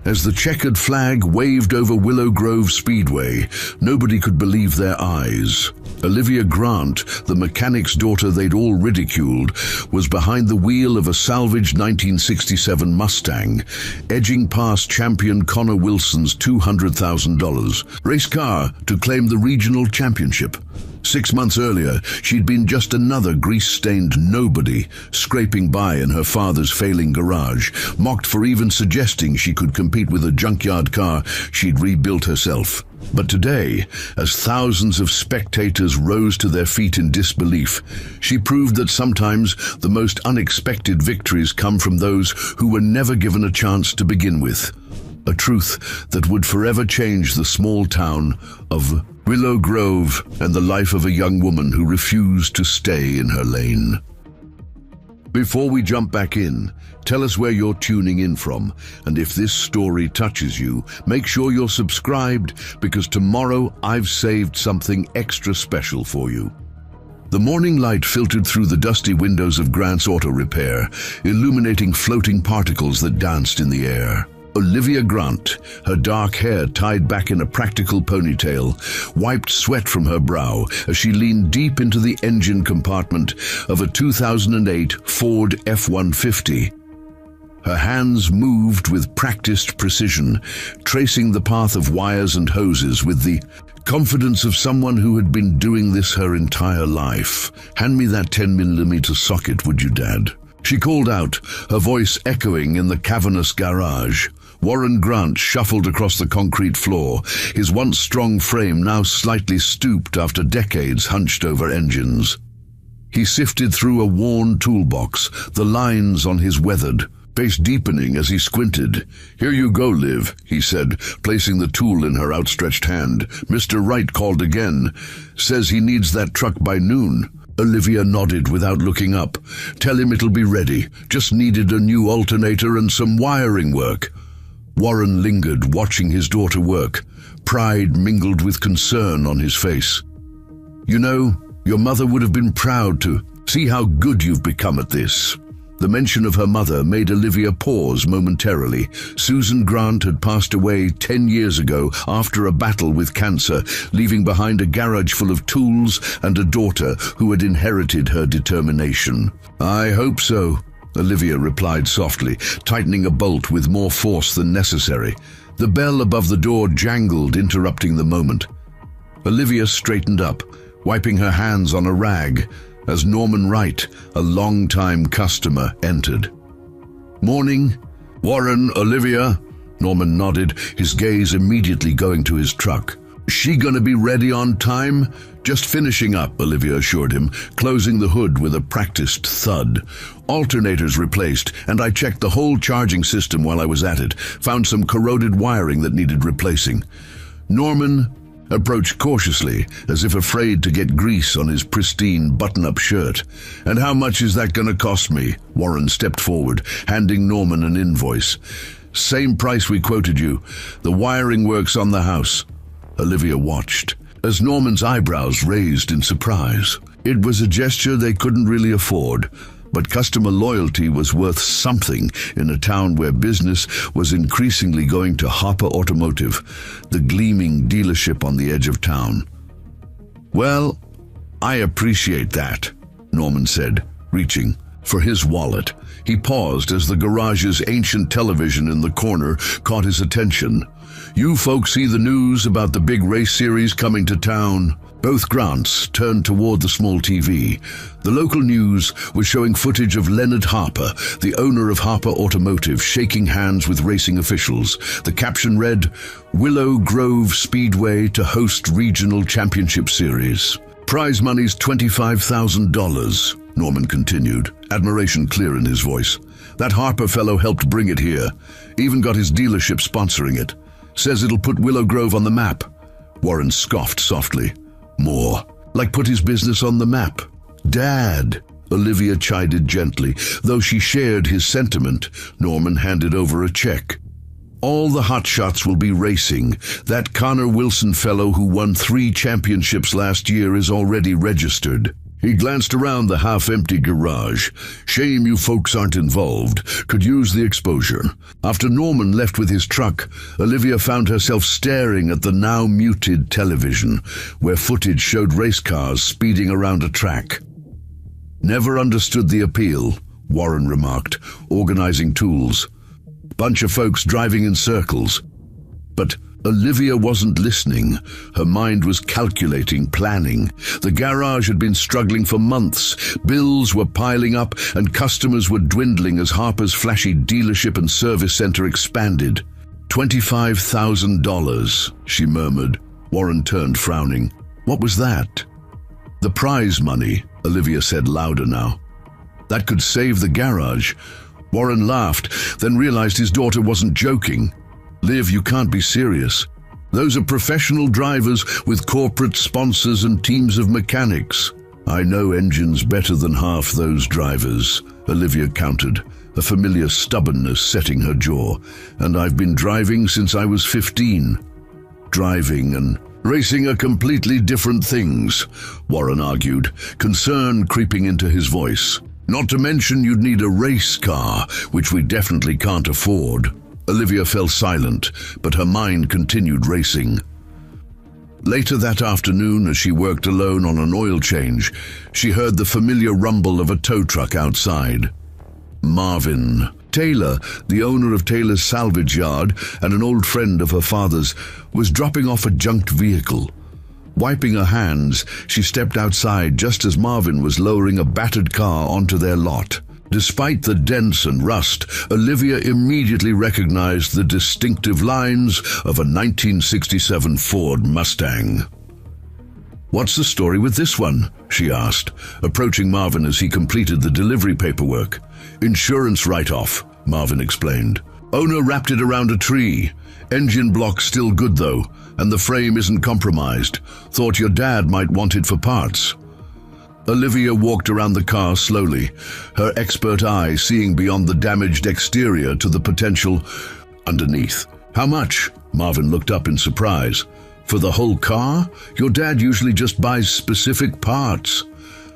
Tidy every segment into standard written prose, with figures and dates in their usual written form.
As the checkered flag waved over Willow Grove Speedway, nobody could believe their eyes. Olivia Grant, the mechanic's daughter they'd all ridiculed, was behind the wheel of a salvaged 1967 Mustang, edging past champion Connor Wilson's $200,000 race car to claim the regional championship. 6 months earlier, she'd been just another grease-stained nobody, scraping by in her father's failing garage, mocked for even suggesting she could compete with a junkyard car she'd rebuilt herself. But today, as thousands of spectators rose to their feet in disbelief, she proved that sometimes the most unexpected victories come from those who were never given a chance to begin with. A truth that would forever change the small town of Willow Grove and the life of a young woman who refused to stay in her lane. Before we jump back in, tell us where you're tuning in from, and if this story touches you, make sure you're subscribed, because tomorrow I've saved something extra special for you. The morning light filtered through the dusty windows of Grant's Auto Repair, illuminating floating particles that danced in the air. Olivia Grant, her dark hair tied back in a practical ponytail, wiped sweat from her brow as she leaned deep into the engine compartment of a 2008 Ford F-150. Her hands moved with practiced precision, tracing the path of wires and hoses with the confidence of someone who had been doing this her entire life. "Hand me that 10mm socket, would you, Dad?" She called out, her voice echoing in the cavernous garage. Warren Grant shuffled across the concrete floor, his once strong frame now slightly stooped after decades hunched over engines. He sifted through a worn toolbox, the lines on his weathered face deepening as he squinted. "Here you go, Liv," he said, placing the tool in her outstretched hand. "Mr. Wright called again. Says he needs that truck by noon." Olivia nodded without looking up. "Tell him it'll be ready. Just needed a new alternator and some wiring work." Warren lingered, watching his daughter work, pride mingled with concern on his face. "You know, your mother would have been proud to see how good you've become at this." The mention of her mother made Olivia pause momentarily. Susan Grant had passed away 10 years ago after a battle with cancer, leaving behind a garage full of tools and a daughter who had inherited her determination. "I hope so," Olivia replied softly, tightening a bolt with more force than necessary. The bell above the door jangled, interrupting the moment. Olivia straightened up, wiping her hands on a rag, as Norman Wright, a long-time customer, entered. "Morning." "Warren, Olivia?" Norman nodded, his gaze immediately going to his truck. "She gonna be ready on time?" "Just finishing up," Olivia assured him, closing the hood with a practiced thud. "Alternators replaced, and I checked the whole charging system while I was at it. Found some corroded wiring that needed replacing." Norman approached cautiously, as if afraid to get grease on his pristine button-up shirt. "And how much is that gonna cost me?" Warren stepped forward, handing Norman an invoice. "Same price we quoted you. The wiring works on the house." Olivia watched, as Norman's eyebrows raised in surprise. It was a gesture they couldn't really afford, but customer loyalty was worth something in a town where business was increasingly going to Harper Automotive, the gleaming dealership on the edge of town. "Well, I appreciate that," Norman said, reaching for his wallet. He paused as the garage's ancient television in the corner caught his attention. "You folks see the news about the big race series coming to town?" Both Grants turned toward the small TV. The local news was showing footage of Leonard Harper, the owner of Harper Automotive, shaking hands with racing officials. The caption read, "Willow Grove Speedway to host regional championship series. Prize money's $25,000, Norman continued, admiration clear in his voice. "That Harper fellow helped bring it here. Even got his dealership sponsoring it. Says it'll put Willow Grove on the map." Warren scoffed softly. "More. Like put his business on the map." "Dad," Olivia chided gently. Though she shared his sentiment, Norman handed over a check. "All the hotshots will be racing. That Connor Wilson fellow who won 3 championships last year is already registered." He glanced around the half-empty garage. Shame you folks aren't involved. Could use the exposure. After Norman left with his truck, Olivia found herself staring at the now muted television, where footage showed race cars speeding around a track. Never understood the appeal, Warren remarked, organizing tools. Bunch of folks driving in circles. But Olivia wasn't listening. Her mind was calculating, planning. The garage had been struggling for months. Bills were piling up and customers were dwindling as Harper's flashy dealership and service center expanded. $25,000, she murmured. Warren turned, frowning. What was that? The prize money, Olivia said louder now. That could save the garage. Warren laughed, then realized his daughter wasn't joking. Liv, you can't be serious. Those are professional drivers with corporate sponsors and teams of mechanics. I know engines better than half those drivers, Olivia countered, a familiar stubbornness setting her jaw. And I've been driving since I was 15. Driving and racing are completely different things, Warren argued, concern creeping into his voice. Not to mention you'd need a race car, which we definitely can't afford. Olivia fell silent, but her mind continued racing. Later that afternoon, as she worked alone on an oil change, she heard the familiar rumble of a tow truck outside. Marvin Taylor, the owner of Taylor's salvage yard and an old friend of her father's, was dropping off a junked vehicle. Wiping her hands, she stepped outside just as Marvin was lowering a battered car onto their lot. Despite the dents and rust, Olivia immediately recognized the distinctive lines of a 1967 Ford Mustang. What's the story with this one? She asked, approaching Marvin as he completed the delivery paperwork. Insurance write-off, Marvin explained. Owner wrapped it around a tree. Engine block still good though, and the frame isn't compromised. Thought your dad might want it for parts. Olivia walked around the car slowly, her expert eye seeing beyond the damaged exterior to the potential underneath. How much? Marvin looked up in surprise. For the whole car? Your dad usually just buys specific parts.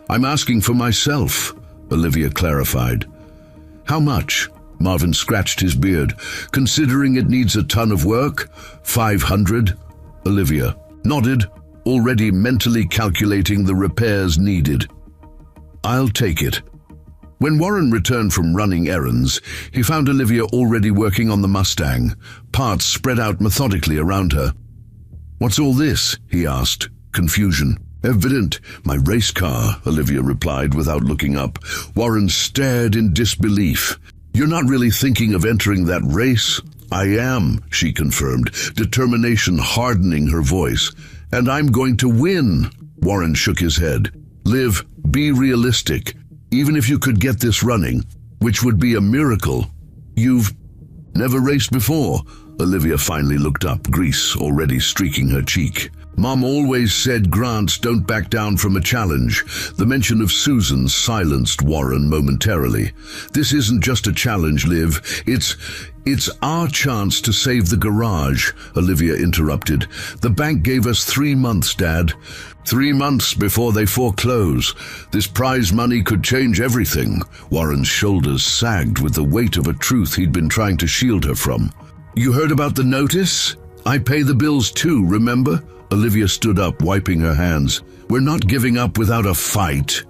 I'm asking for myself, Olivia clarified. How much? Marvin scratched his beard. Considering it needs a ton of work? 500? Olivia nodded, already mentally calculating the repairs needed. I'll take it. When Warren returned from running errands, he found Olivia already working on the Mustang, parts spread out methodically around her. What's all this? He asked, confusion. Evident, my race car, Olivia replied without looking up. Warren stared in disbelief. You're not really thinking of entering that race? I am, she confirmed, determination hardening her voice. And I'm going to win. Warren shook his head. Liv, be realistic. Even if you could get this running, which would be a miracle. You've never raced before. Olivia finally looked up, grease already streaking her cheek. Mom always said Grants don't back down from a challenge. The mention of Susan silenced Warren momentarily. This isn't just a challenge, Liv. It's our chance to save the garage, Olivia interrupted. The bank gave us 3 months, Dad. 3 months before they foreclose. This prize money could change everything. Warren's shoulders sagged with the weight of a truth he'd been trying to shield her from. You heard about the notice? I pay the bills too, remember? Olivia stood up, wiping her hands. We're not giving up without a fight.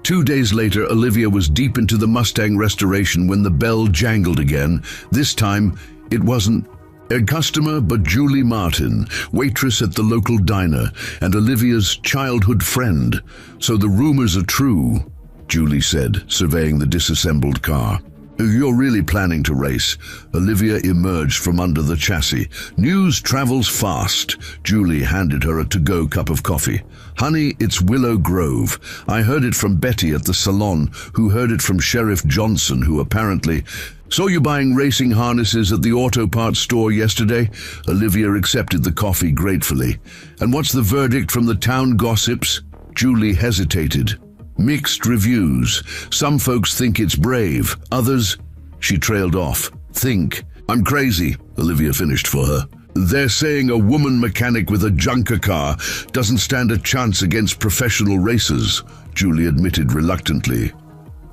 2 days later, Olivia was deep into the Mustang restoration when the bell jangled again. This time, it wasn't a customer, but Julie Martin, waitress at the local diner, and Olivia's childhood friend. So the rumors are true, Julie said, surveying the disassembled car. You're really planning to race. Olivia emerged from under the chassis. News travels fast. Julie handed her a to-go cup of coffee. Honey, it's Willow Grove. I heard it from Betty at the salon, who heard it from Sheriff Johnson, who apparently saw you buying racing harnesses at the auto parts store yesterday. Olivia accepted the coffee gratefully. And what's the verdict from the town gossips? Julie hesitated. Mixed reviews. Some folks think it's brave. Others, she trailed off. Think. I'm crazy, Olivia finished for her. They're saying a woman mechanic with a junker car doesn't stand a chance against professional racers, Julie admitted reluctantly.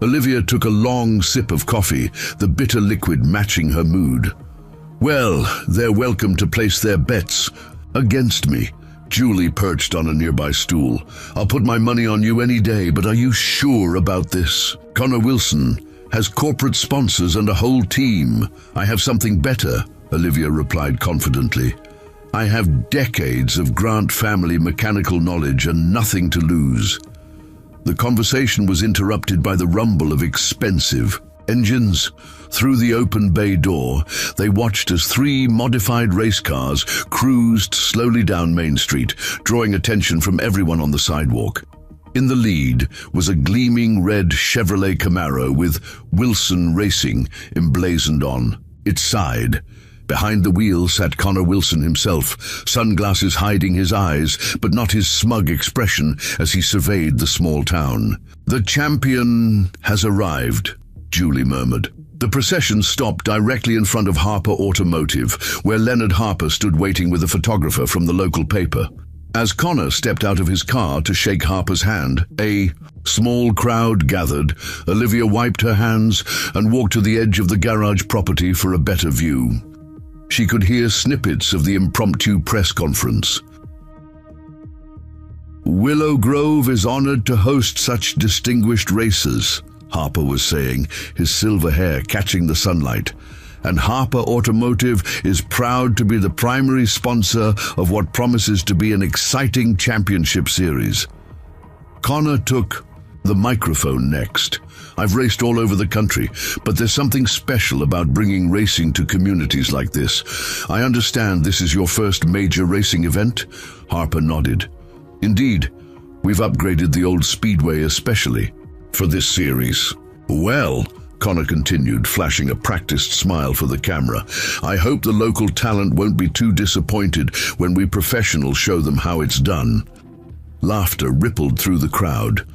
Olivia took a long sip of coffee, the bitter liquid matching her mood. Well, they're welcome to place their bets against me. Julie perched on a nearby stool. I'll put my money on you any day, but are you sure about this? Connor Wilson has corporate sponsors and a whole team. I have something better, Olivia replied confidently. I have decades of Grant family mechanical knowledge and nothing to lose. The conversation was interrupted by the rumble of expensive engines. Through the open bay door, they watched as 3 modified race cars cruised slowly down Main Street, drawing attention from everyone on the sidewalk. In the lead was a gleaming red Chevrolet Camaro with Wilson Racing emblazoned on its side. Behind the wheel sat Connor Wilson himself, sunglasses hiding his eyes, but not his smug expression as he surveyed the small town. The champion has arrived, Julie murmured. The procession stopped directly in front of Harper Automotive, where Leonard Harper stood waiting with a photographer from the local paper. As Connor stepped out of his car to shake Harper's hand, a small crowd gathered. Olivia wiped her hands and walked to the edge of the garage property for a better view. She could hear snippets of the impromptu press conference. Willow Grove is honored to host such distinguished racers, Harper was saying, his silver hair catching the sunlight. And Harper Automotive is proud to be the primary sponsor of what promises to be an exciting championship series. Connor took the microphone next. I've raced all over the country, but there's something special about bringing racing to communities like this. I understand this is your first major racing event? Harper nodded. Indeed, we've upgraded the old speedway especially for this series. Well, Connor continued, flashing a practiced smile for the camera, I hope the local talent won't be too disappointed when we professionals show them how it's done. Laughter rippled through the crowd.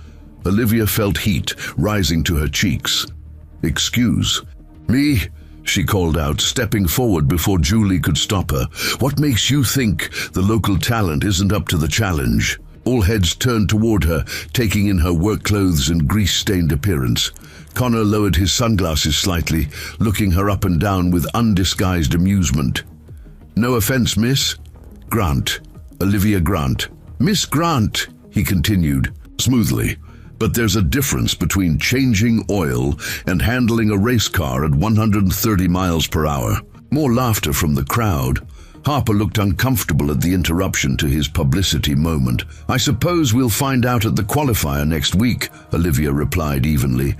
Olivia felt heat rising to her cheeks. Excuse me, she called out, stepping forward before Julie could stop her. What makes you think the local talent isn't up to the challenge? All heads turned toward her, taking in her work clothes and grease-stained appearance. Connor lowered his sunglasses slightly, looking her up and down with undisguised amusement. No offense, miss. Grant. Olivia Grant. Miss Grant, he continued, smoothly. But there's a difference between changing oil and handling a race car at 130 miles per hour. More laughter from the crowd. Harper looked uncomfortable at the interruption to his publicity moment. I suppose we'll find out at the qualifier next week, Olivia replied evenly,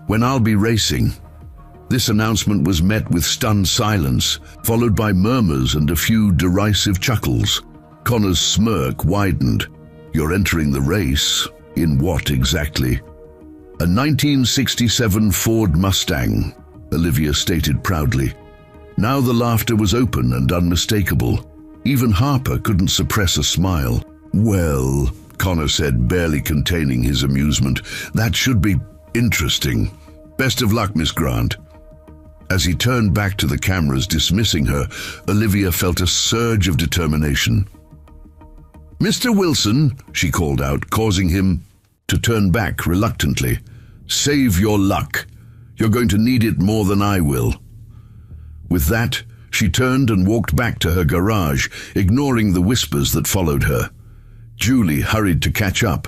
when I'll be racing. This announcement was met with stunned silence, followed by murmurs and a few derisive chuckles. Connor's smirk widened. You're entering the race? In what exactly? A 1967 Ford Mustang, Olivia stated proudly. Now the laughter was open and unmistakable. Even Harper couldn't suppress a smile. Well, Connor said, barely containing his amusement, that should be interesting. Best of luck, Miss Grant. As he turned back to the cameras dismissing her, Olivia felt a surge of determination. Mr. Wilson, she called out, causing him to turn back reluctantly. Save your luck. You're going to need it more than I will. With that, she turned and walked back to her garage, ignoring the whispers that followed her. Julie hurried to catch up.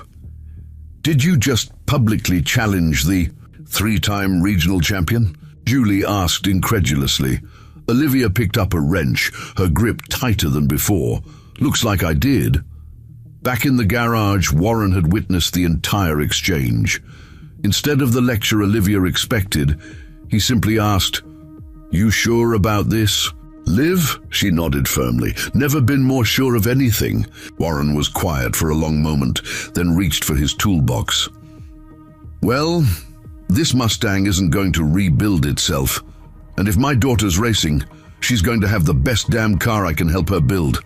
Did you just publicly challenge the 3-time regional champion? Julie asked incredulously. Olivia picked up a wrench, her grip tighter than before. Looks like I did. Back in the garage, Warren had witnessed the entire exchange. Instead of the lecture Olivia expected, he simply asked, You sure about this? Liv? She nodded firmly. Never been more sure of anything. Warren was quiet for a long moment, then reached for his toolbox. Well, this Mustang isn't going to rebuild itself. And if my daughter's racing, she's going to have the best damn car I can help her build.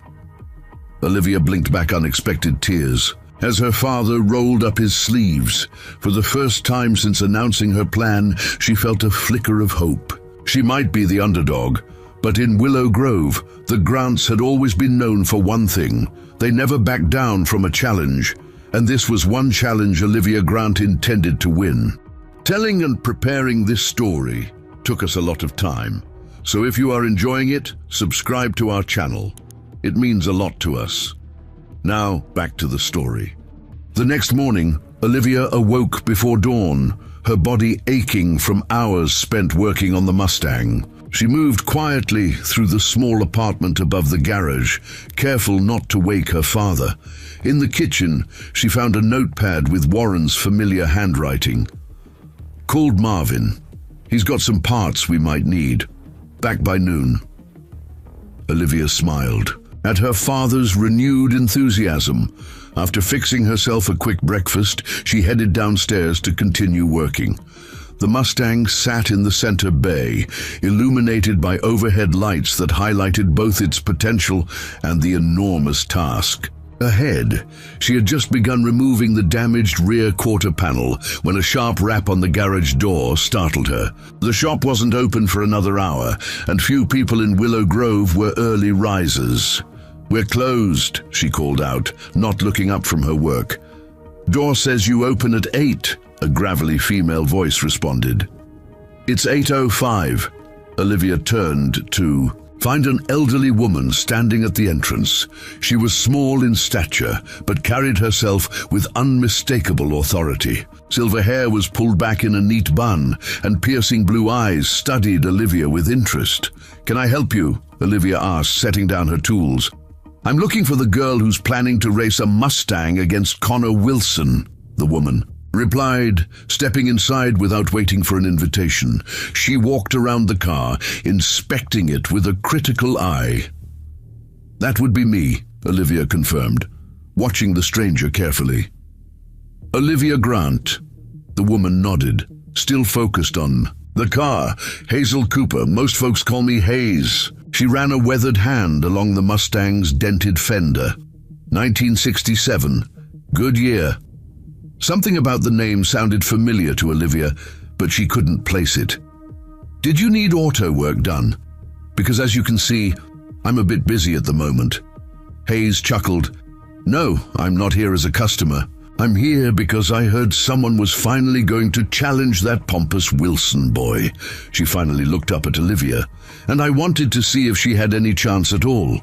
Olivia blinked back unexpected tears as her father rolled up his sleeves. For the first time since announcing her plan, she felt a flicker of hope. She might be the underdog, But in Willow Grove, the Grants had always been known for one thing. They never backed down from a challenge, and this was one challenge Olivia Grant intended to win. Telling and preparing this story took us a lot of time, so if you are enjoying it, subscribe to our channel. It means a lot to us. Now, back to the story. The next morning, Olivia awoke before dawn, her body aching from hours spent working on the Mustang. She moved quietly through the small apartment above the garage, careful not to wake her father. In the kitchen, she found a notepad with Warren's familiar handwriting. Called Marvin. He's got some parts we might need. Back by noon. Olivia smiled at her father's renewed enthusiasm. After fixing herself a quick breakfast, she headed downstairs to continue working. The Mustang sat in the center bay, illuminated by overhead lights that highlighted both its potential and the enormous task ahead. She had just begun removing the damaged rear quarter panel when a sharp rap on the garage door startled her. The shop wasn't open for another hour, and few people in Willow Grove were early risers. "We're closed," she called out, not looking up from her work. "Door says you open at 8, a gravelly female voice responded. "It's 8:05. Olivia turned to find an elderly woman standing at the entrance. She was small in stature, but carried herself with unmistakable authority. Silver hair was pulled back in a neat bun, and piercing blue eyes studied Olivia with interest. "Can I help you?" Olivia asked, setting down her tools. "I'm looking for the girl who's planning to race a Mustang against Connor Wilson," the woman replied, stepping inside without waiting for an invitation. She walked around the car, inspecting it with a critical eye. "That would be me," Olivia confirmed, watching the stranger carefully. "Olivia Grant." The woman nodded, still focused on the car. "Hazel Cooper. Most folks call me Hayes." She ran a weathered hand along the Mustang's dented fender. 1967. Good year. Something about the name sounded familiar to Olivia, but she couldn't place it. "Did you need auto work done? Because as you can see, I'm a bit busy at the moment." Hayes chuckled. "No, I'm not here as a customer. I'm here because I heard someone was finally going to challenge that pompous Wilson boy." She finally looked up at Olivia, "and I wanted to see if she had any chance at all."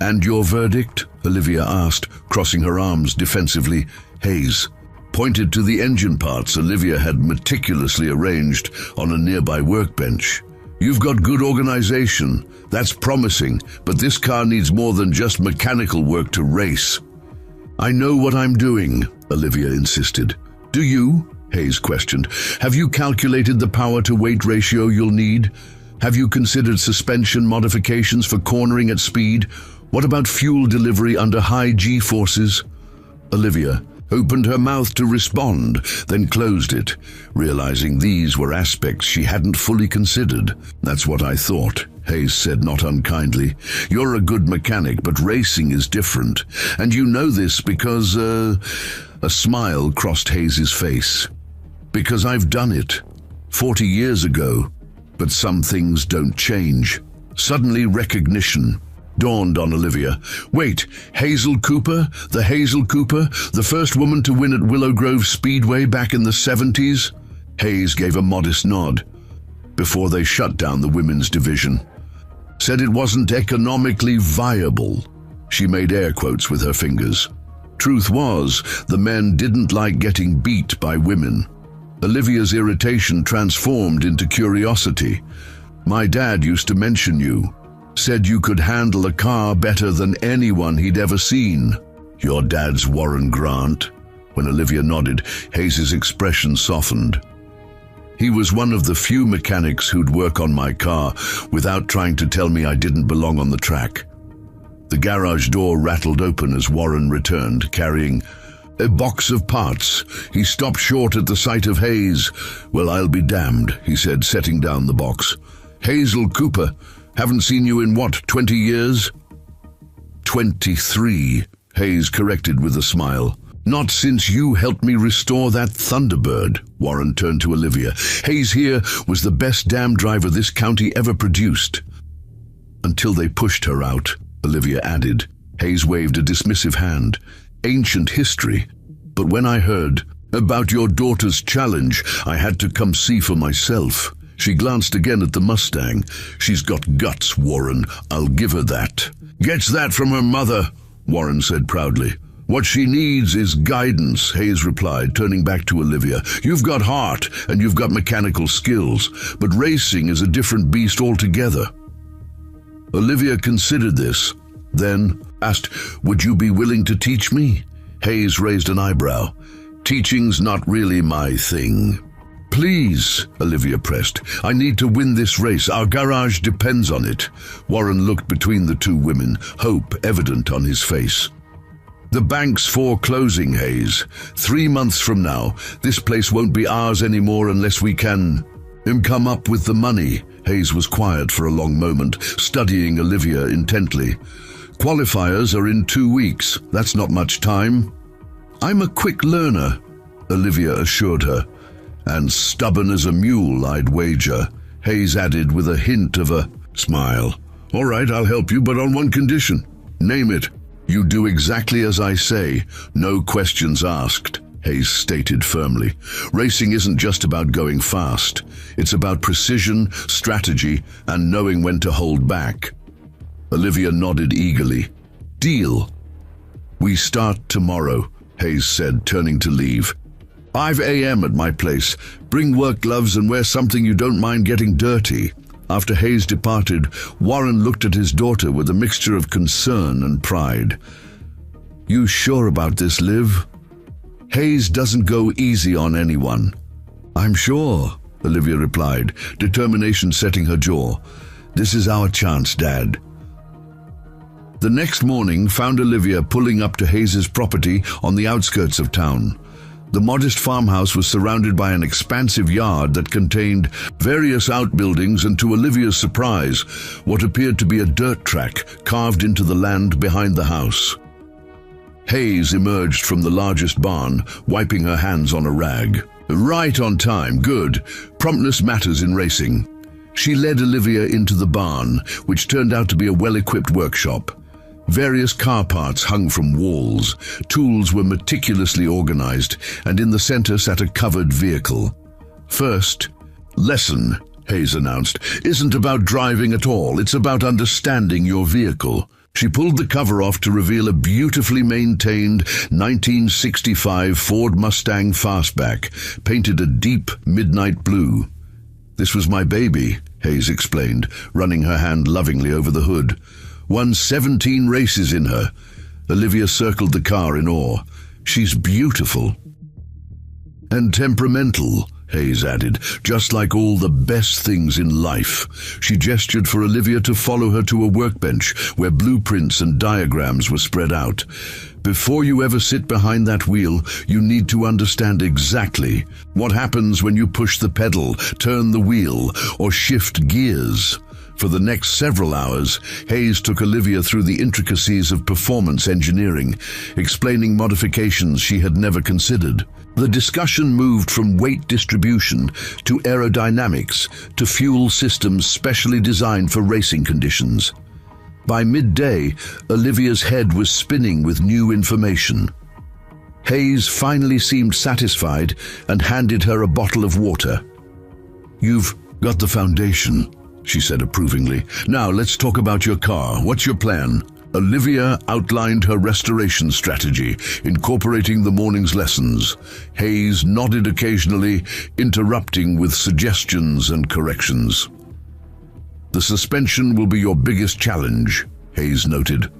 "And your verdict?" Olivia asked, crossing her arms defensively. Hayes pointed to the engine parts Olivia had meticulously arranged on a nearby workbench. "You've got good organization. That's promising, but this car needs more than just mechanical work to race." "I know what I'm doing," Olivia insisted. "Do you?" Hayes questioned. "Have you calculated the power-to-weight ratio you'll need? Have you considered suspension modifications for cornering at speed? What about fuel delivery under high G-forces?" Olivia opened her mouth to respond, then closed it, realizing these were aspects she hadn't fully considered. "That's what I thought," Hayes said not unkindly. "You're a good mechanic, but racing is different. And you know this because, A smile crossed Hayes's face. "Because I've done it. 40 years ago. But some things don't change." Suddenly recognition dawned on Olivia. "Wait, Hazel Cooper? The Hazel Cooper? The first woman to win at Willow Grove Speedway back in the 70s? Hayes gave a modest nod. "Before they shut down the women's division. Said it wasn't economically viable." She made air quotes with her fingers. Truth was, the men didn't like getting beat by women. Olivia's irritation transformed into curiosity. "My dad used to mention you. Said you could handle a car better than anyone he'd ever seen." "Your dad's Warren Grant?" When Olivia nodded, Hayes's expression softened. "He was one of the few mechanics who'd work on my car without trying to tell me I didn't belong on the track." The garage door rattled open as Warren returned, carrying a box of parts. He stopped short at the sight of Hayes. "Well, I'll be damned," he said, setting down the box. "Hazel Cooper. Haven't seen you in, 20 years? 23, Hayes corrected with a smile. "Not since you helped me restore that Thunderbird." Warren turned to Olivia. "Hayes here was the best damn driver this county ever produced." Until they pushed her out, Olivia added. Hayes waved a dismissive hand. Ancient history. But when I heard about your daughter's challenge, I had to come see for myself. She glanced again at the Mustang. She's got guts, Warren. I'll give her that. Gets that from her mother, Warren said proudly. What she needs is guidance, Hayes replied, turning back to Olivia. You've got heart and you've got mechanical skills, but racing is a different beast altogether. Olivia considered this, then asked, would you be willing to teach me? Hayes raised an eyebrow. Teaching's not really my thing. Please, Olivia pressed. I need to win this race. Our garage depends on it. Warren looked between the two women, hope evident on his face. The bank's foreclosing, Hayes. 3 months from now, this place won't be ours anymore unless we can come up with the money. Hayes was quiet for a long moment, studying Olivia intently. Qualifiers are in 2 weeks. That's not much time. I'm a quick learner, Olivia assured her. And stubborn as a mule, I'd wager, Hayes added with a hint of a smile. All right, I'll help you, but on one condition. Name it. You do exactly as I say, no questions asked, Hayes stated firmly. Racing isn't just about going fast. It's about precision, strategy, and knowing when to hold back. Olivia nodded eagerly. Deal. We start tomorrow, Hayes said, turning to leave. 5 a.m. at my place. Bring work gloves and wear something you don't mind getting dirty. After Hayes departed, Warren looked at his daughter with a mixture of concern and pride. You sure about this, Liv? Hayes doesn't go easy on anyone. I'm sure, Olivia replied, determination setting her jaw. This is our chance, Dad. The next morning found Olivia pulling up to Hayes's property on the outskirts of town. The modest farmhouse was surrounded by an expansive yard that contained various outbuildings and, to Olivia's surprise, what appeared to be a dirt track carved into the land behind the house. Hayes emerged from the largest barn, wiping her hands on a rag. Right on time, good. Promptness matters in racing. She led Olivia into the barn, which turned out to be a well-equipped workshop. Various car parts hung from walls, tools were meticulously organized, and in the center sat a covered vehicle. First lesson, Hayes announced, isn't about driving at all, it's about understanding your vehicle. She pulled the cover off to reveal a beautifully maintained 1965 Ford Mustang Fastback, painted a deep midnight blue. This was my baby, Hayes explained, running her hand lovingly over the hood. Won 17 races in her. Olivia circled the car in awe. She's beautiful. And temperamental, Hayes added, just like all the best things in life. She gestured for Olivia to follow her to a workbench where blueprints and diagrams were spread out. Before you ever sit behind that wheel, you need to understand exactly what happens when you push the pedal, turn the wheel, or shift gears. For the next several hours, Hayes took Olivia through the intricacies of performance engineering, explaining modifications she had never considered. The discussion moved from weight distribution to aerodynamics to fuel systems specially designed for racing conditions. By midday, Olivia's head was spinning with new information. Hayes finally seemed satisfied and handed her a bottle of water. You've got the foundation, she said approvingly. Now let's talk about your car. What's your plan? Olivia outlined her restoration strategy, incorporating the morning's lessons. Hayes nodded occasionally, interrupting with suggestions and corrections. The suspension will be your biggest challenge, Hayes noted.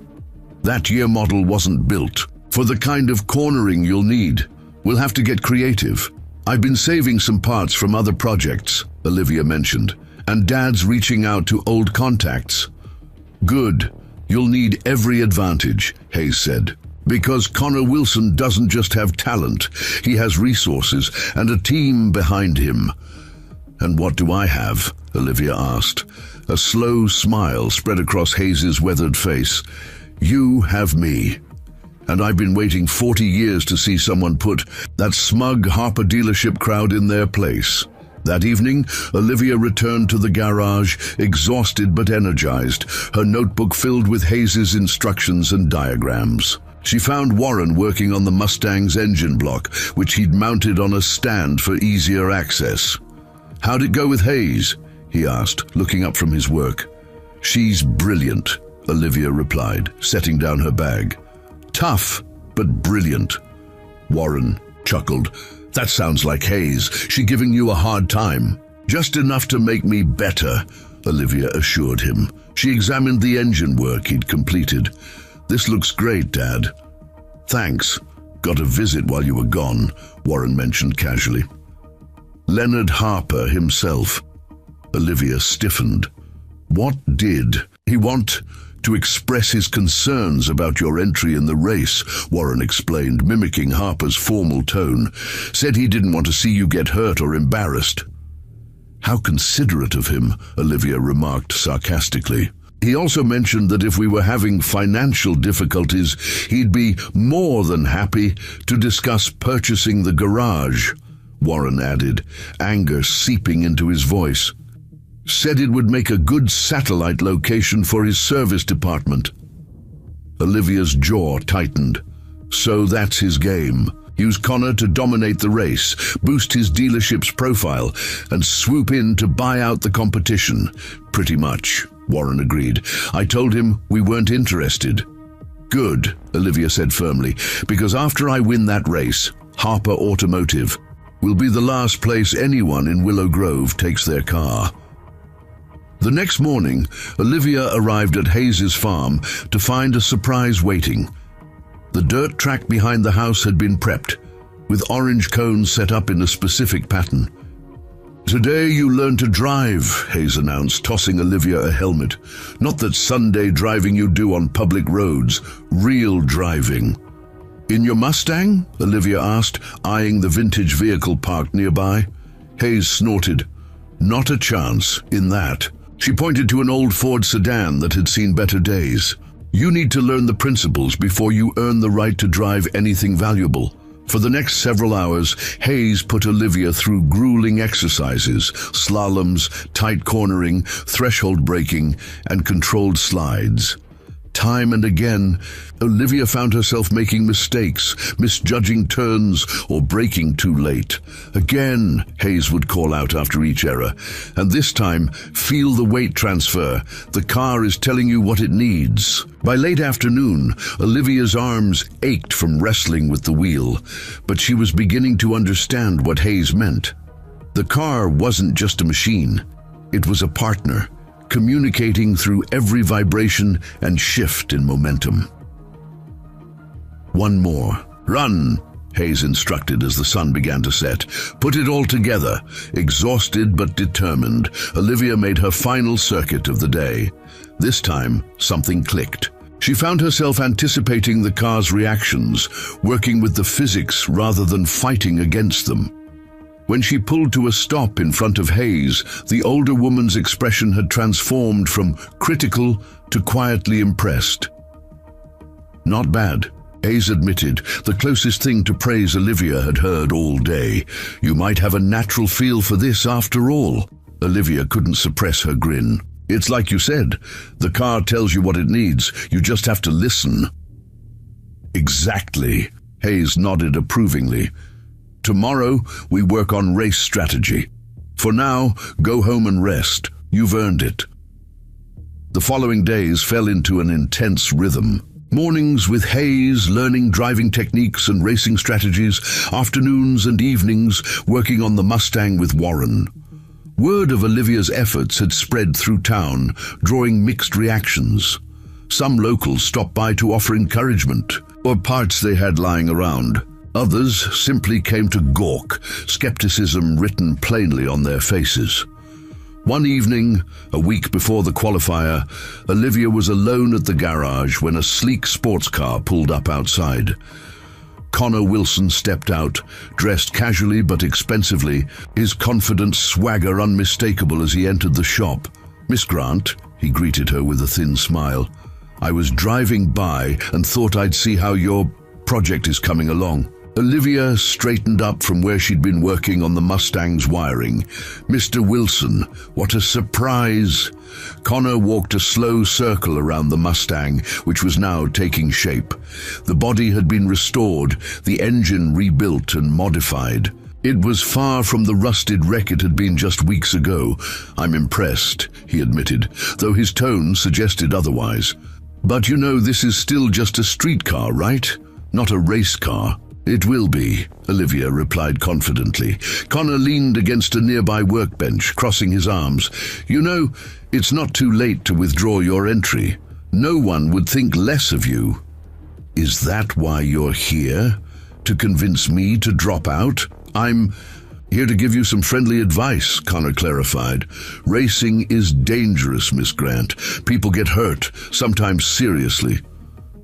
That year model wasn't built for the kind of cornering you'll need. We'll have to get creative. I've been saving some parts from other projects, Olivia mentioned. And Dad's reaching out to old contacts. Good. You'll need every advantage, Hayes said. Because Connor Wilson doesn't just have talent, he has resources and a team behind him. And what do I have? Olivia asked. A slow smile spread across Hayes's weathered face. You have me. And I've been waiting 40 years to see someone put that smug Harper dealership crowd in their place. That evening, Olivia returned to the garage, exhausted but energized, her notebook filled with Hayes's instructions and diagrams. She found Warren working on the Mustang's engine block, which he'd mounted on a stand for easier access. "How'd it go with Hayes?" he asked, looking up from his work. "She's brilliant," Olivia replied, setting down her bag. "Tough, but brilliant." Warren chuckled. "That sounds like Hayes. She giving you a hard time?" "Just enough to make me better," Olivia assured him. She examined the engine work he'd completed. "This looks great, Dad." "Thanks. Got a visit while you were gone," Warren mentioned casually. Leonard Harper himself. Olivia stiffened. "What did he want?" "To express his concerns about your entry in the race," Warren explained, mimicking Harper's formal tone. "Said he didn't want to see you get hurt or embarrassed." "How considerate of him," Olivia remarked sarcastically. "He also mentioned that if we were having financial difficulties, he'd be more than happy to discuss purchasing the garage," Warren added, anger seeping into his voice. "Said it would make a good satellite location for his service department." Olivia's jaw tightened. So that's his game. Use Connor to dominate the race, boost his dealership's profile, and swoop in to buy out the competition. "Pretty much," Warren agreed. "I told him we weren't interested." "Good," Olivia said firmly, "because after I win that race, Harper Automotive will be the last place anyone in Willow Grove takes their car." The next morning, Olivia arrived at Hayes's farm to find a surprise waiting. The dirt track behind the house had been prepped, with orange cones set up in a specific pattern. "Today you learn to drive," Hayes announced, tossing Olivia a helmet. "Not that Sunday driving you do on public roads, real driving." "In your Mustang?" Olivia asked, eyeing the vintage vehicle parked nearby. Hayes snorted. "Not a chance in that." She pointed to an old Ford sedan that had seen better days. "You need to learn the principles before you earn the right to drive anything valuable." For the next several hours, Hayes put Olivia through grueling exercises, slaloms, tight cornering, threshold braking, and controlled slides. Time and again, Olivia found herself making mistakes, misjudging turns, or braking too late. "Again," Hayes would call out after each error, "and this time, feel the weight transfer. The car is telling you what it needs." By late afternoon, Olivia's arms ached from wrestling with the wheel, but she was beginning to understand what Hayes meant. The car wasn't just a machine. It was a partner, communicating through every vibration and shift in momentum. "One more. Run," Hayes instructed as the sun began to set. Put it all together. Exhausted but determined, Olivia made her final circuit of the day. This time, something clicked. She found herself anticipating the car's reactions, working with the physics rather than fighting against them. When she pulled to a stop in front of Hayes, the older woman's expression had transformed from critical to quietly impressed. "Not bad," Hayes admitted, the closest thing to praise Olivia had heard all day. "You might have a natural feel for this after all." Olivia couldn't suppress her grin. "It's like you said, the car tells you what it needs, you just have to listen." "Exactly," Hayes nodded approvingly. "Tomorrow, we work on race strategy. For now, go home and rest. You've earned it." The following days fell into an intense rhythm. Mornings with Hayes, learning driving techniques and racing strategies. Afternoons and evenings, working on the Mustang with Warren. Word of Olivia's efforts had spread through town, drawing mixed reactions. Some locals stopped by to offer encouragement, or parts they had lying around. Others simply came to gawk, skepticism written plainly on their faces. One evening, a week before the qualifier, Olivia was alone at the garage when a sleek sports car pulled up outside. Connor Wilson stepped out, dressed casually but expensively, his confident swagger unmistakable as he entered the shop. "Miss Grant," he greeted her with a thin smile. "I was driving by and thought I'd see how your project is coming along." Olivia straightened up from where she'd been working on the Mustang's wiring. Mr. Wilson, what a surprise! Connor walked a slow circle around the Mustang, which was now taking shape. The body had been restored, the engine rebuilt and modified. It was far from the rusted wreck it had been just weeks ago. I'm impressed, he admitted, though his tone suggested otherwise. But you know, this is still just a streetcar, right? Not a race car. It will be, Olivia replied confidently. Connor leaned against a nearby workbench, crossing his arms. You know, it's not too late to withdraw your entry. No one would think less of you. Is that why you're here? To convince me to drop out? I'm here to give you some friendly advice, Connor clarified. Racing is dangerous, Miss Grant. People get hurt, sometimes seriously.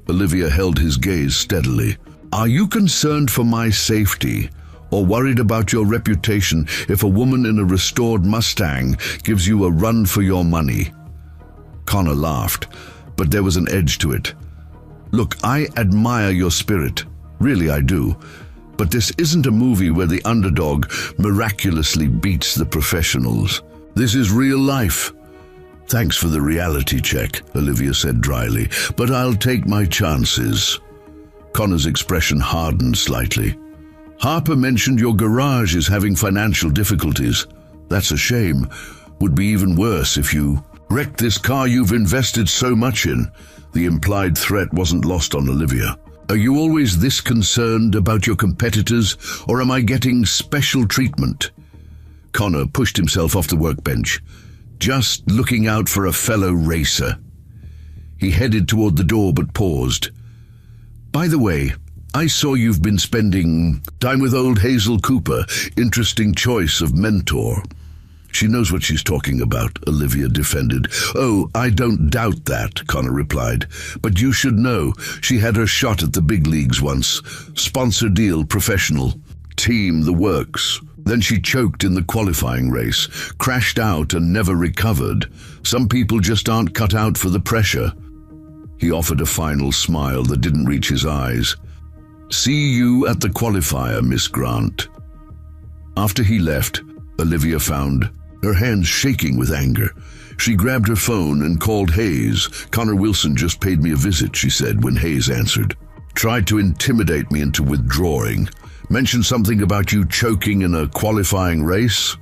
Olivia held his gaze steadily. Are you concerned for my safety, or worried about your reputation if a woman in a restored Mustang gives you a run for your money? Connor laughed, but there was an edge to it. Look, I admire your spirit. Really, I do. But this isn't a movie where the underdog miraculously beats the professionals. This is real life. Thanks for the reality check, Olivia said dryly, but I'll take my chances. Connor's expression hardened slightly. Harper mentioned your garage is having financial difficulties. That's a shame. Would be even worse if you wrecked this car you've invested so much in. The implied threat wasn't lost on Olivia. Are you always this concerned about your competitors, or am I getting special treatment? Connor pushed himself off the workbench. Just looking out for a fellow racer. He headed toward the door but paused. By the way, I saw you've been spending time with old Hazel Cooper. Interesting choice of mentor. She knows what she's talking about, Olivia defended. Oh, I don't doubt that, Connor replied. But you should know, she had her shot at the big leagues once. Sponsor deal, professional. Team, the works. Then she choked in the qualifying race, crashed out and never recovered. Some people just aren't cut out for the pressure. He offered a final smile that didn't reach his eyes. See you at the qualifier, Miss Grant. After he left, Olivia found her hands shaking with anger. She grabbed her phone and called Hayes. Connor Wilson just paid me a visit, she said when Hayes answered. Tried to intimidate me into withdrawing. Mentioned something about you choking in a qualifying race.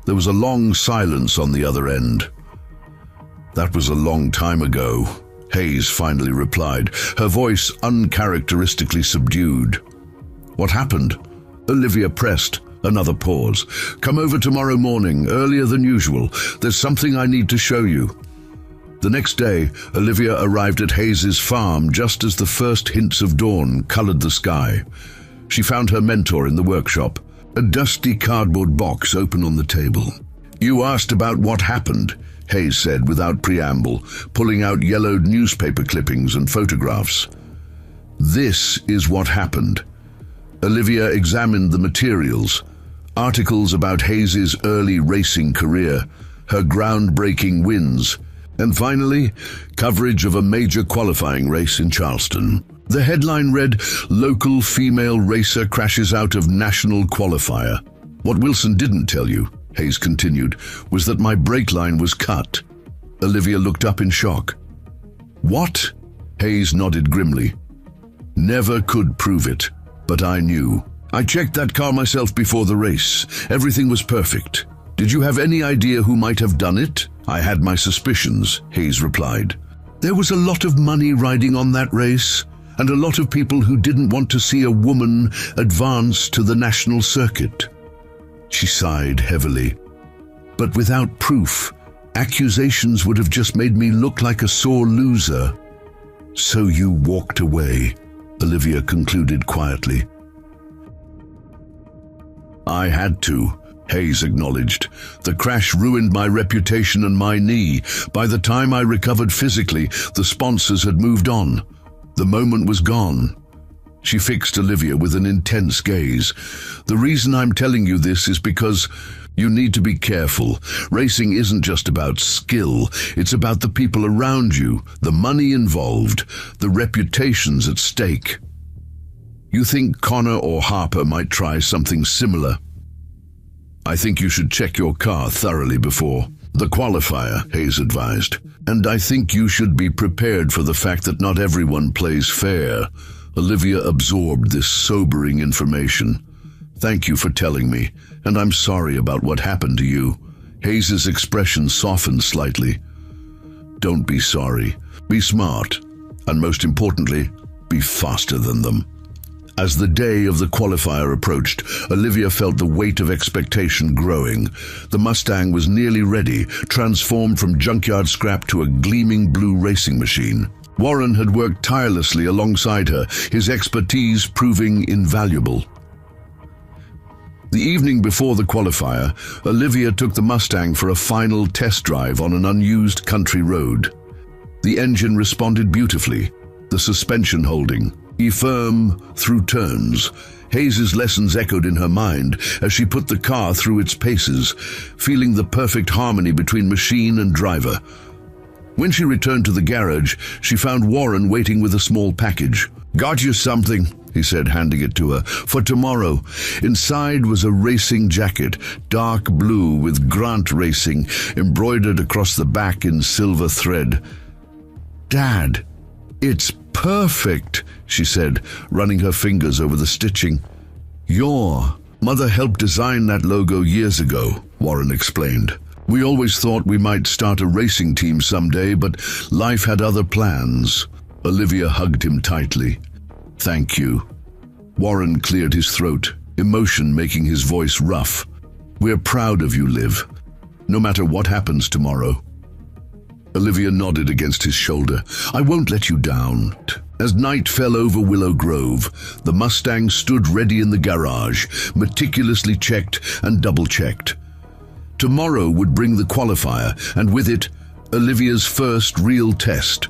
There was a long silence on the other end. That was a long time ago, Hayes finally replied, her voice uncharacteristically subdued. What happened? Olivia pressed. Another pause. Come over tomorrow morning, earlier than usual. There's something I need to show you. The next day, Olivia arrived at Hayes's farm just as the first hints of dawn colored the sky. She found her mentor in the workshop, a dusty cardboard box open on the table. You asked about what happened, Hayes said without preamble, pulling out yellowed newspaper clippings and photographs. This is what happened. Olivia examined the materials. Articles about Hayes's early racing career, her groundbreaking wins, and finally, coverage of a major qualifying race in Charleston. The headline read, Local Female Racer Crashes Out of National Qualifier. What Wilson didn't tell you, Hayes continued, was that my brake line was cut. Olivia looked up in shock. What? Hayes nodded grimly. Never could prove it, but I knew. I checked that car myself before the race. Everything was perfect. Did you have any idea who might have done it? I had my suspicions, Hayes replied. There was a lot of money riding on that race, and a lot of people who didn't want to see a woman advance to the national circuit. She sighed heavily. But without proof, accusations would have just made me look like a sore loser. So you walked away, Olivia concluded quietly. I had to, Hayes acknowledged. The crash ruined my reputation and my knee. By the time I recovered physically, the sponsors had moved on. The moment was gone. She fixed Olivia with an intense gaze. The reason I'm telling you this is because you need to be careful. Racing isn't just about skill. It's about the people around you, the money involved, the reputations at stake. You think Connor or Harper might try something similar? I think you should check your car thoroughly before the qualifier, Hayes advised. And I think you should be prepared for the fact that not everyone plays fair. Olivia absorbed this sobering information. Thank you for telling me, and I'm sorry about what happened to you. Hayes's expression softened slightly. Don't be sorry. Be smart, and most importantly, be faster than them. As the day of the qualifier approached, Olivia felt the weight of expectation growing. The Mustang was nearly ready, transformed from junkyard scrap to a gleaming blue racing machine. Warren had worked tirelessly alongside her, his expertise proving invaluable. The evening before the qualifier, Olivia took the Mustang for a final test drive on an unused country road. The engine responded beautifully, the suspension holding firm through turns. Hayes's lessons echoed in her mind as she put the car through its paces, feeling the perfect harmony between machine and driver. When she returned to the garage, she found Warren waiting with a small package. "Got you something," he said, handing it to her, "for tomorrow." Inside was a racing jacket, dark blue with Grant Racing embroidered across the back in silver thread. "Dad, it's perfect," she said, running her fingers over the stitching. "Your mother helped design that logo years ago," Warren explained. "We always thought we might start a racing team someday, but life had other plans." Olivia hugged him tightly. "Thank you." Warren cleared his throat, emotion making his voice rough. "We're proud of you, Liv, no matter what happens tomorrow." Olivia nodded against his shoulder. "I won't let you down." As night fell over Willow Grove, the Mustang stood ready in the garage, meticulously checked and double-checked. Tomorrow would bring the qualifier, and with it, Olivia's first real test.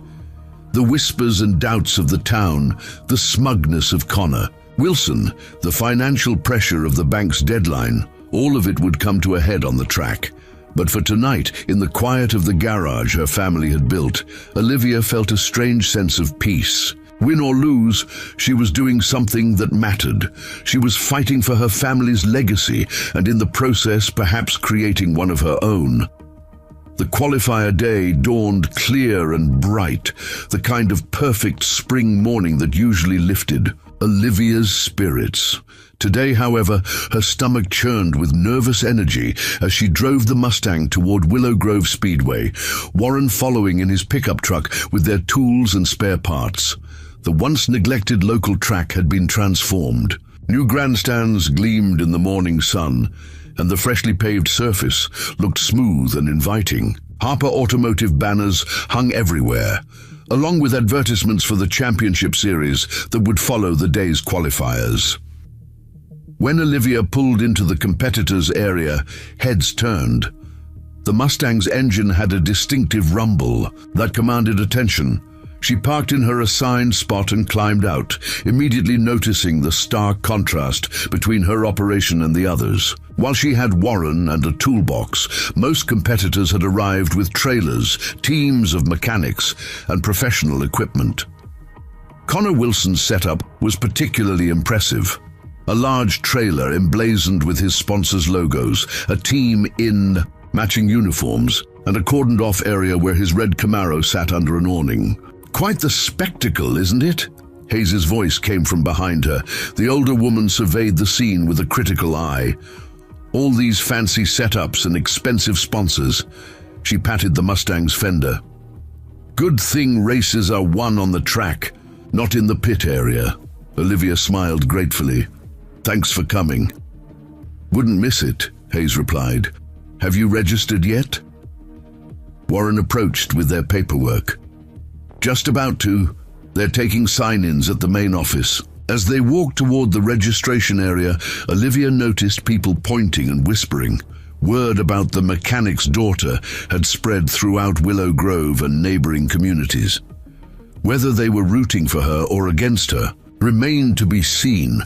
The whispers and doubts of the town, the smugness of Connor, Wilson, the financial pressure of the bank's deadline, all of it would come to a head on the track. But for tonight, in the quiet of the garage her family had built, Olivia felt a strange sense of peace. Win or lose, she was doing something that mattered. She was fighting for her family's legacy, and in the process perhaps creating one of her own. The qualifier day dawned clear and bright, the kind of perfect spring morning that usually lifted Olivia's spirits. Today, however, her stomach churned with nervous energy as she drove the Mustang toward Willow Grove Speedway, Warren following in his pickup truck with their tools and spare parts. The once neglected local track had been transformed. New grandstands gleamed in the morning sun, and the freshly paved surface looked smooth and inviting. Harper Automotive banners hung everywhere, along with advertisements for the championship series that would follow the day's qualifiers. When Olivia pulled into the competitors' area, heads turned. The Mustang's engine had a distinctive rumble that commanded attention. She parked in her assigned spot and climbed out, immediately noticing the stark contrast between her operation and the others. While she had Warren and a toolbox, most competitors had arrived with trailers, teams of mechanics, and professional equipment. Connor Wilson's setup was particularly impressive. A large trailer emblazoned with his sponsor's logos, a team in matching uniforms, and a cordoned-off area where his red Camaro sat under an awning. "Quite the spectacle, isn't it?" Hayes's voice came from behind her. The older woman surveyed the scene with a critical eye. All these fancy setups and expensive sponsors. She patted the Mustang's fender. "Good thing races are won on the track, not in the pit area." Olivia smiled gratefully. "Thanks for coming." "Wouldn't miss it," Hayes replied. "Have you registered yet?" Warren approached with their paperwork. "Just about to. They're taking sign-ins at the main office." As they walked toward the registration area, Olivia noticed people pointing and whispering. Word about the mechanic's daughter had spread throughout Willow Grove and neighboring communities. Whether they were rooting for her or against her remained to be seen.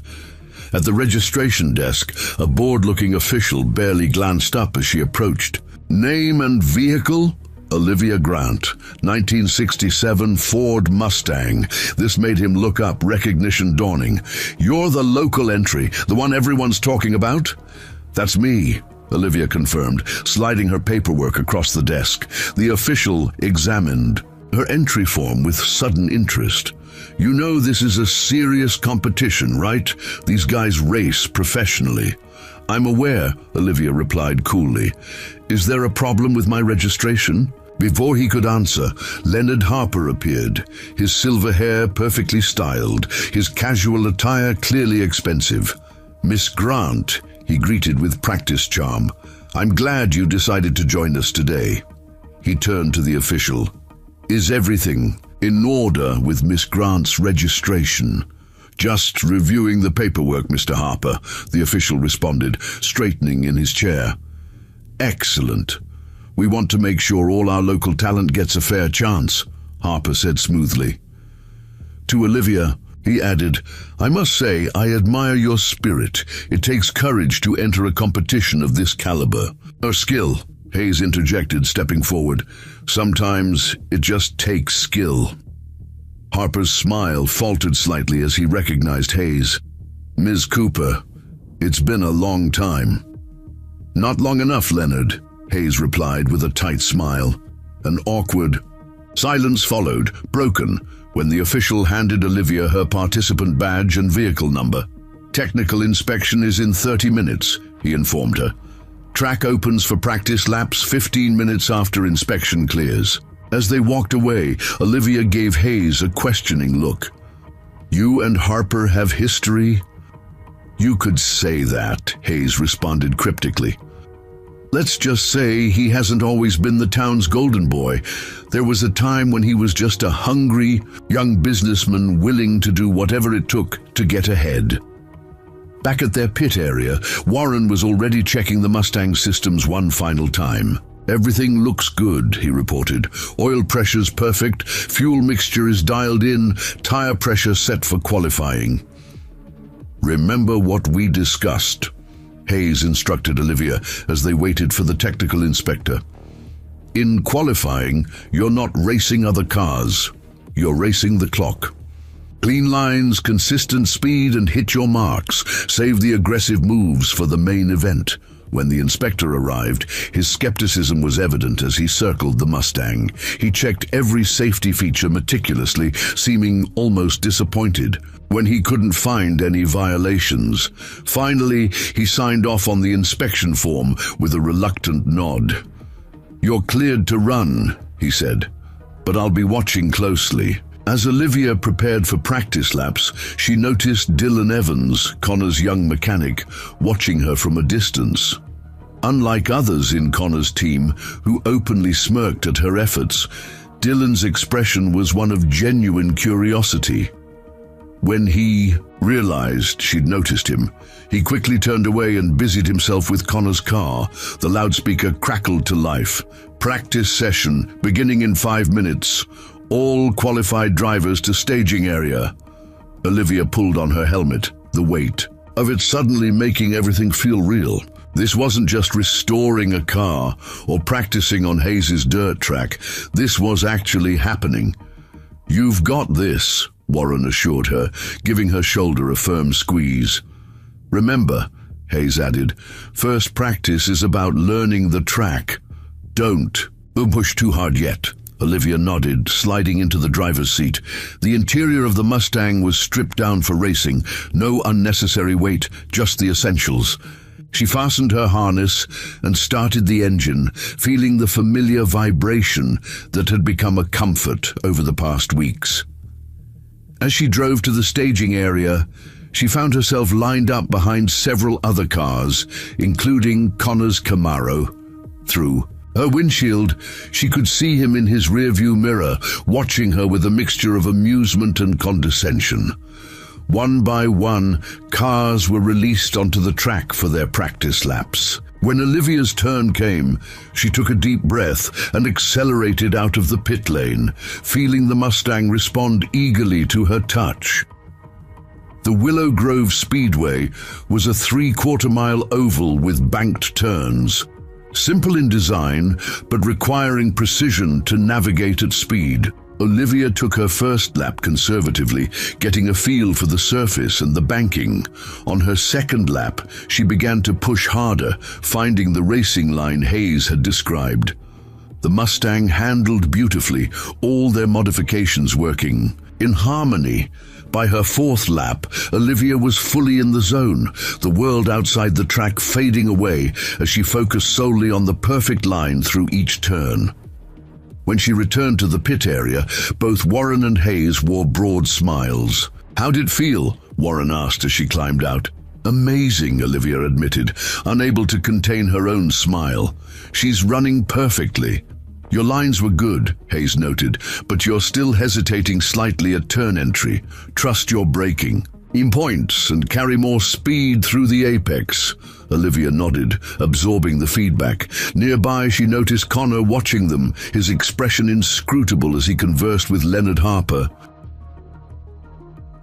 At the registration desk, a bored-looking official barely glanced up as she approached. "Name and vehicle?" Olivia Grant, 1967 Ford Mustang. This made him look up, recognition dawning. You're the local entry, the one everyone's talking about? That's me, Olivia confirmed, sliding her paperwork across the desk. The official examined her entry form with sudden interest. You know this is a serious competition, right? These guys race professionally. I'm aware, Olivia replied coolly. Is there a problem with my registration? Before he could answer, Leonard Harper appeared, his silver hair perfectly styled, his casual attire clearly expensive. Miss Grant, he greeted with practice charm. I'm glad you decided to join us today. He turned to the official. Is everything in order with Miss Grant's registration? Just reviewing the paperwork, Mr. Harper, the official responded, straightening in his chair. Excellent. We want to make sure all our local talent gets a fair chance, Harper said smoothly. To Olivia, he added, I must say I admire your spirit. It takes courage to enter a competition of this caliber. Or skill, Hayes interjected, stepping forward. Sometimes it just takes skill. Harper's smile faltered slightly as he recognized Hayes. Ms. Cooper, it's been a long time. Not long enough, Leonard, Hayes replied with a tight smile. An awkward silence followed, broken, when the official handed Olivia her participant badge and vehicle number. Technical inspection is in 30 minutes, he informed her. Track opens for practice laps 15 minutes after inspection clears. As they walked away, Olivia gave Hayes a questioning look. You and Harper have history? You could say that, Hayes responded cryptically. Let's just say he hasn't always been the town's golden boy. There was a time when he was just a hungry, young businessman willing to do whatever it took to get ahead. Back at their pit area, Warren was already checking the Mustang systems one final time. Everything looks good, he reported. Oil pressure's perfect, fuel mixture is dialed in, tire pressure set for qualifying. Remember what we discussed, Hayes instructed Olivia as they waited for the technical inspector. In qualifying, you're not racing other cars. You're racing the clock. Clean lines, consistent speed, and hit your marks. Save the aggressive moves for the main event. When the inspector arrived, his skepticism was evident as he circled the Mustang. He checked every safety feature meticulously, seeming almost disappointed when he couldn't find any violations. Finally, he signed off on the inspection form with a reluctant nod. You're cleared to run, he said, but I'll be watching closely. As Olivia prepared for practice laps, she noticed Dylan Evans, Connor's young mechanic, watching her from a distance. Unlike others in Connor's team, who openly smirked at her efforts, Dylan's expression was one of genuine curiosity. When he realized she'd noticed him, he quickly turned away and busied himself with Connor's car. The loudspeaker crackled to life. Practice session, beginning in 5 minutes. All qualified drivers to staging area. Olivia pulled on her helmet, the weight of it suddenly making everything feel real. This wasn't just restoring a car or practicing on Hayes' dirt track. This was actually happening. You've got this, Warren assured her, giving her shoulder a firm squeeze. Remember, Hayes added, first practice is about learning the track. Don't push too hard yet. Olivia nodded, sliding into the driver's seat. The interior of the Mustang was stripped down for racing. No unnecessary weight, just the essentials. She fastened her harness and started the engine, feeling the familiar vibration that had become a comfort over the past weeks. As she drove to the staging area, she found herself lined up behind several other cars, including Connor's Camaro. Through her windshield, she could see him in his rearview mirror, watching her with a mixture of amusement and condescension. One by one, cars were released onto the track for their practice laps. When Olivia's turn came, she took a deep breath and accelerated out of the pit lane, feeling the Mustang respond eagerly to her touch. The Willow Grove Speedway was a 3/4 mile oval with banked turns. Simple in design, but requiring precision to navigate at speed. Olivia took her first lap conservatively, getting a feel for the surface and the banking. On her second lap, she began to push harder, finding the racing line Hayes had described. The Mustang handled beautifully, all their modifications working in harmony. By her fourth lap, Olivia was fully in the zone, the world outside the track fading away as she focused solely on the perfect line through each turn. When she returned to the pit area, both Warren and Hayes wore broad smiles. "How'd it feel?" Warren asked as she climbed out. "Amazing," Olivia admitted, unable to contain her own smile. "She's running perfectly." "Your lines were good," Hayes noted, "but you're still hesitating slightly at turn entry. Trust your braking. Aim points and carry more speed through the apex." Olivia nodded, absorbing the feedback. Nearby, she noticed Connor watching them, his expression inscrutable as he conversed with Leonard Harper.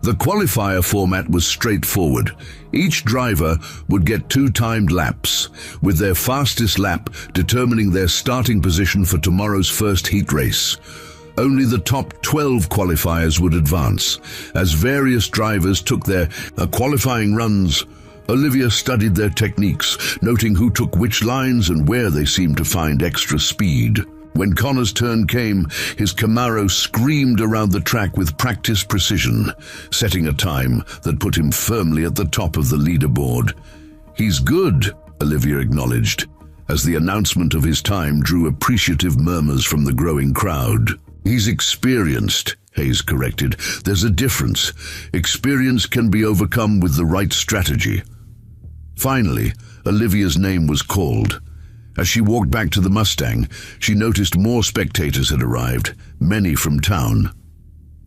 The qualifier format was straightforward. Each driver would get 2 timed laps, with their fastest lap determining their starting position for tomorrow's first heat race. Only the top 12 qualifiers would advance. As various drivers took their qualifying runs, Olivia studied their techniques, noting who took which lines and where they seemed to find extra speed. When Connor's turn came, his Camaro screamed around the track with practiced precision, setting a time that put him firmly at the top of the leaderboard. "He's good," Olivia acknowledged, as the announcement of his time drew appreciative murmurs from the growing crowd. "He's experienced," Hayes corrected. "There's a difference. Experience can be overcome with the right strategy." Finally, Olivia's name was called. As she walked back to the Mustang, she noticed more spectators had arrived, many from town.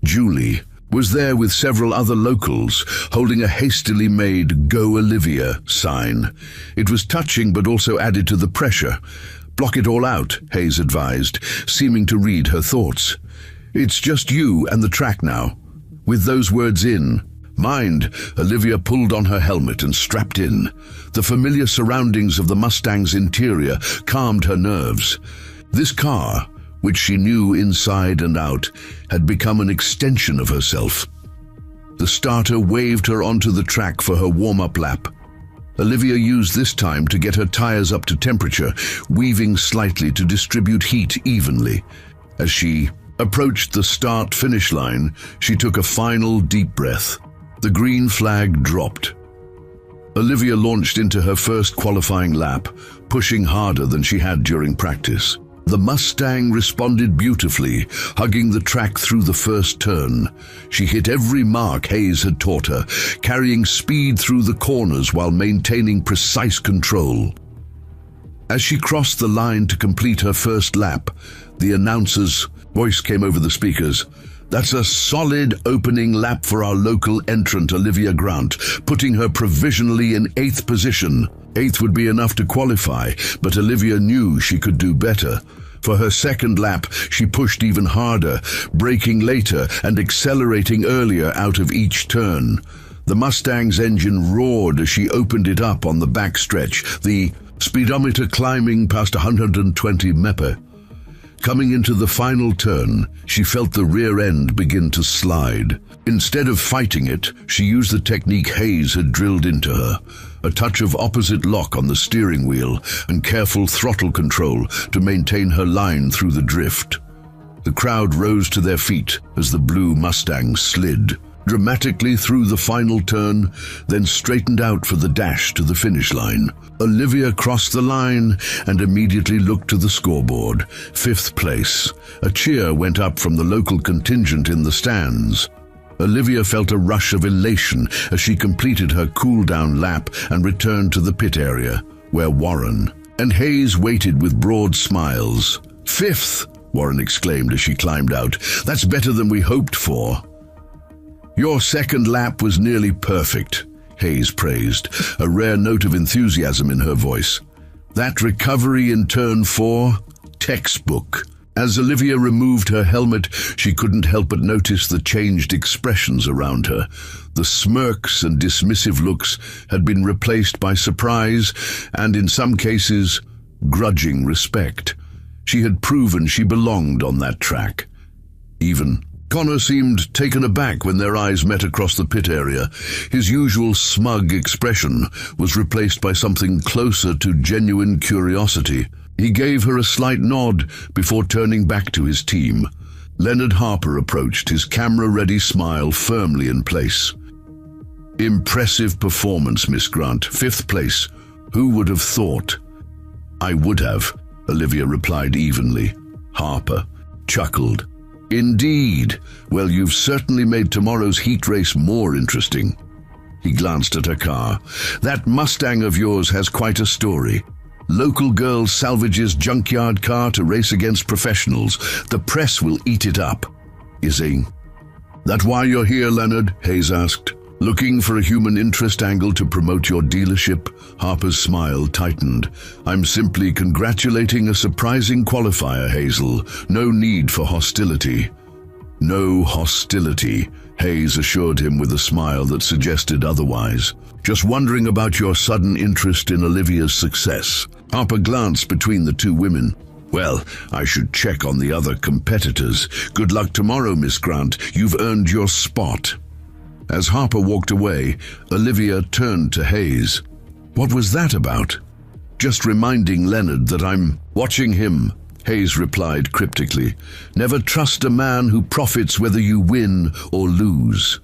Julie was there with several other locals, holding a hastily made "Go Olivia" sign. It was touching but also added to the pressure. "Block it all out," Hayes advised, seeming to read her thoughts. "It's just you and the track now." With those words in mind, Olivia pulled on her helmet and strapped in. The familiar surroundings of the Mustang's interior calmed her nerves. This car, which she knew inside and out, had become an extension of herself. The starter waved her onto the track for her warm-up lap. Olivia used this time to get her tires up to temperature, weaving slightly to distribute heat evenly. As she approached the start-finish line, she took a final deep breath. The green flag dropped. Olivia launched into her first qualifying lap, pushing harder than she had during practice. The Mustang responded beautifully, hugging the track through the first turn. She hit every mark Hayes had taught her, carrying speed through the corners while maintaining precise control. As she crossed the line to complete her first lap, the announcer's voice came over the speakers. "That's a solid opening lap for our local entrant, Olivia Grant, putting her provisionally in 8th position. 8th would be enough to qualify, but Olivia knew she could do better. For her second lap, she pushed even harder, braking later and accelerating earlier out of each turn. The Mustang's engine roared as she opened it up on the backstretch, the speedometer climbing past 120 mph. Coming into the final turn, she felt the rear end begin to slide. Instead of fighting it, she used the technique Hayes had drilled into her, a touch of opposite lock on the steering wheel and careful throttle control to maintain her line through the drift. The crowd rose to their feet as the blue Mustang slid dramatically through the final turn, then straightened out for the dash to the finish line. Olivia crossed the line and immediately looked to the scoreboard. 5th place. A cheer went up from the local contingent in the stands. Olivia felt a rush of elation as she completed her cool-down lap and returned to the pit area, where Warren and Hayes waited with broad smiles. 5th, Warren exclaimed as she climbed out. "That's better than we hoped for." "Your second lap was nearly perfect," Hayes praised, a rare note of enthusiasm in her voice. "That recovery in turn 4, textbook." As Olivia removed her helmet, she couldn't help but notice the changed expressions around her. The smirks and dismissive looks had been replaced by surprise and, in some cases, grudging respect. She had proven she belonged on that track. Even Connor seemed taken aback when their eyes met across the pit area. His usual smug expression was replaced by something closer to genuine curiosity. He gave her a slight nod before turning back to his team. Leonard Harper approached, his camera-ready smile firmly in place. "Impressive performance, Miss Grant. 5th place. Who would have thought?" "I would have," Olivia replied evenly. Harper chuckled. "Indeed. Well, you've certainly made tomorrow's heat race more interesting." He glanced at her car. "That Mustang of yours has quite a story. Local girl salvages junkyard car to race against professionals. The press will eat it up." "Is that why you're here, Leonard?" Hayes asked. "Looking for a human interest angle to promote your dealership?" Harper's smile tightened. "I'm simply congratulating a surprising qualifier, Hazel. No need for hostility." "No hostility," Hayes assured him with a smile that suggested otherwise. "Just wondering about your sudden interest in Olivia's success." Harper glanced between the two women. "Well, I should check on the other competitors. Good luck tomorrow, Miss Grant. You've earned your spot." As Harper walked away, Olivia turned to Hayes. "What was that about?" "Just reminding Leonard that I'm watching him," Hayes replied cryptically. "Never trust a man who profits whether you win or lose."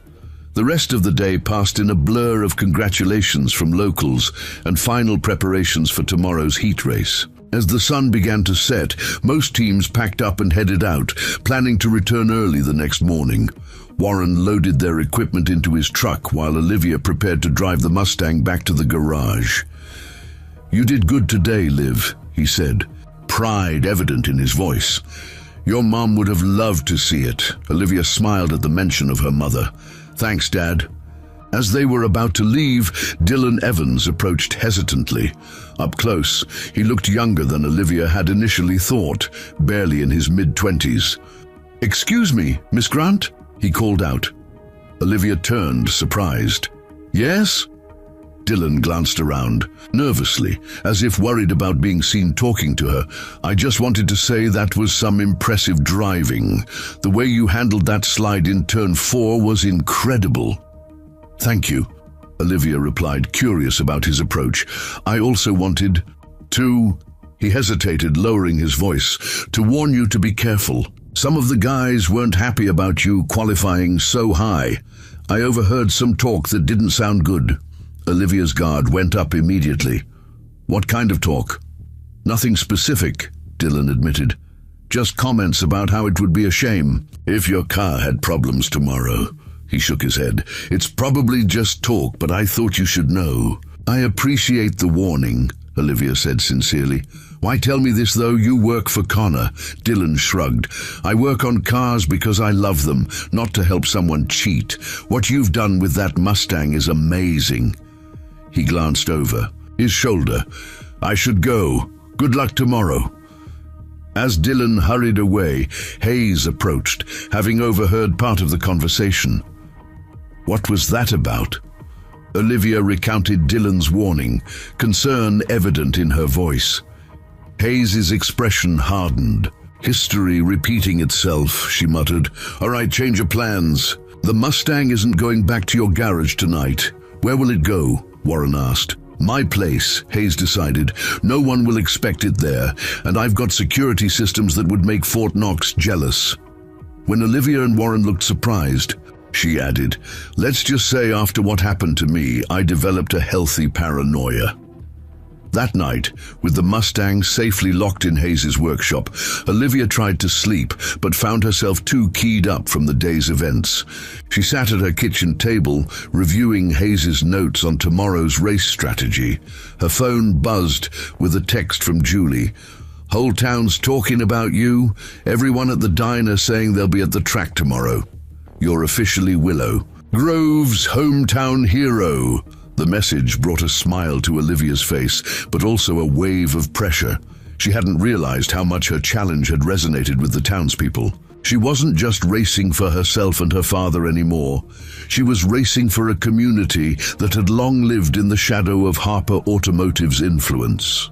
The rest of the day passed in a blur of congratulations from locals and final preparations for tomorrow's heat race. As the sun began to set, most teams packed up and headed out, planning to return early the next morning. Warren loaded their equipment into his truck while Olivia prepared to drive the Mustang back to the garage. "You did good today, Liv," he said, pride evident in his voice. "Your mom would have loved to see it." Olivia smiled at the mention of her mother. "Thanks, Dad." As they were about to leave, Dylan Evans approached hesitantly. Up close, he looked younger than Olivia had initially thought, barely in his mid-20s. "Excuse me, Miss Grant?" he called out. Olivia turned, surprised. "Yes?" Dylan glanced around, nervously, as if worried about being seen talking to her. "I just wanted to say that was some impressive driving. The way you handled that slide in turn 4 was incredible." "Thank you," Olivia replied, curious about his approach. "I also wanted to—" he hesitated, lowering his voice, "to warn you to be careful. Some of the guys weren't happy about you qualifying so high. I overheard some talk that didn't sound good." Olivia's guard went up immediately. "What kind of talk?" "Nothing specific," Dylan admitted. "Just comments about how it would be a shame if your car had problems tomorrow." He shook his head. "It's probably just talk, but I thought you should know." "I appreciate the warning," Olivia said sincerely. "Why tell me this, though? You work for Connor." Dylan shrugged. "I work on cars because I love them, not to help someone cheat. What you've done with that Mustang is amazing." He glanced over his shoulder. "I should go. Good luck tomorrow." As Dylan hurried away, Hayes approached, having overheard part of the conversation. "What was that about?" Olivia recounted Dylan's warning, concern evident in her voice. Hayes's expression hardened. "History repeating itself," she muttered. "All right, change of plans. The Mustang isn't going back to your garage tonight. Where will it go?" Warren asked. "My place," Hayes decided. "No one will expect it there, and I've got security systems that would make Fort Knox jealous." When Olivia and Warren looked surprised, she added, "Let's just say after what happened to me, I developed a healthy paranoia." That night, with the Mustang safely locked in Hayes's workshop, Olivia tried to sleep, but found herself too keyed up from the day's events. She sat at her kitchen table, reviewing Hayes's notes on tomorrow's race strategy. Her phone buzzed with a text from Julie. "Whole town's talking about you. Everyone at the diner saying they'll be at the track tomorrow. You're officially Willow Grove's hometown hero." The message brought a smile to Olivia's face, but also a wave of pressure. She hadn't realized how much her challenge had resonated with the townspeople. She wasn't just racing for herself and her father anymore. She was racing for a community that had long lived in the shadow of Harper Automotive's influence.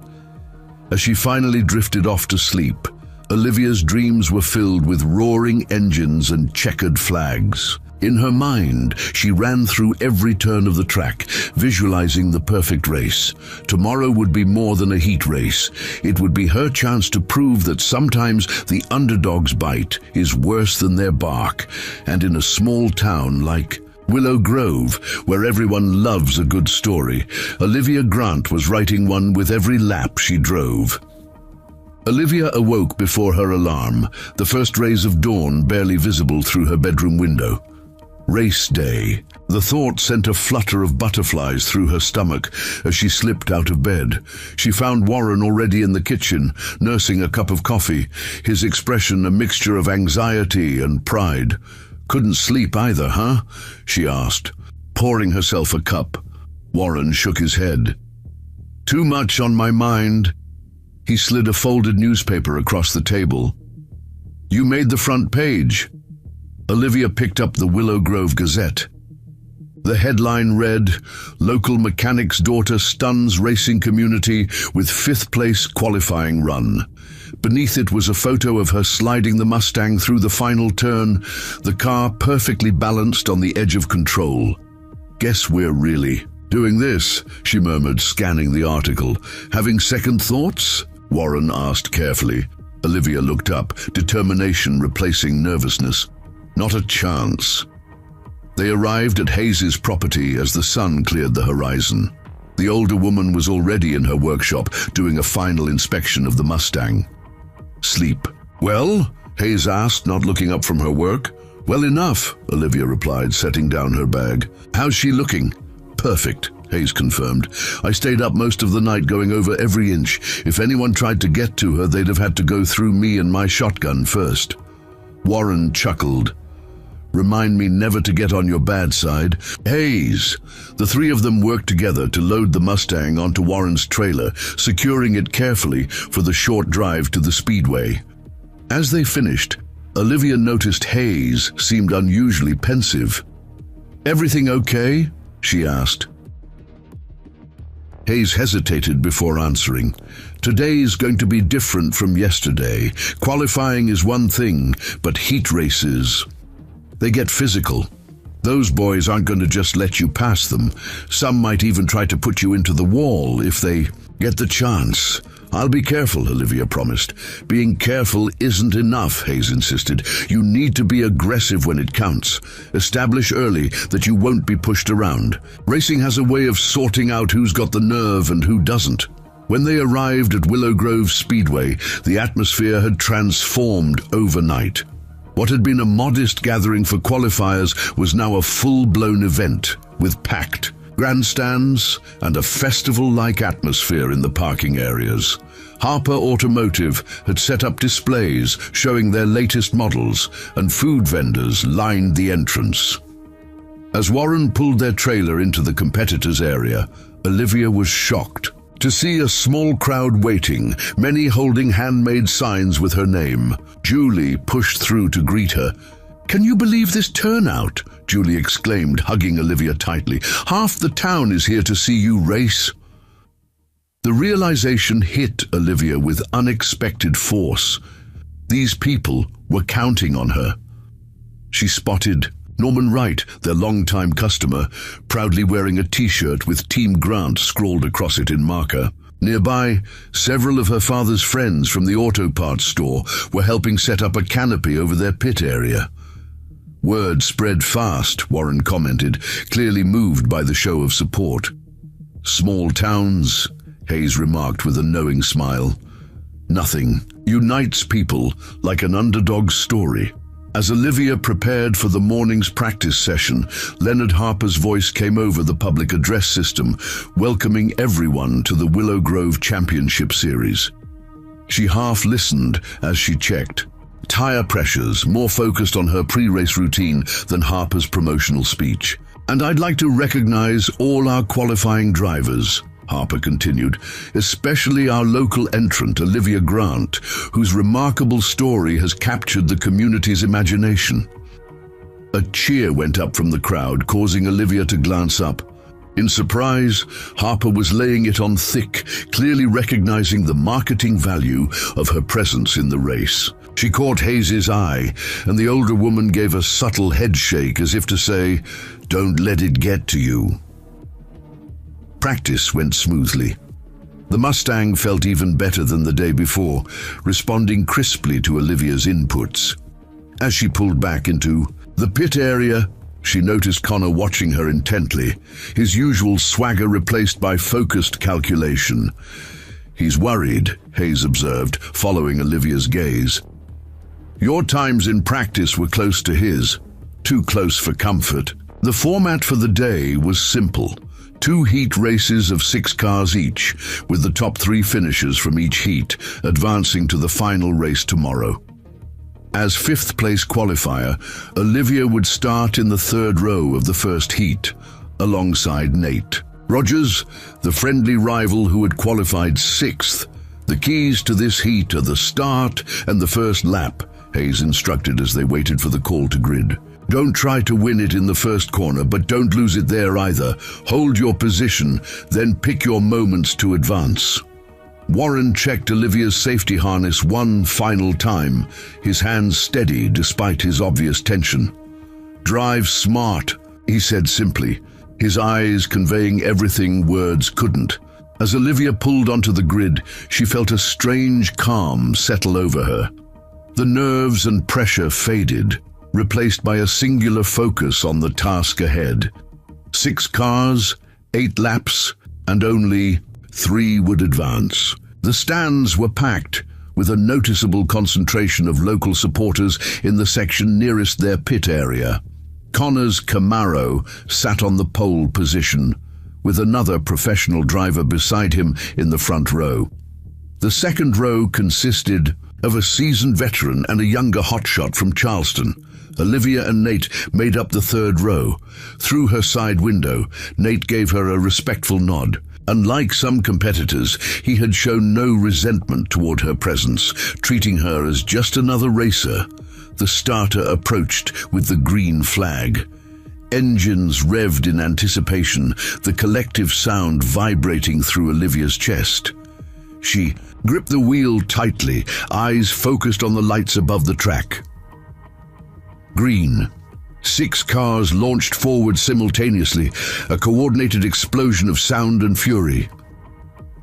As she finally drifted off to sleep, Olivia's dreams were filled with roaring engines and checkered flags. In her mind, she ran through every turn of the track, visualizing the perfect race. Tomorrow would be more than a heat race. It would be her chance to prove that sometimes the underdog's bite is worse than their bark. And in a small town like Willow Grove, where everyone loves a good story, Olivia Grant was writing one with every lap she drove. Olivia awoke before her alarm, the first rays of dawn barely visible through her bedroom window. Race day. The thought sent a flutter of butterflies through her stomach as she slipped out of bed. She found Warren already in the kitchen, nursing a cup of coffee, his expression a mixture of anxiety and pride. "Couldn't sleep either, huh?" she asked, pouring herself a cup. Warren shook his head. "Too much on my mind." He slid a folded newspaper across the table. "You made the front page." Olivia picked up the Willow Grove Gazette. The headline read, "Local mechanic's daughter stuns racing community with fifth-place qualifying run." Beneath it was a photo of her sliding the Mustang through the final turn, the car perfectly balanced on the edge of control. "Guess we're really doing this," she murmured, scanning the article. "Having second thoughts?" Warren asked carefully. Olivia looked up, determination replacing nervousness. "Not a chance." They arrived at Hayes's property as the sun cleared the horizon. The older woman was already in her workshop, doing a final inspection of the Mustang. "Sleep well?" Hayes asked, not looking up from her work. "Well enough," Olivia replied, setting down her bag. "How's she looking?" "Perfect," Hayes confirmed. "I stayed up most of the night going over every inch. If anyone tried to get to her, they'd have had to go through me and my shotgun first." Warren chuckled. "Remind me never to get on your bad side." "Hayes!" The three of them worked together to load the Mustang onto Warren's trailer, securing it carefully for the short drive to the speedway. As they finished, Olivia noticed Hayes seemed unusually pensive. "Everything okay?" she asked. Hayes hesitated before answering. "Today's going to be different from yesterday. Qualifying is one thing, but heat races, they get physical. Those boys aren't going to just let you pass them. Some might even try to put you into the wall if they get the chance." "I'll be careful," Olivia promised. "Being careful isn't enough," Hayes insisted. "You need to be aggressive when it counts. Establish early that you won't be pushed around. Racing has a way of sorting out who's got the nerve and who doesn't." When they arrived at Willow Grove Speedway, the atmosphere had transformed overnight. What had been a modest gathering for qualifiers was now a full-blown event, with packed grandstands and a festival-like atmosphere in the parking areas. Harper Automotive had set up displays showing their latest models, and food vendors lined the entrance. As Warren pulled their trailer into the competitors' area, Olivia was shocked to see a small crowd waiting, many holding handmade signs with her name. Julie pushed through to greet her. "Can you believe this turnout?" Julie exclaimed, hugging Olivia tightly. "Half the town is here to see you race." The realization hit Olivia with unexpected force. These people were counting on her. She spotted Norman Wright, their longtime customer, proudly wearing a t-shirt with Team Grant scrawled across it in marker. Nearby, several of her father's friends from the auto parts store were helping set up a canopy over their pit area. "Word spread fast," Warren commented, clearly moved by the show of support. "Small towns," Hayes remarked with a knowing smile. "Nothing unites people like an underdog story." As Olivia prepared for the morning's practice session, Leonard Harper's voice came over the public address system, welcoming everyone to the Willow Grove Championship Series. She half listened as she checked. Tire pressures more focused on her pre-race routine than Harper's promotional speech. "And I'd like to recognize all our qualifying drivers," Harper continued, "especially our local entrant, Olivia Grant, whose remarkable story has captured the community's imagination." A cheer went up from the crowd, causing Olivia to glance up. In surprise, Harper was laying it on thick, clearly recognizing the marketing value of her presence in the race. She caught Hayes's eye, and the older woman gave a subtle head shake as if to say, "Don't let it get to you." Practice went smoothly. The Mustang felt even better than the day before, responding crisply to Olivia's inputs. As she pulled back into the pit area, she noticed Connor watching her intently, his usual swagger replaced by focused calculation. "He's worried," Hayes observed, following Olivia's gaze. "Your times in practice were close to his, too close for comfort." The format for the day was simple. 2 heat races of 6 cars each, with the top 3 finishers from each heat advancing to the final race tomorrow. As 5th place qualifier, Olivia would start in the 3rd row of the first heat, alongside Nate Rogers, the friendly rival who had qualified 6th. "The keys to this heat are the start and the first lap," Hayes instructed as they waited for the call to grid. "Don't try to win it in the first corner, but don't lose it there either. Hold your position, then pick your moments to advance." Warren checked Olivia's safety harness one final time, his hands steady despite his obvious tension. "Drive smart," he said simply, his eyes conveying everything words couldn't. As Olivia pulled onto the grid, she felt a strange calm settle over her. The nerves and pressure faded, replaced by a singular focus on the task ahead. 6 cars, 8 laps, and only 3 would advance. The stands were packed, with a noticeable concentration of local supporters in the section nearest their pit area. Connor's Camaro sat on the pole position, with another professional driver beside him in the front row. The second row consisted of a seasoned veteran and a younger hotshot from Charleston. Olivia and Nate made up the 3rd row. Through her side window, Nate gave her a respectful nod. Unlike some competitors, he had shown no resentment toward her presence, treating her as just another racer. The starter approached with the green flag. Engines revved in anticipation, the collective sound vibrating through Olivia's chest. She gripped the wheel tightly, eyes focused on the lights above the track. Green. 6 cars launched forward simultaneously, a coordinated explosion of sound and fury.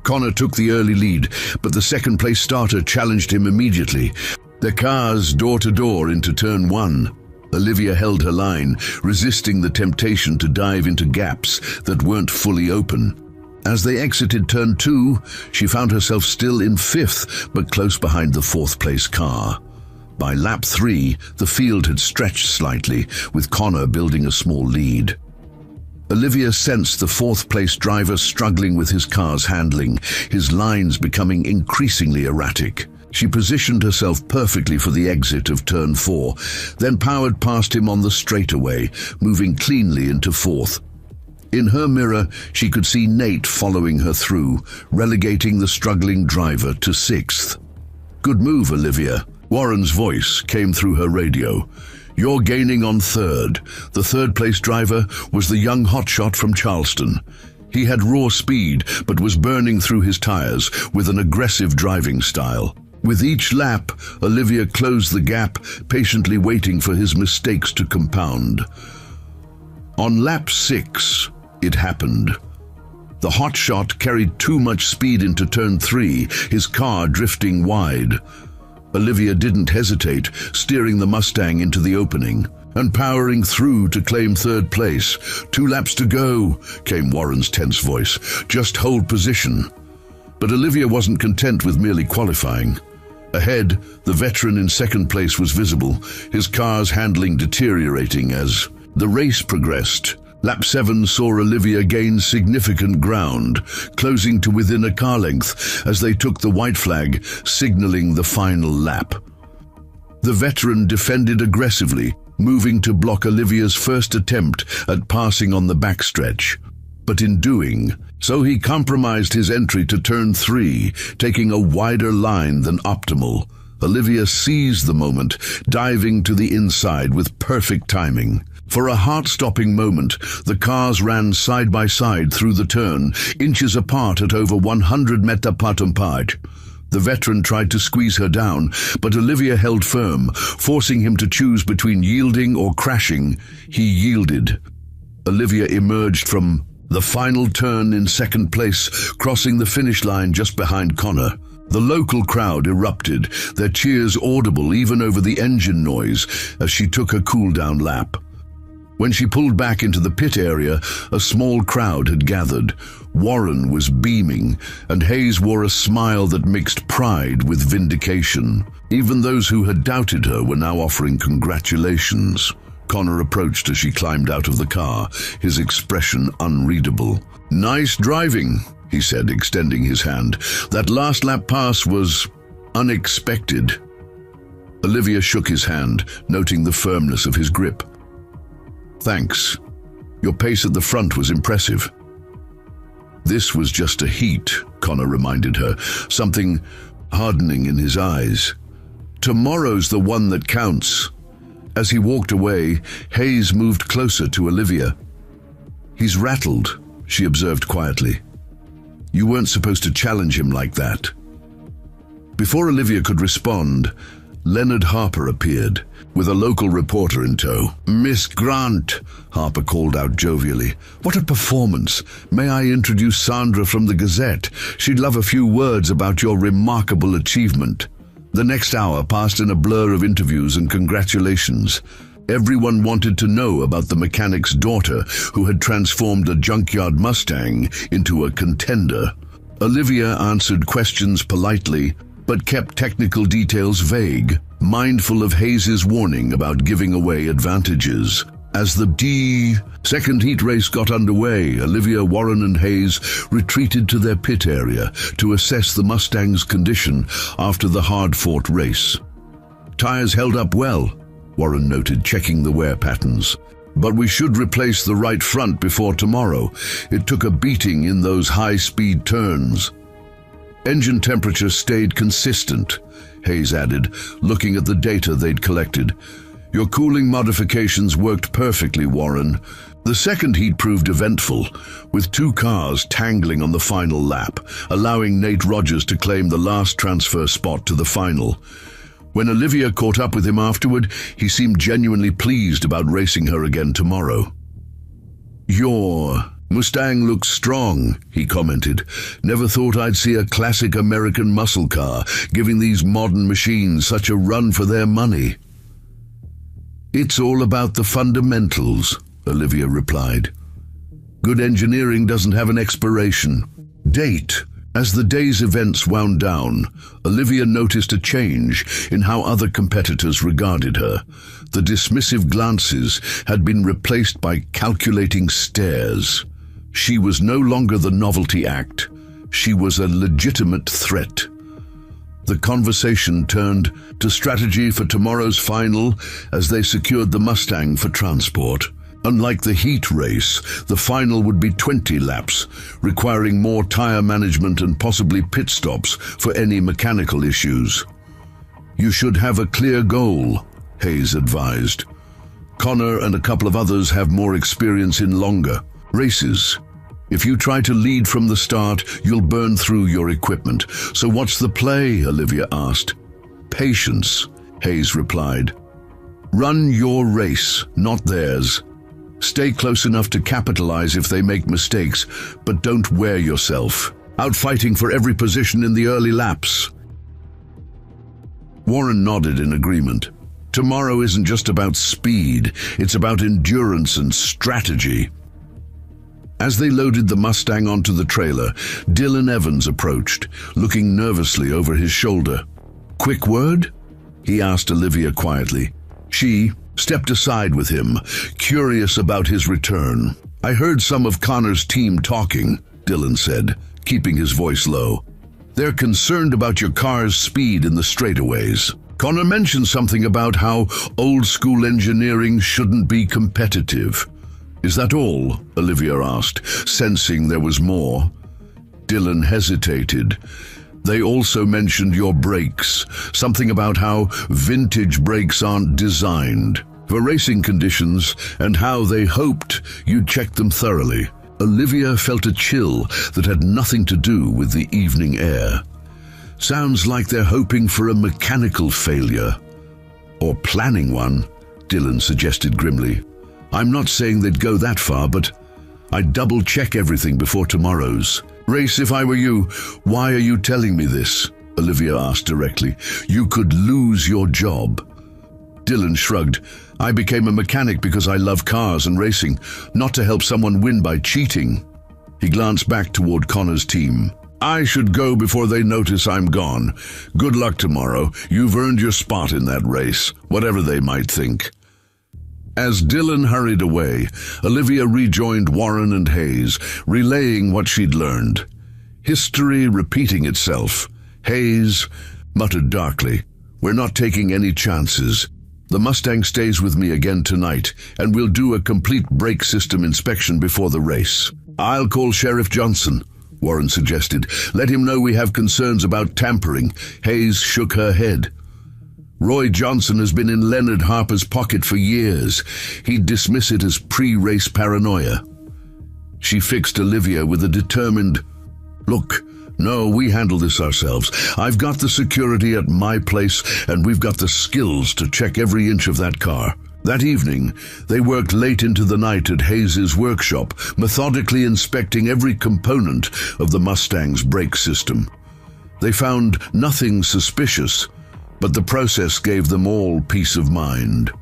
Connor took the early lead, but the second-place starter challenged him immediately. The cars door-to-door into turn 1. Olivia held her line, resisting the temptation to dive into gaps that weren't fully open. As they exited turn 2, she found herself still in 5th, but close behind the 4th-place car. By lap 3, the field had stretched slightly, with Connor building a small lead. Olivia sensed the 4th-place driver struggling with his car's handling, his lines becoming increasingly erratic. She positioned herself perfectly for the exit of turn 4, then powered past him on the straightaway, moving cleanly into 4th. In her mirror, she could see Nate following her through, relegating the struggling driver to 6th. "Good move, Olivia." Warren's voice came through her radio. "You're gaining on 3rd. The 3rd-place driver was the young hotshot from Charleston. He had raw speed, but was burning through his tires with an aggressive driving style." With each lap, Olivia closed the gap, patiently waiting for his mistakes to compound. On lap 6, it happened. The hotshot carried too much speed into turn 3, his car drifting wide. Olivia didn't hesitate, steering the Mustang into the opening and powering through to claim 3rd place. "2 laps to go," came Warren's tense voice. "Just hold position." But Olivia wasn't content with merely qualifying. Ahead, the veteran in 2nd place was visible, his car's handling deteriorating as the race progressed. Lap 7 saw Olivia gain significant ground, closing to within a car length as they took the white flag, signaling the final lap. The veteran defended aggressively, moving to block Olivia's first attempt at passing on the backstretch. But in doing so, he compromised his entry to turn 3, taking a wider line than optimal. Olivia seized the moment, diving to the inside with perfect timing. For a heart-stopping moment, the cars ran side by side through the turn, inches apart at over 100 meter part. The veteran tried to squeeze her down, but Olivia held firm, forcing him to choose between yielding or crashing. He yielded. Olivia emerged from the final turn in second place, crossing the finish line just behind Connor. The local crowd erupted, their cheers audible even over the engine noise as she took her cool-down lap. When she pulled back into the pit area, a small crowd had gathered. Warren was beaming, and Hayes wore a smile that mixed pride with vindication. Even those who had doubted her were now offering congratulations. Connor approached as she climbed out of the car, his expression unreadable. "Nice driving," he said, extending his hand. "That last lap pass was unexpected." Olivia shook his hand, noting the firmness of his grip. "Thanks. Your pace at the front was impressive." "This was just a heat," Connor reminded her, something hardening in his eyes. "Tomorrow's the one that counts." As he walked away, Hayes moved closer to Olivia. "He's rattled," she observed quietly. "You weren't supposed to challenge him like that." Before Olivia could respond, Leonard Harper appeared, with a local reporter in tow. "Miss Grant," Harper called out jovially. "What a performance! May I introduce Sandra from the Gazette? She'd love a few words about your remarkable achievement." The next hour passed in a blur of interviews and congratulations. Everyone wanted to know about the mechanic's daughter who had transformed a junkyard Mustang into a contender. Olivia answered questions politely, but kept technical details vague, mindful of Hayes' warning about giving away advantages. As the second heat race got underway, Olivia, Warren and Hayes retreated to their pit area to assess the Mustang's condition after the hard-fought race. "Tires held up well," Warren noted, checking the wear patterns. "But we should replace the right front before tomorrow. It took a beating in those high-speed turns." "Engine temperature stayed consistent," Hayes added, looking at the data they'd collected. "Your cooling modifications worked perfectly, Warren." The second heat proved eventful, with two cars tangling on the final lap, allowing Nate Rogers to claim the last transfer spot to the final. When Olivia caught up with him afterward, he seemed genuinely pleased about racing her again tomorrow. "Your Mustang looks strong," he commented. "Never thought I'd see a classic American muscle car giving these modern machines such a run for their money." "It's all about the fundamentals," Olivia replied. "Good engineering doesn't have an expiration date." As the day's events wound down, Olivia noticed a change in how other competitors regarded her. The dismissive glances had been replaced by calculating stares. She was no longer the novelty act. She was a legitimate threat. The conversation turned to strategy for tomorrow's final as they secured the Mustang for transport. Unlike the heat race, the final would be 20 laps, requiring more tire management and possibly pit stops for any mechanical issues. "You should have a clear goal," Hayes advised. "Connor and a couple of others have more experience in longer races. If you try to lead from the start, you'll burn through your equipment." "So what's the play?" Olivia asked. "Patience," Hayes replied. "Run your race, not theirs. Stay close enough to capitalize if they make mistakes, but don't wear yourself out fighting for every position in the early laps." Warren nodded in agreement. Tomorrow isn't just about speed, it's about endurance and strategy. As they loaded the Mustang onto the trailer, Dylan Evans approached, looking nervously over his shoulder. "Quick word?" he asked Olivia quietly. She stepped aside with him, curious about his return. "I heard some of Connor's team talking," Dylan said, keeping his voice low. "They're concerned about your car's speed in the straightaways. Connor mentioned something about how old-school engineering shouldn't be competitive." "Is that all?" Olivia asked, sensing there was more. Dylan hesitated. "They also mentioned your brakes, something about how vintage brakes aren't designed for racing conditions and how they hoped you'd check them thoroughly. Olivia felt a chill that had nothing to do with the evening air. Sounds like they're hoping for a mechanical failure. Or planning one, Dylan suggested grimly. I'm not saying they'd go that far, but I'd double-check everything before tomorrow's race. If I were you, why are you telling me this? Olivia asked directly. You could lose your job. Dylan shrugged. I became a mechanic because I love cars and racing, not to help someone win by cheating. He glanced back toward Connor's team. I should go before they notice I'm gone. Good luck tomorrow. You've earned your spot in that race, whatever they might think. As Dylan hurried away, Olivia rejoined Warren and Hayes, relaying what she'd learned. History repeating itself. Hayes muttered darkly, We're not taking any chances. The Mustang stays with me again tonight, and we'll do a complete brake system inspection before the race. I'll call Sheriff Johnson, Warren suggested. Let him know we have concerns about tampering. Hayes shook her head. Roy Johnson has been in Leonard Harper's pocket for years. He'd dismiss it as pre-race paranoia. She fixed Olivia with a determined, Look, no, we handle this ourselves. I've got the security at my place, and we've got the skills to check every inch of that car. That evening, they worked late into the night at Hayes's workshop, methodically inspecting every component of the Mustang's brake system. They found nothing suspicious, but the process gave them all peace of mind.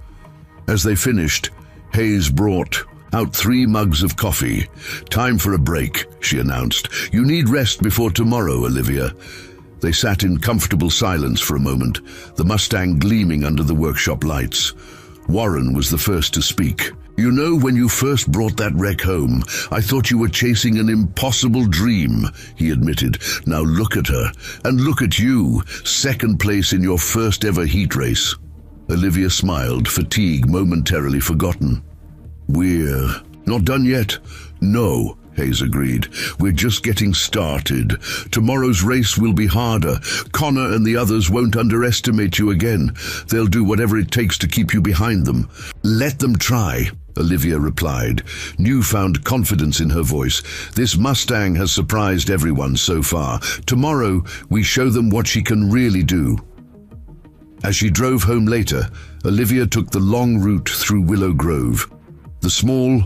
As they finished, Hayes brought out 3 mugs of coffee. Time for a break, she announced. You need rest before tomorrow, Olivia. They sat in comfortable silence for a moment, the Mustang gleaming under the workshop lights. Warren was the first to speak. You know, when you first brought that wreck home, I thought you were chasing an impossible dream, he admitted. Now look at her, and look at you, 2nd place in your first ever heat race. Olivia smiled, fatigue momentarily forgotten. We're not done yet. No, Hayes agreed. We're just getting started. Tomorrow's race will be harder. Connor and the others won't underestimate you again. They'll do whatever it takes to keep you behind them. Let them try, Olivia replied, newfound confidence in her voice. This Mustang has surprised everyone so far. Tomorrow, we show them what she can really do. As she drove home later, Olivia took the long route through Willow Grove. The small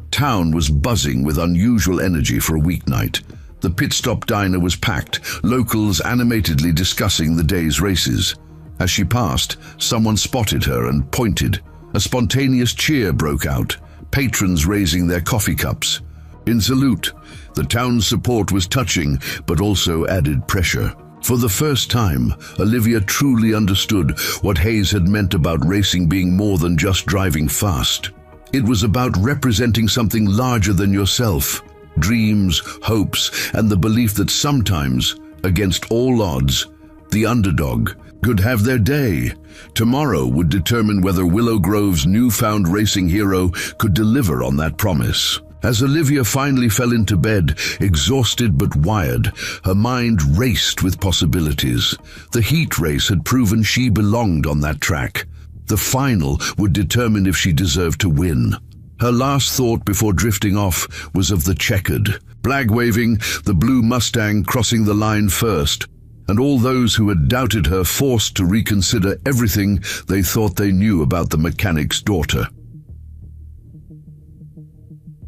town was buzzing with unusual energy for a weeknight. The pit stop diner was packed, locals animatedly discussing the day's races. As she passed, someone spotted her and pointed. A spontaneous cheer broke out, patrons raising their coffee cups. In salute, the town's support was touching, but also added pressure. For the first time, Olivia truly understood what Hayes had meant about racing being more than just driving fast. It was about representing something larger than yourself, dreams, hopes, and the belief that sometimes, against all odds, the underdog could have their day. Tomorrow would determine whether Willow Grove's newfound racing hero could deliver on that promise. As Olivia finally fell into bed, exhausted but wired, her mind raced with possibilities. The heat race had proven she belonged on that track. The final would determine if she deserved to win. Her last thought before drifting off was of the checkered, flag-waving, the blue Mustang crossing the line first, and all those who had doubted her forced to reconsider everything they thought they knew about the mechanic's daughter.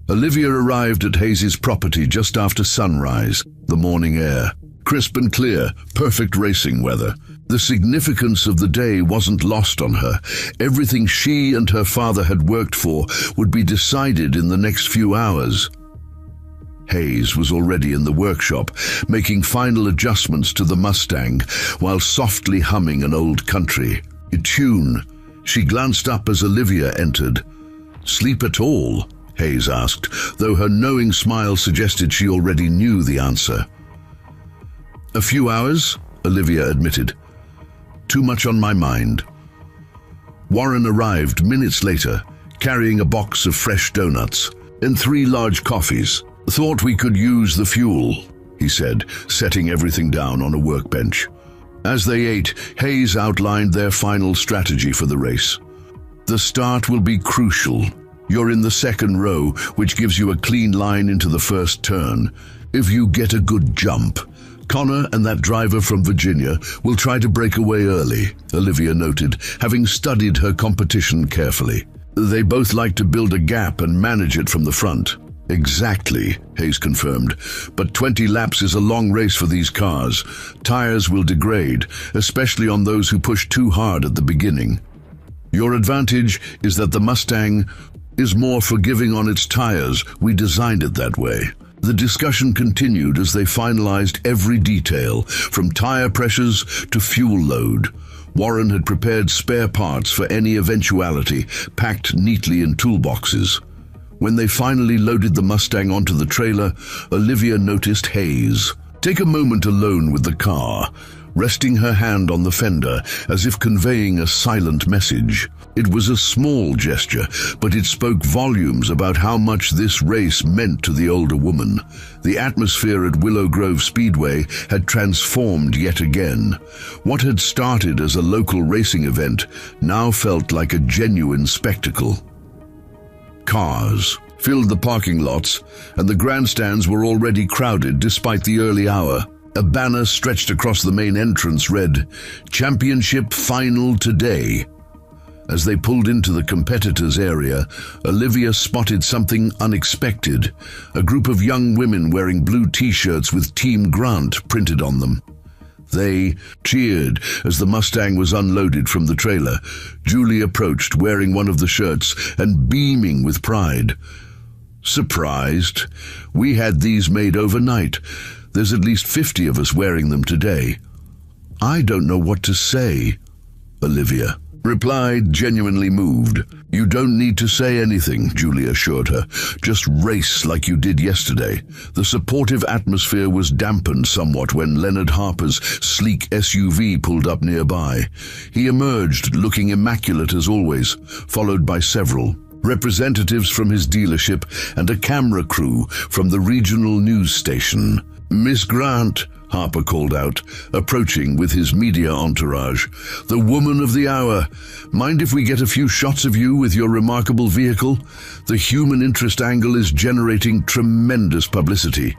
Olivia arrived at Hayes's property just after sunrise, the morning air. Crisp and clear, perfect racing weather. The significance of the day wasn't lost on her. Everything she and her father had worked for would be decided in the next few hours. Hayes was already in the workshop, making final adjustments to the Mustang, while softly humming an old country tune. She glanced up as Olivia entered. "Sleep at all?" Hayes asked, though her knowing smile suggested she already knew the answer. "A few hours," Olivia admitted. "Too much on my mind." Warren arrived minutes later, carrying a box of fresh donuts and 3 large coffees. "Thought we could use the fuel," he said, setting everything down on a workbench. As they ate, Hayes outlined their final strategy for the race. The start will be crucial. You're in the second row, which gives you a clean line into the first turn. If you get a good jump, Connor and that driver from Virginia will try to break away early, Olivia noted, having studied her competition carefully. They both like to build a gap and manage it from the front. Exactly, Hayes confirmed. But 20 laps is a long race for these cars. Tires will degrade, especially on those who push too hard at the beginning. Your advantage is that the Mustang is more forgiving on its tires. We designed it that way. The discussion continued as they finalized every detail, from tire pressures to fuel load. Warren had prepared spare parts for any eventuality, packed neatly in toolboxes. When they finally loaded the Mustang onto the trailer, Olivia noticed Hayes take a moment alone with the car, resting her hand on the fender as if conveying a silent message. It was a small gesture, but it spoke volumes about how much this race meant to the older woman. The atmosphere at Willow Grove Speedway had transformed yet again. What had started as a local racing event now felt like a genuine spectacle. Cars filled the parking lots, and the grandstands were already crowded despite the early hour. A banner stretched across the main entrance read, "Championship Final Today." As they pulled into the competitors' area, Olivia spotted something unexpected, a group of young women wearing blue t-shirts with Team Grant printed on them. They cheered as the Mustang was unloaded from the trailer. Julie approached, wearing one of the shirts and beaming with pride. "Surprised? We had these made overnight. There's at least 50 of us wearing them today." "I don't know what to say," Olivia replied, genuinely moved. "You don't need to say anything," Julie assured her. "Just race like you did yesterday." The supportive atmosphere was dampened somewhat when Leonard Harper's sleek SUV pulled up nearby. He emerged, looking immaculate as always, followed by several representatives from his dealership and a camera crew from the regional news station. "Miss Grant," Harper called out, approaching with his media entourage. "The woman of the hour. Mind if we get a few shots of you with your remarkable vehicle? The human interest angle is generating tremendous publicity."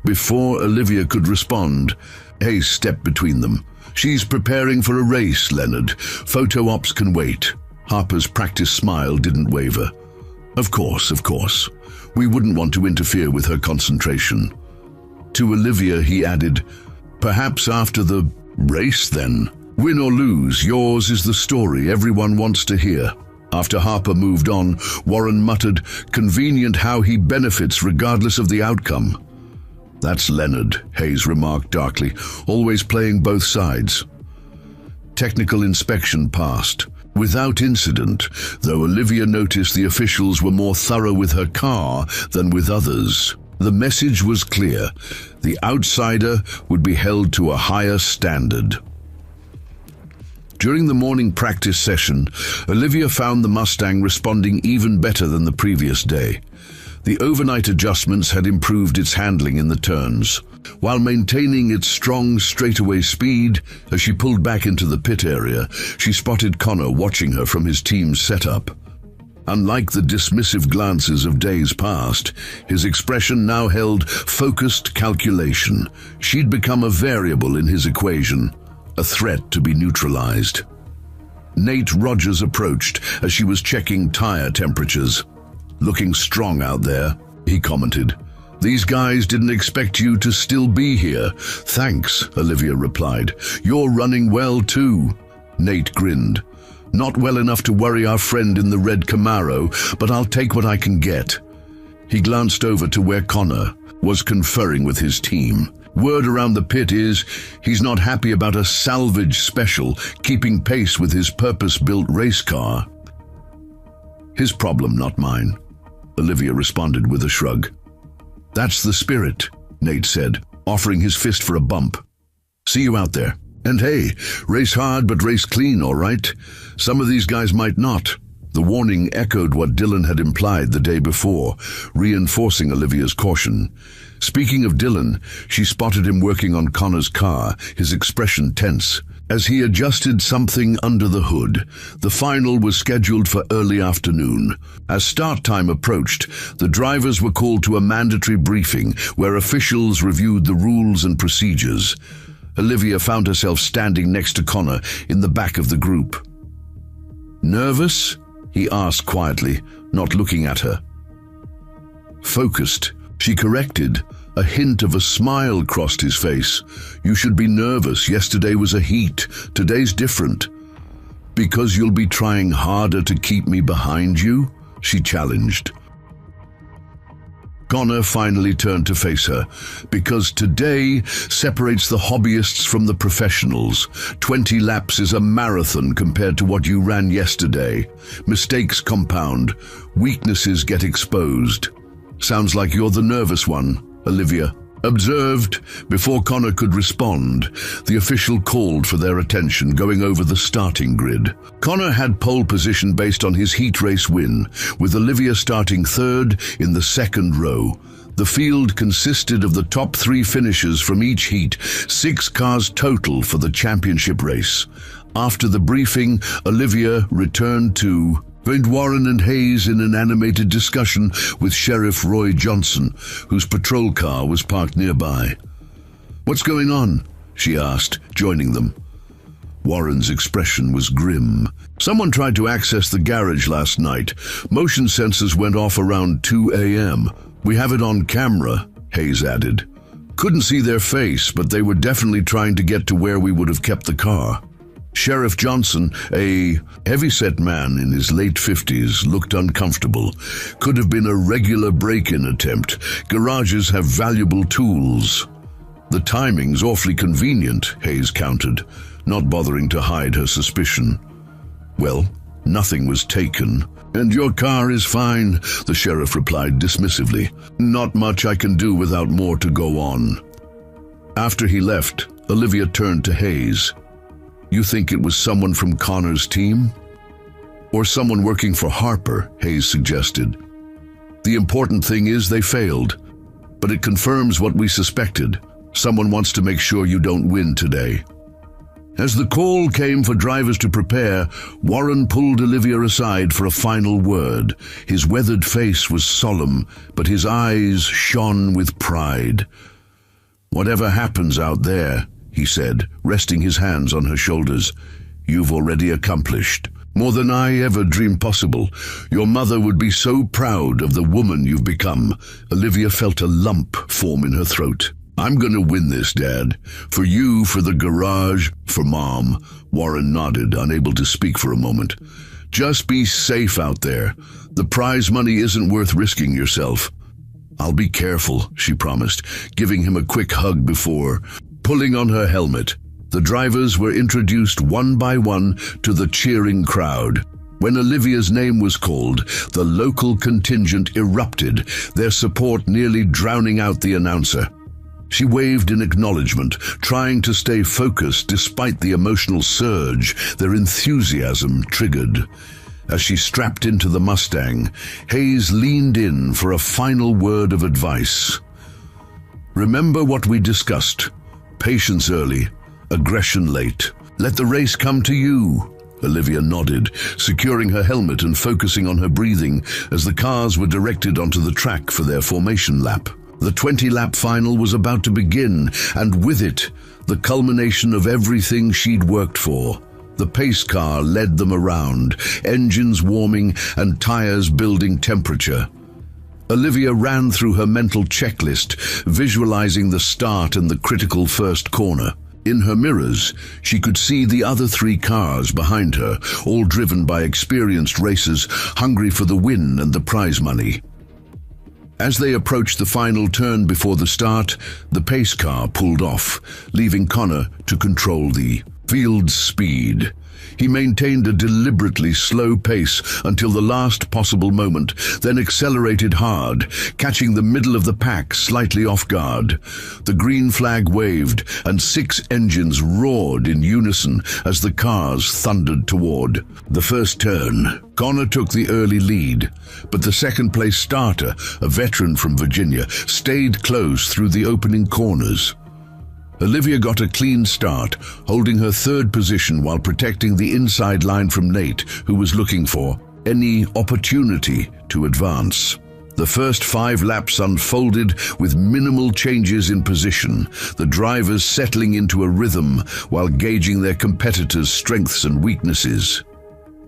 Before Olivia could respond, Hayes stepped between them. "She's preparing for a race, Leonard. Photo ops can wait." Harper's practiced smile didn't waver. Of course. We wouldn't want to interfere with her concentration." To Olivia, he added, "Perhaps after the race, then. Win or lose, yours is the story everyone wants to hear." After Harper moved on, Warren muttered, "Convenient how he benefits regardless of the outcome." "That's Leonard," Hayes remarked darkly, "always playing both sides." Technical inspection passed without incident, though Olivia noticed the officials were more thorough with her car than with others. The message was clear. The outsider would be held to a higher standard. During the morning practice session, Olivia found the Mustang responding even better than the previous day. The overnight adjustments had improved its handling in the turns, while maintaining its strong straightaway speed. As she pulled back into the pit area, she spotted Connor watching her from his team's setup. Unlike the dismissive glances of days past, his expression now held focused calculation. She'd become a variable in his equation, a threat to be neutralized. Nate Rogers approached as she was checking tire temperatures. "Looking strong out there," he commented. "These guys didn't expect you to still be here." "Thanks," Olivia replied. "You're running well too." Nate grinned. "Not well enough to worry our friend in the red Camaro, but I'll take what I can get." He glanced over to where Connor was conferring with his team. Word around the pit is he's not happy about a Salvaged special keeping pace with his purpose-built race car. "His problem, not mine," Olivia responded with a shrug. "That's the spirit," Nate said, offering his fist for a bump. "See you out there. And hey, race hard but race clean, all right? Some of these guys might not." The warning echoed what Dylan had implied the day before, reinforcing Olivia's caution. Speaking of Dylan, she spotted him working on Connor's car, his expression tense. As he adjusted something under the hood, the final was scheduled for early afternoon. As start time approached, the drivers were called to a mandatory briefing where officials reviewed the rules and procedures. Olivia found herself standing next to Connor in the back of the group. "Nervous?" he asked quietly, not looking at her. "Focused," she corrected. A hint of a smile crossed his face. "You should be nervous. Yesterday was a heat. Today's different." "Because you'll be trying harder to keep me behind you?" she challenged. Connor finally turned to face her. "Because today separates the hobbyists from the professionals. 20 laps is a marathon compared to what you ran yesterday. Mistakes compound. Weaknesses get exposed." "Sounds like you're the nervous one," Olivia observed. Before Connor could respond, the official called for their attention, going over the starting grid. Connor had pole position based on his heat race win, with Olivia starting third in the second row. The field consisted of the top 3 finishers from each heat, 6 cars total for the championship race. After the briefing, Olivia returned to joined Warren and Hayes in an animated discussion with Sheriff Roy Johnson, whose patrol car was parked nearby. "What's going on?" she asked, joining them. Warren's expression was grim. "Someone tried to access the garage last night. Motion sensors went off around 2 a.m. We have it on camera," Hayes added. "Couldn't see their face, but they were definitely trying to get to where we would have kept the car." Sheriff Johnson, a heavy-set man in his late 50s, looked uncomfortable. "Could have been a regular break-in attempt. Garages have valuable tools." "The timing's awfully convenient," Hayes countered, not bothering to hide her suspicion. "Well, nothing was taken." "And your car is fine," the sheriff replied dismissively. "Not much I can do without more to go on." After he left, Olivia turned to Hayes. "You think it was someone from Connor's team? Or someone working for Harper," Hayes suggested. "The important thing is they failed, but it confirms what we suspected. Someone wants to make sure you don't win today." As the call came for drivers to prepare, Warren pulled Olivia aside for a final word. His weathered face was solemn, but his eyes shone with pride. "Whatever happens out there," he said, resting his hands on her shoulders, "you've already accomplished. More than I ever dreamed possible. Your mother would be so proud of the woman you've become." Olivia felt a lump form in her throat. "I'm gonna win this, Dad. For you, for the garage, for Mom." Warren nodded, unable to speak for a moment. "Just be safe out there. The prize money isn't worth risking yourself." "I'll be careful," she promised, giving him a quick hug before pulling on her helmet. The drivers were introduced one by one to the cheering crowd. When Olivia's name was called, the local contingent erupted, their support nearly drowning out the announcer. She waved in acknowledgement, trying to stay focused despite the emotional surge their enthusiasm triggered. As she strapped into the Mustang, Hayes leaned in for a final word of advice. "Remember what we discussed. Patience early, aggression late. Let the race come to you." Olivia nodded, securing her helmet and focusing on her breathing as the cars were directed onto the track for their formation lap. The 20-lap final was about to begin, and with it, the culmination of everything she'd worked for. The pace car led them around, engines warming and tires building temperature. Olivia ran through her mental checklist, visualizing the start and the critical first corner. In her mirrors, she could see the other 3 cars behind her, all driven by experienced racers hungry for the win and the prize money. As they approached the final turn before the start, the pace car pulled off, leaving Connor to control the field's speed. He maintained a deliberately slow pace until the last possible moment, then accelerated hard, catching the middle of the pack slightly off guard. The green flag waved, and 6 engines roared in unison as the cars thundered toward the first turn. Connor took the early lead, but the second-place starter, a veteran from Virginia, stayed close through the opening corners. Olivia got a clean start, holding her third position while protecting the inside line from Nate, who was looking for any opportunity to advance. The first 5 laps unfolded with minimal changes in position, the drivers settling into a rhythm while gauging their competitors' strengths and weaknesses.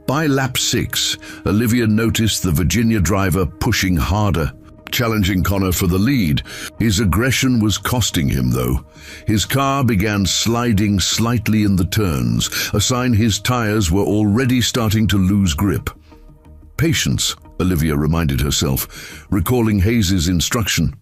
By lap 6, Olivia noticed the Virginia driver pushing harder, challenging Connor for the lead. His aggression was costing him, though. His car began sliding slightly in the turns, a sign his tires were already starting to lose grip. Patience, Olivia reminded herself, recalling Hayes' instruction.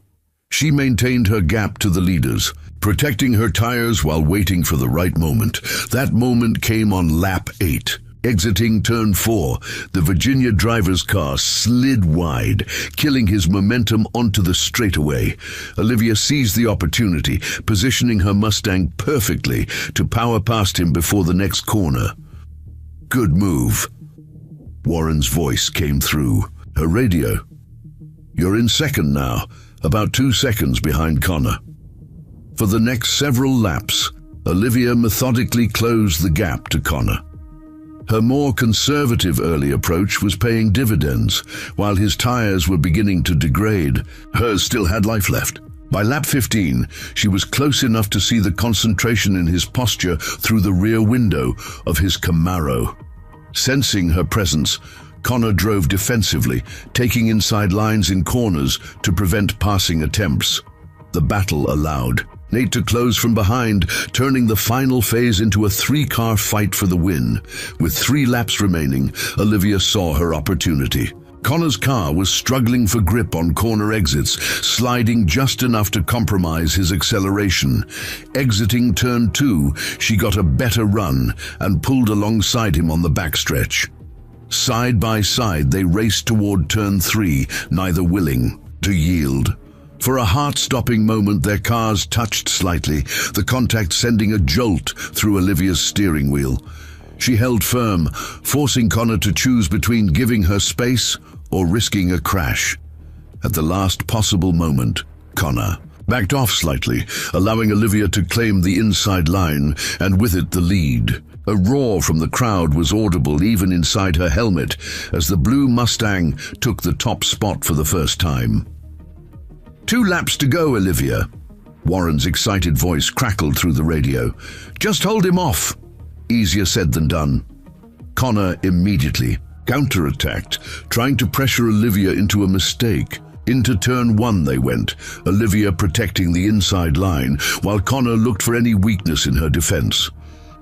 She maintained her gap to the leaders, protecting her tires while waiting for the right moment. That moment came on lap 8. Exiting turn 4, the Virginia driver's car slid wide, killing his momentum onto the straightaway. Olivia seized the opportunity, positioning her Mustang perfectly to power past him before the next corner. "Good move." Warren's voice came through her radio. "You're in second now, about 2 seconds behind Connor." For the next several laps, Olivia methodically closed the gap to Connor. Her more conservative early approach was paying dividends. While his tires were beginning to degrade, hers still had life left. By lap 15, she was close enough to see the concentration in his posture through the rear window of his Camaro. Sensing her presence, Connor drove defensively, taking inside lines in corners to prevent passing attempts. The battle allowed Nate to close from behind, turning the final phase into a 3-car fight for the win. With 3 laps remaining, Olivia saw her opportunity. Connor's car was struggling for grip on corner exits, sliding just enough to compromise his acceleration. Exiting turn 2, she got a better run and pulled alongside him on the backstretch. Side by side, they raced toward turn 3, neither willing to yield. For a heart-stopping moment, their cars touched slightly, the contact sending a jolt through Olivia's steering wheel. She held firm, forcing Connor to choose between giving her space or risking a crash. At the last possible moment, Connor backed off slightly, allowing Olivia to claim the inside line, and with it the lead. A roar from the crowd was audible even inside her helmet as the blue Mustang took the top spot for the first time. 2 laps to go, Olivia. Warren's excited voice crackled through the radio. "Just hold him off." Easier said than done. Connor immediately counterattacked, trying to pressure Olivia into a mistake. Into turn 1 they went, Olivia protecting the inside line, while Connor looked for any weakness in her defense.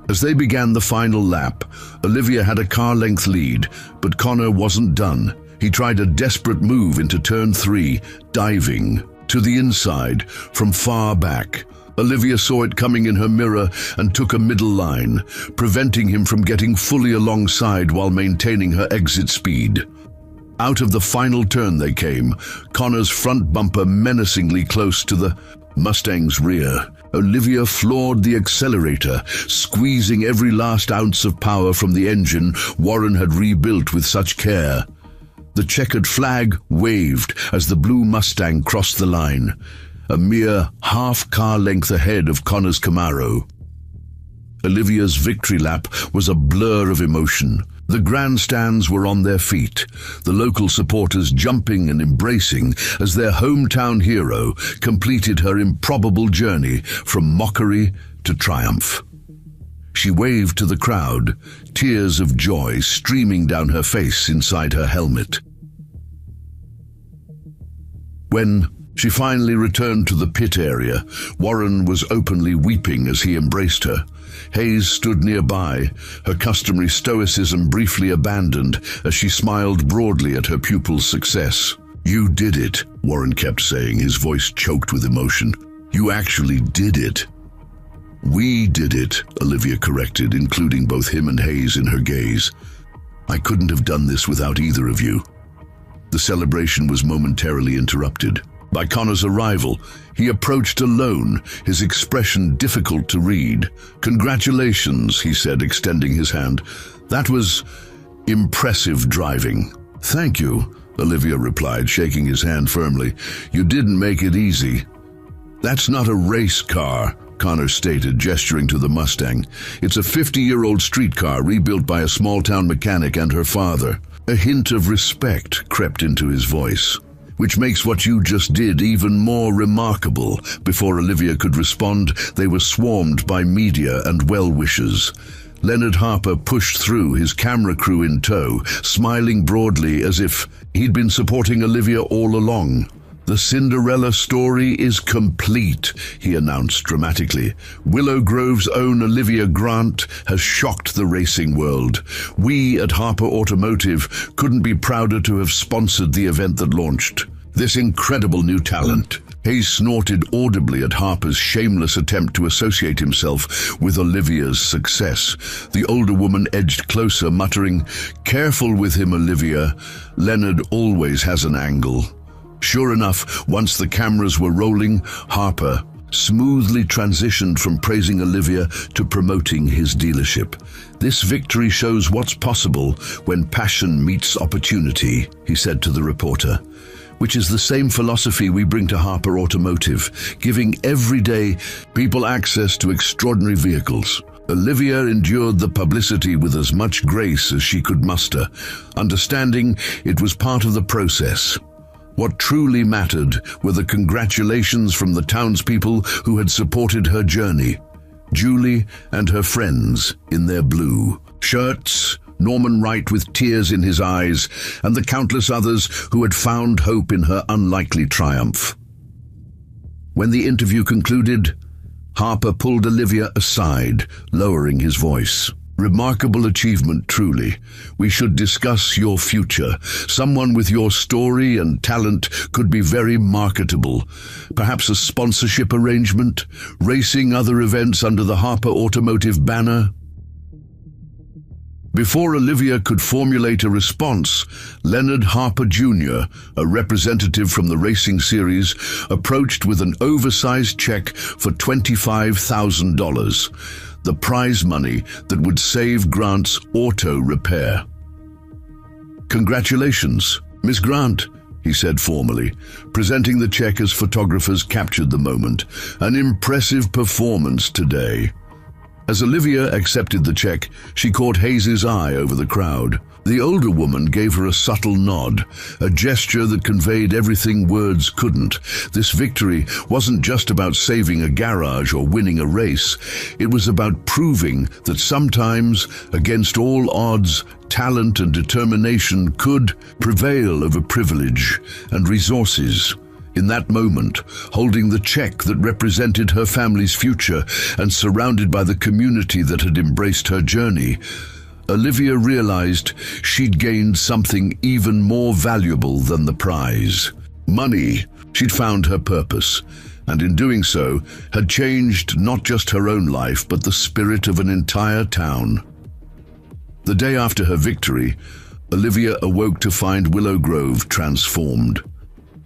As they began the final lap, Olivia had a car-length lead, but Connor wasn't done. He tried a desperate move into turn 3, diving to the inside from far back. Olivia saw it coming in her mirror and took a middle line, preventing him from getting fully alongside while maintaining her exit speed. Out of the final turn they came, Connor's front bumper menacingly close to the Mustang's rear. Olivia floored the accelerator, squeezing every last ounce of power from the engine Warren had rebuilt with such care. The checkered flag waved as the blue Mustang crossed the line, a mere half-car length ahead of Connor's Camaro. Olivia's victory lap was a blur of emotion. The grandstands were on their feet, the local supporters jumping and embracing as their hometown hero completed her improbable journey from mockery to triumph. She waved to the crowd, tears of joy streaming down her face inside her helmet. When she finally returned to the pit area, Warren was openly weeping as he embraced her. Hayes stood nearby, her customary stoicism briefly abandoned as she smiled broadly at her pupil's success. "You did it," Warren kept saying, his voice choked with emotion. "You actually did it." "We did it," Olivia corrected, including both him and Hayes in her gaze. "I couldn't have done this without either of you." The celebration was momentarily interrupted by Connor's arrival. He approached alone, his expression difficult to read. "Congratulations," he said, extending his hand. "That was impressive driving." "Thank you," Olivia replied, shaking his hand firmly. "You didn't make it easy." "That's not a race car," Connor stated, gesturing to the Mustang. "It's a 50-year-old streetcar rebuilt by a small-town mechanic and her father." A hint of respect crept into his voice, which makes what you just did even more remarkable. Before Olivia could respond, they were swarmed by media and well-wishers. Leonard Harper pushed through, his camera crew in tow, smiling broadly as if he'd been supporting Olivia all along. "The Cinderella story is complete," he announced dramatically. "Willow Grove's own Olivia Grant has shocked the racing world. We at Harper Automotive couldn't be prouder to have sponsored the event that launched this incredible new talent." Hayes snorted audibly at Harper's shameless attempt to associate himself with Olivia's success. The older woman edged closer, muttering, "Careful with him, Olivia. Leonard always has an angle." Sure enough, once the cameras were rolling, Harper smoothly transitioned from praising Olivia to promoting his dealership. "This victory shows what's possible when passion meets opportunity," he said to the reporter, "which is the same philosophy we bring to Harper Automotive, giving everyday people access to extraordinary vehicles." Olivia endured the publicity with as much grace as she could muster, understanding it was part of the process. What truly mattered were the congratulations from the townspeople who had supported her journey. Julie and her friends in their blue shirts, Norman Wright with tears in his eyes, and the countless others who had found hope in her unlikely triumph. When the interview concluded, Harper pulled Olivia aside, lowering his voice. "Remarkable achievement, truly. We should discuss your future. Someone with your story and talent could be very marketable. Perhaps a sponsorship arrangement, racing other events under the Harper Automotive banner." Before Olivia could formulate a response, Leonard Harper Jr., a representative from the racing series, approached with an oversized check for $25,000, the prize money that would save Grant's auto repair. "Congratulations, Miss Grant," he said formally, presenting the check as photographers captured the moment. "An impressive performance today." As Olivia accepted the check, she caught Hayes's eye over the crowd. The older woman gave her a subtle nod, a gesture that conveyed everything words couldn't. This victory wasn't just about saving a garage or winning a race. It was about proving that sometimes, against all odds, talent and determination could prevail over privilege and resources. In that moment, holding the check that represented her family's future and surrounded by the community that had embraced her journey, Olivia realized she'd gained something even more valuable than the prize. Money. She'd found her purpose, and in doing so, had changed not just her own life, but the spirit of an entire town. The day after her victory, Olivia awoke to find Willow Grove transformed.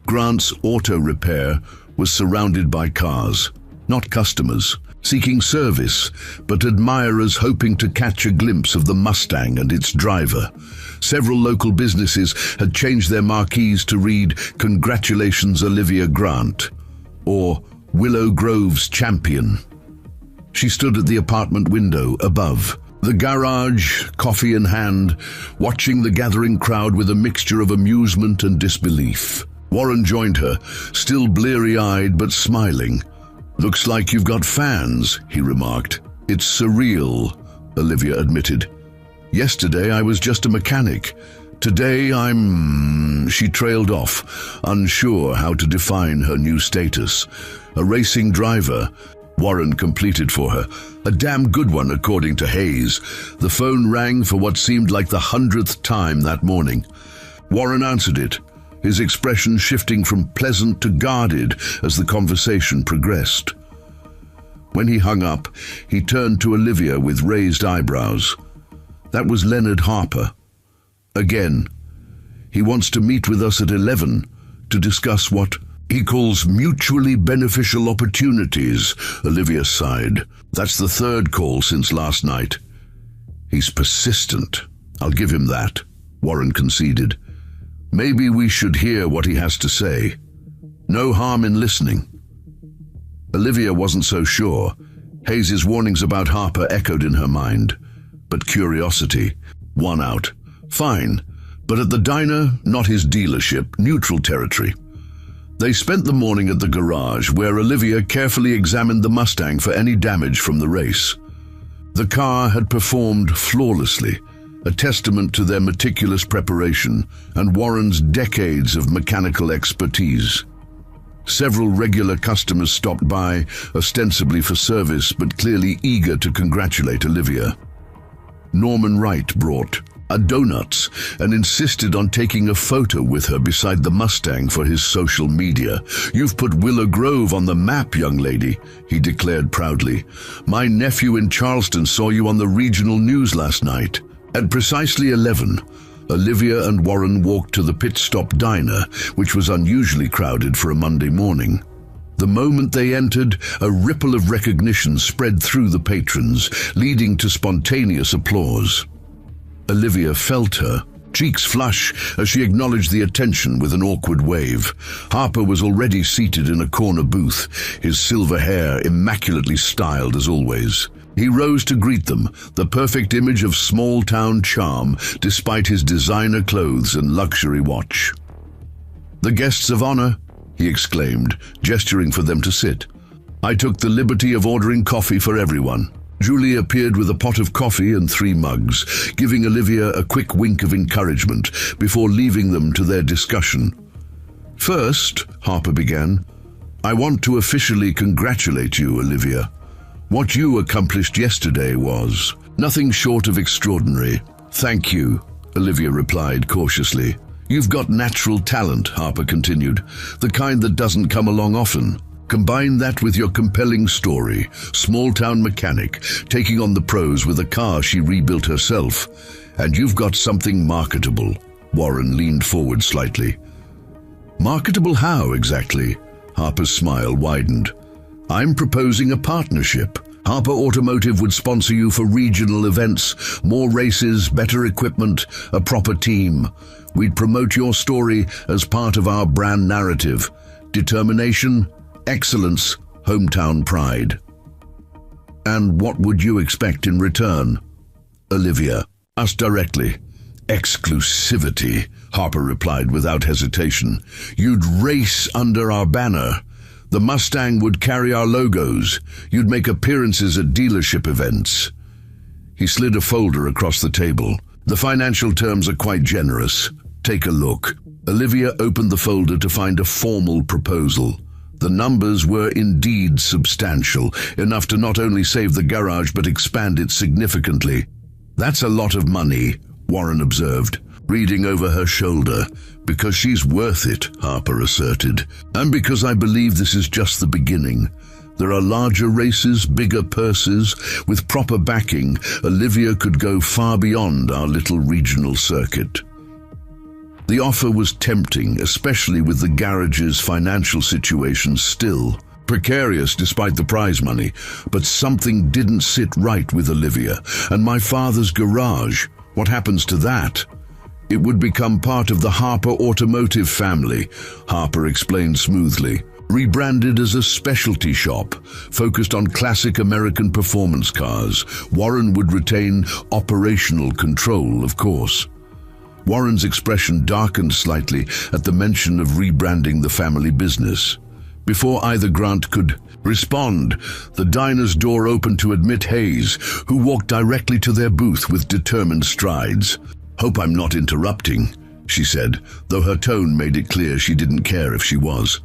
Grant's auto repair was surrounded by cars, not customers, seeking service, but admirers hoping to catch a glimpse of the Mustang and its driver. Several local businesses had changed their marquees to read, "Congratulations, Olivia Grant," or "Willow Grove's Champion." She stood at the apartment window above the garage, coffee in hand, watching the gathering crowd with a mixture of amusement and disbelief. Warren joined her, still bleary-eyed but smiling. "Looks like you've got fans," he remarked. "It's surreal," Olivia admitted. "Yesterday I was just a mechanic. Today I'm..." She trailed off, unsure how to define her new status. "A racing driver," Warren completed for her. "A damn good one, according to Hayes." The phone rang for what seemed like the 100th time that morning. Warren answered it, his expression shifting from pleasant to guarded as the conversation progressed. When he hung up, he turned to Olivia with raised eyebrows. "That was Leonard Harper. Again. He wants to meet with us at 11 to discuss what he calls mutually beneficial opportunities," Olivia sighed. "That's the third call since last night." "He's persistent. I'll give him that," Warren conceded. "Maybe we should hear what he has to say. No harm in listening." Olivia wasn't so sure. Hayes's warnings about Harper echoed in her mind. But curiosity won out. Fine, but at the diner, not his dealership, neutral territory. They spent the morning at the garage, where Olivia carefully examined the Mustang for any damage from the race. The car had performed flawlessly, a testament to their meticulous preparation and Warren's decades of mechanical expertise. Several regular customers stopped by, ostensibly for service, but clearly eager to congratulate Olivia. Norman Wright brought donuts and insisted on taking a photo with her beside the Mustang for his social media. "You've put Willow Grove on the map, young lady," he declared proudly. "My nephew in Charleston saw you on the regional news last night." At precisely 11, Olivia and Warren walked to the pit stop diner, which was unusually crowded for a Monday morning. The moment they entered, a ripple of recognition spread through the patrons, leading to spontaneous applause. Olivia felt her cheeks flush as she acknowledged the attention with an awkward wave. Harper was already seated in a corner booth, his silver hair immaculately styled as always. He rose to greet them, the perfect image of small-town charm despite his designer clothes and luxury watch. "The guests of honor," he exclaimed, gesturing for them to sit. "I took the liberty of ordering coffee for everyone." Julie appeared with a pot of coffee and 3 mugs, giving Olivia a quick wink of encouragement before leaving them to their discussion. "First," Harper began, "I want to officially congratulate you, Olivia. What you accomplished yesterday was nothing short of extraordinary." "Thank you," Olivia replied cautiously. "You've got natural talent," Harper continued, "the kind that doesn't come along often. Combine that with your compelling story, small-town mechanic, taking on the pros with a car she rebuilt herself, and you've got something marketable." Warren leaned forward slightly. "Marketable how, exactly?" Harper's smile widened. "I'm proposing a partnership. Harper Automotive would sponsor you for regional events, more races, better equipment, a proper team. We'd promote your story as part of our brand narrative. Determination, excellence, hometown pride." "And what would you expect in return?" Olivia asked directly. "Exclusivity," Harper replied without hesitation. "You'd race under our banner. The Mustang would carry our logos. You'd make appearances at dealership events." He slid a folder across the table. "The financial terms are quite generous. Take a look." Olivia opened the folder to find a formal proposal. The numbers were indeed substantial, enough to not only save the garage but expand it significantly. "That's a lot of money," Warren observed, reading over her shoulder. "Because she's worth it," Harper asserted. "And because I believe this is just the beginning. There are larger races, bigger purses. With proper backing, Olivia could go far beyond our little regional circuit." The offer was tempting, especially with the garage's financial situation still precarious despite the prize money, but something didn't sit right with Olivia. "And my father's garage, what happens to that?" "It would become part of the Harper Automotive family," Harper explained smoothly. "Rebranded as a specialty shop, focused on classic American performance cars. Warren would retain operational control, of course." Warren's expression darkened slightly at the mention of rebranding the family business. Before either Grant could respond, the diner's door opened to admit Hayes, who walked directly to their booth with determined strides. "Hope I'm not interrupting," she said, though her tone made it clear she didn't care if she was.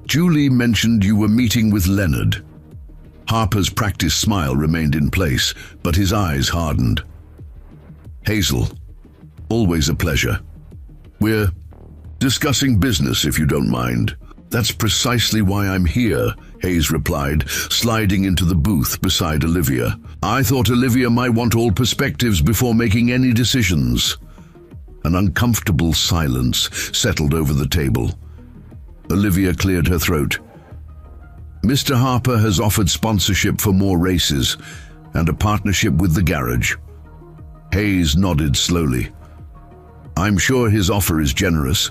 "Julie mentioned you were meeting with Leonard." Harper's practiced smile remained in place, but his eyes hardened. "Hazel, always a pleasure. We're discussing business, if you don't mind." "That's precisely why I'm here," Hayes replied, sliding into the booth beside Olivia. "I thought Olivia might want all perspectives before making any decisions." An uncomfortable silence settled over the table. Olivia cleared her throat. "Mr. Harper has offered sponsorship for more races and a partnership with the garage." Hayes nodded slowly. "I'm sure his offer is generous.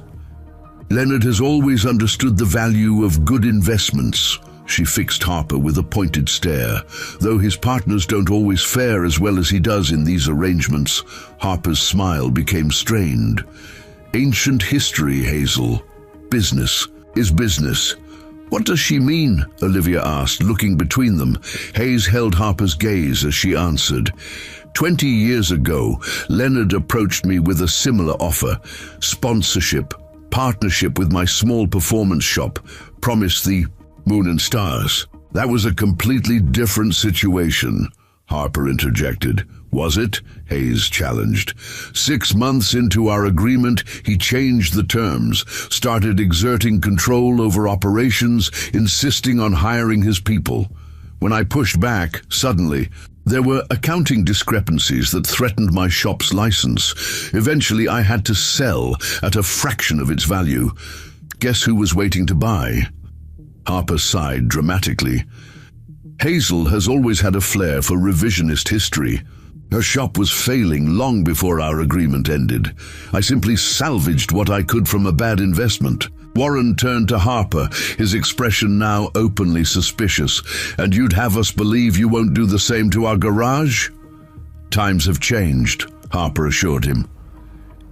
Leonard has always understood the value of good investments," She fixed Harper with a pointed stare. Though his partners don't always fare as well as he does in these arrangements, Harper's smile became strained. Ancient history, Hazel. Business is business. What does she mean? Olivia asked, looking between them. Hayes held Harper's gaze as she answered. 20 years ago, Leonard approached me with a similar offer. Sponsorship, partnership with my small performance shop, promised the moon and stars. That was a completely different situation, Harper interjected. Was it? Hayes challenged. 6 months into our agreement, he changed the terms, started exerting control over operations, insisting on hiring his people. When I pushed back, suddenly, there were accounting discrepancies that threatened my shop's license. Eventually, I had to sell at a fraction of its value. Guess who was waiting to buy? Harper sighed dramatically. Hazel has always had a flair for revisionist history. Her shop was failing long before our agreement ended. I simply salvaged what I could from a bad investment. Warren turned to Harper, his expression now openly suspicious. And you'd have us believe you won't do the same to our garage? Times have changed, Harper assured him.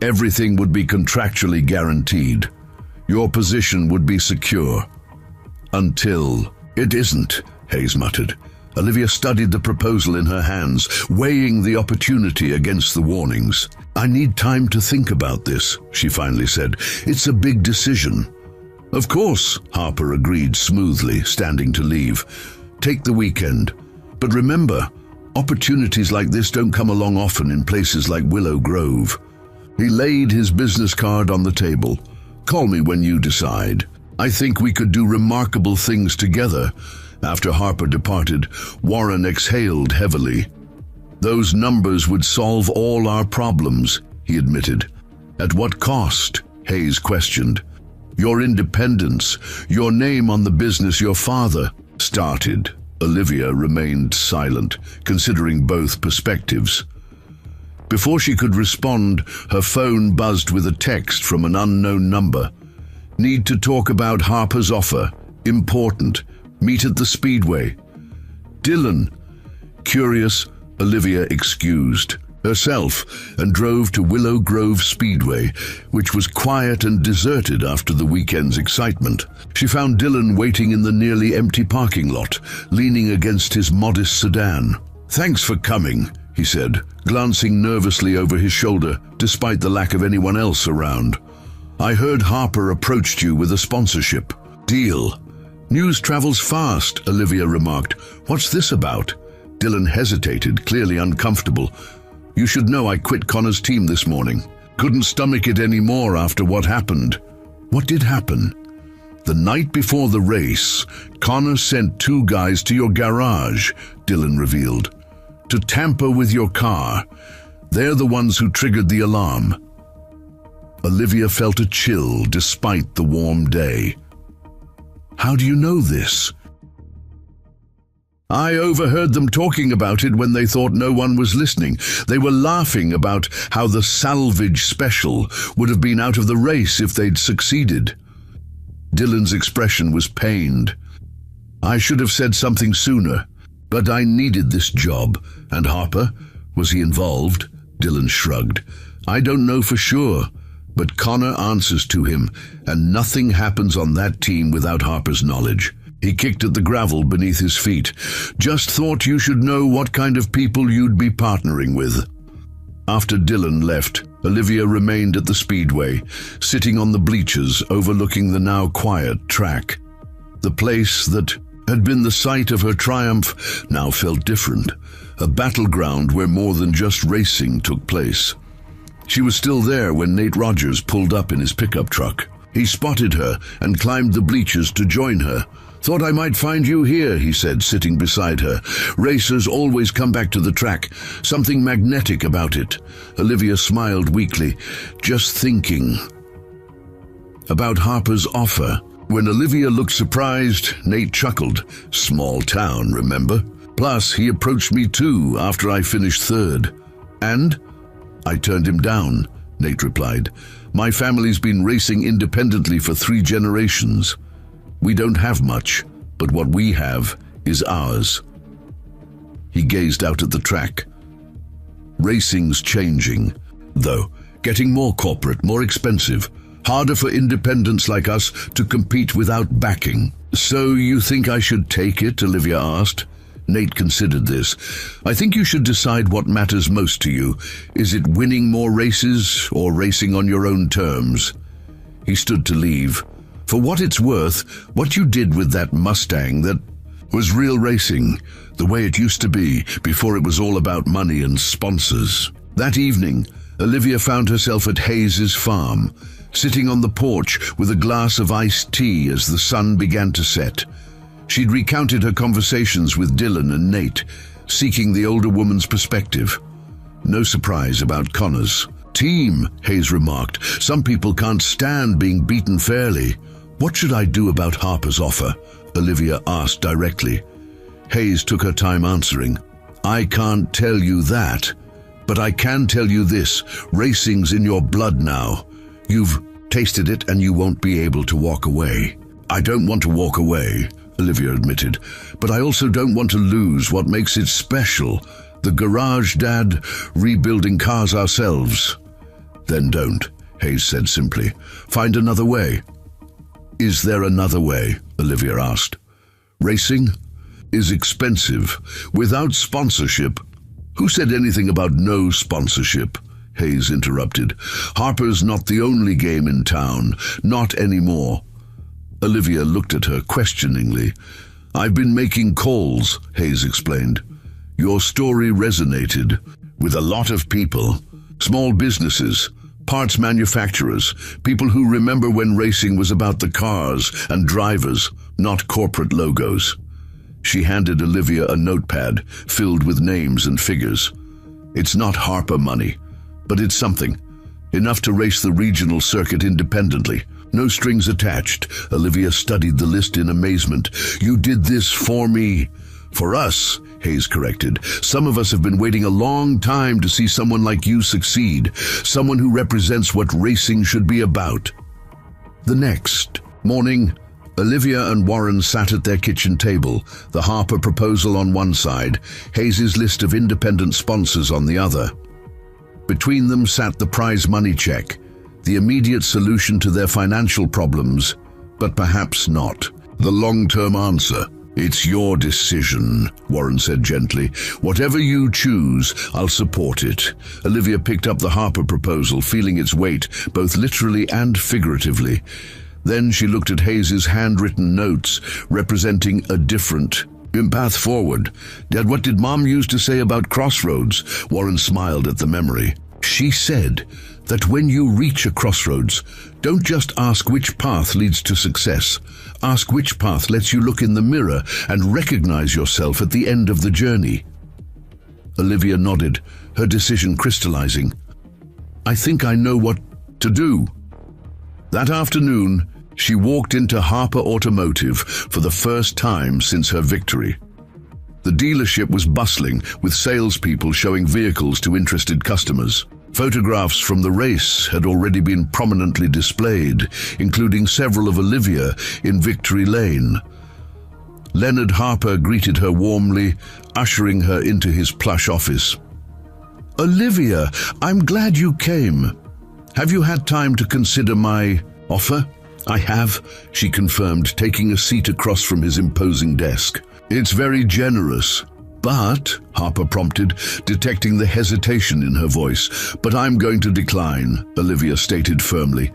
Everything would be contractually guaranteed. Your position would be secure. Until it isn't, Hayes muttered. Olivia studied the proposal in her hands, weighing the opportunity against the warnings. I need time to think about this, she finally said. It's a big decision. Of course, Harper agreed smoothly, standing to leave. Take the weekend. But remember, opportunities like this don't come along often in places like Willow Grove. He laid his business card on the table. Call me when you decide. I think we could do remarkable things together. After Harper departed, Warren exhaled heavily. Those numbers would solve all our problems, he admitted. At what cost? Hayes questioned. Your independence, your name on the business your father started. Olivia remained silent, considering both perspectives. Before she could respond, her phone buzzed with a text from an unknown number. Need to talk about Harper's offer. Important. Meet at the Speedway. Dylan. Curious, Olivia excused herself and drove to Willow Grove Speedway, which was quiet and deserted after the weekend's excitement. She found Dylan waiting in the nearly empty parking lot, leaning against his modest sedan. Thanks for coming, he said, glancing nervously over his shoulder despite the lack of anyone else around. I heard Harper approached you with a sponsorship deal. News travels fast, Olivia remarked. What's this about? Dylan hesitated, clearly uncomfortable. You should know I quit Connor's team this morning. Couldn't stomach it anymore after what happened. What did happen? The night before the race, Connor sent 2 guys to your garage, Dylan revealed, to tamper with your car. They're the ones who triggered the alarm. Olivia felt a chill despite the warm day. How do you know this? I overheard them talking about it when they thought no one was listening. They were laughing about how the Salvaged special would have been out of the race if they'd succeeded. Dylan's expression was pained. I should have said something sooner, but I needed this job. And Harper? Was he involved? Dylan shrugged. I don't know for sure, but Connor answers to him, and nothing happens on that team without Harper's knowledge. He kicked at the gravel beneath his feet. Just thought you should know what kind of people you'd be partnering with. After Dylan left, Olivia remained at the Speedway, sitting on the bleachers overlooking the now quiet track. The place that had been the site of her triumph now felt different, a battleground where more than just racing took place. She was still there when Nate Rogers pulled up in his pickup truck. He spotted her and climbed the bleachers to join her. Thought I might find you here, he said, sitting beside her. Racers always come back to the track. Something magnetic about it. Olivia smiled weakly. Just thinking about Harper's offer. When Olivia looked surprised, Nate chuckled. Small town, remember? Plus, he approached me too after I finished third. And? I turned him down, Nate replied. My family's been racing independently for 3 generations. We don't have much, but but what we have is ours. He gazed out at the track. Racing's changing, though, getting more corporate, more expensive, harder for independents like us to compete without backing. So you think I should take it? Olivia asked. Nate considered this. I think you should decide what matters most to you. Is it winning more races or racing on your own terms? He stood to leave. For what it's worth, what you did with that Mustang, that was real racing, the way it used to be, before it was all about money and sponsors. That evening, Olivia found herself at Hayes's farm, sitting on the porch with a glass of iced tea as the sun began to set. She'd recounted her conversations with Dylan and Nate, seeking the older woman's perspective. No surprise about Connor's team, Hayes remarked. Some people can't stand being beaten fairly. What should I do about Harper's offer? Olivia asked directly. Hayes took her time answering. I can't tell you that, but I can tell you this. Racing's in your blood now. You've tasted it and you won't be able to walk away. I don't want to walk away, Olivia admitted, but I also don't want to lose what makes it special. The garage, Dad, rebuilding cars ourselves. Then don't, Hayes said simply. Find another way. Is there another way? Olivia asked. Racing is expensive, without sponsorship. Who said anything about no sponsorship? Hayes interrupted. Harper's not the only game in town, not anymore. Olivia looked at her questioningly. I've been making calls, Hayes explained. Your story resonated with a lot of people. Small businesses, parts manufacturers, people who remember when racing was about the cars and drivers, not corporate logos. She handed Olivia a notepad filled with names and figures. It's not Harper money, but it's something. Enough to race the regional circuit independently. No strings attached. Olivia studied the list in amazement. You did this for me. For us, Hayes corrected. Some of us have been waiting a long time to see someone like you succeed. Someone who represents what racing should be about. The next morning, Olivia and Warren sat at their kitchen table, the Harper proposal on one side, Hayes's list of independent sponsors on the other. Between them sat the prize money check, the immediate solution to their financial problems, but perhaps not. The long-term answer. It's your decision, Warren said gently. Whatever you choose, I'll support it. Olivia picked up the Harper proposal, feeling its weight, both literally and figuratively. Then she looked at Hayes's handwritten notes, representing a different path forward. Dad, what did Mom used to say about crossroads? Warren smiled at the memory. She said that when you reach a crossroads, don't just ask which path leads to success. Ask which path lets you look in the mirror and recognize yourself at the end of the journey. Olivia nodded, her decision crystallizing. I think I know what to do. That afternoon, she walked into Harper Automotive for the first time since her victory. The dealership was bustling, with salespeople showing vehicles to interested customers. Photographs from the race had already been prominently displayed, including several of Olivia in Victory Lane. Leonard Harper greeted her warmly, ushering her into his plush office. Olivia, I'm glad you came. Have you had time to consider my offer? I have, she confirmed, taking a seat across from his imposing desk. It's very generous. But, Harper prompted, detecting the hesitation in her voice. But I'm going to decline, Olivia stated firmly.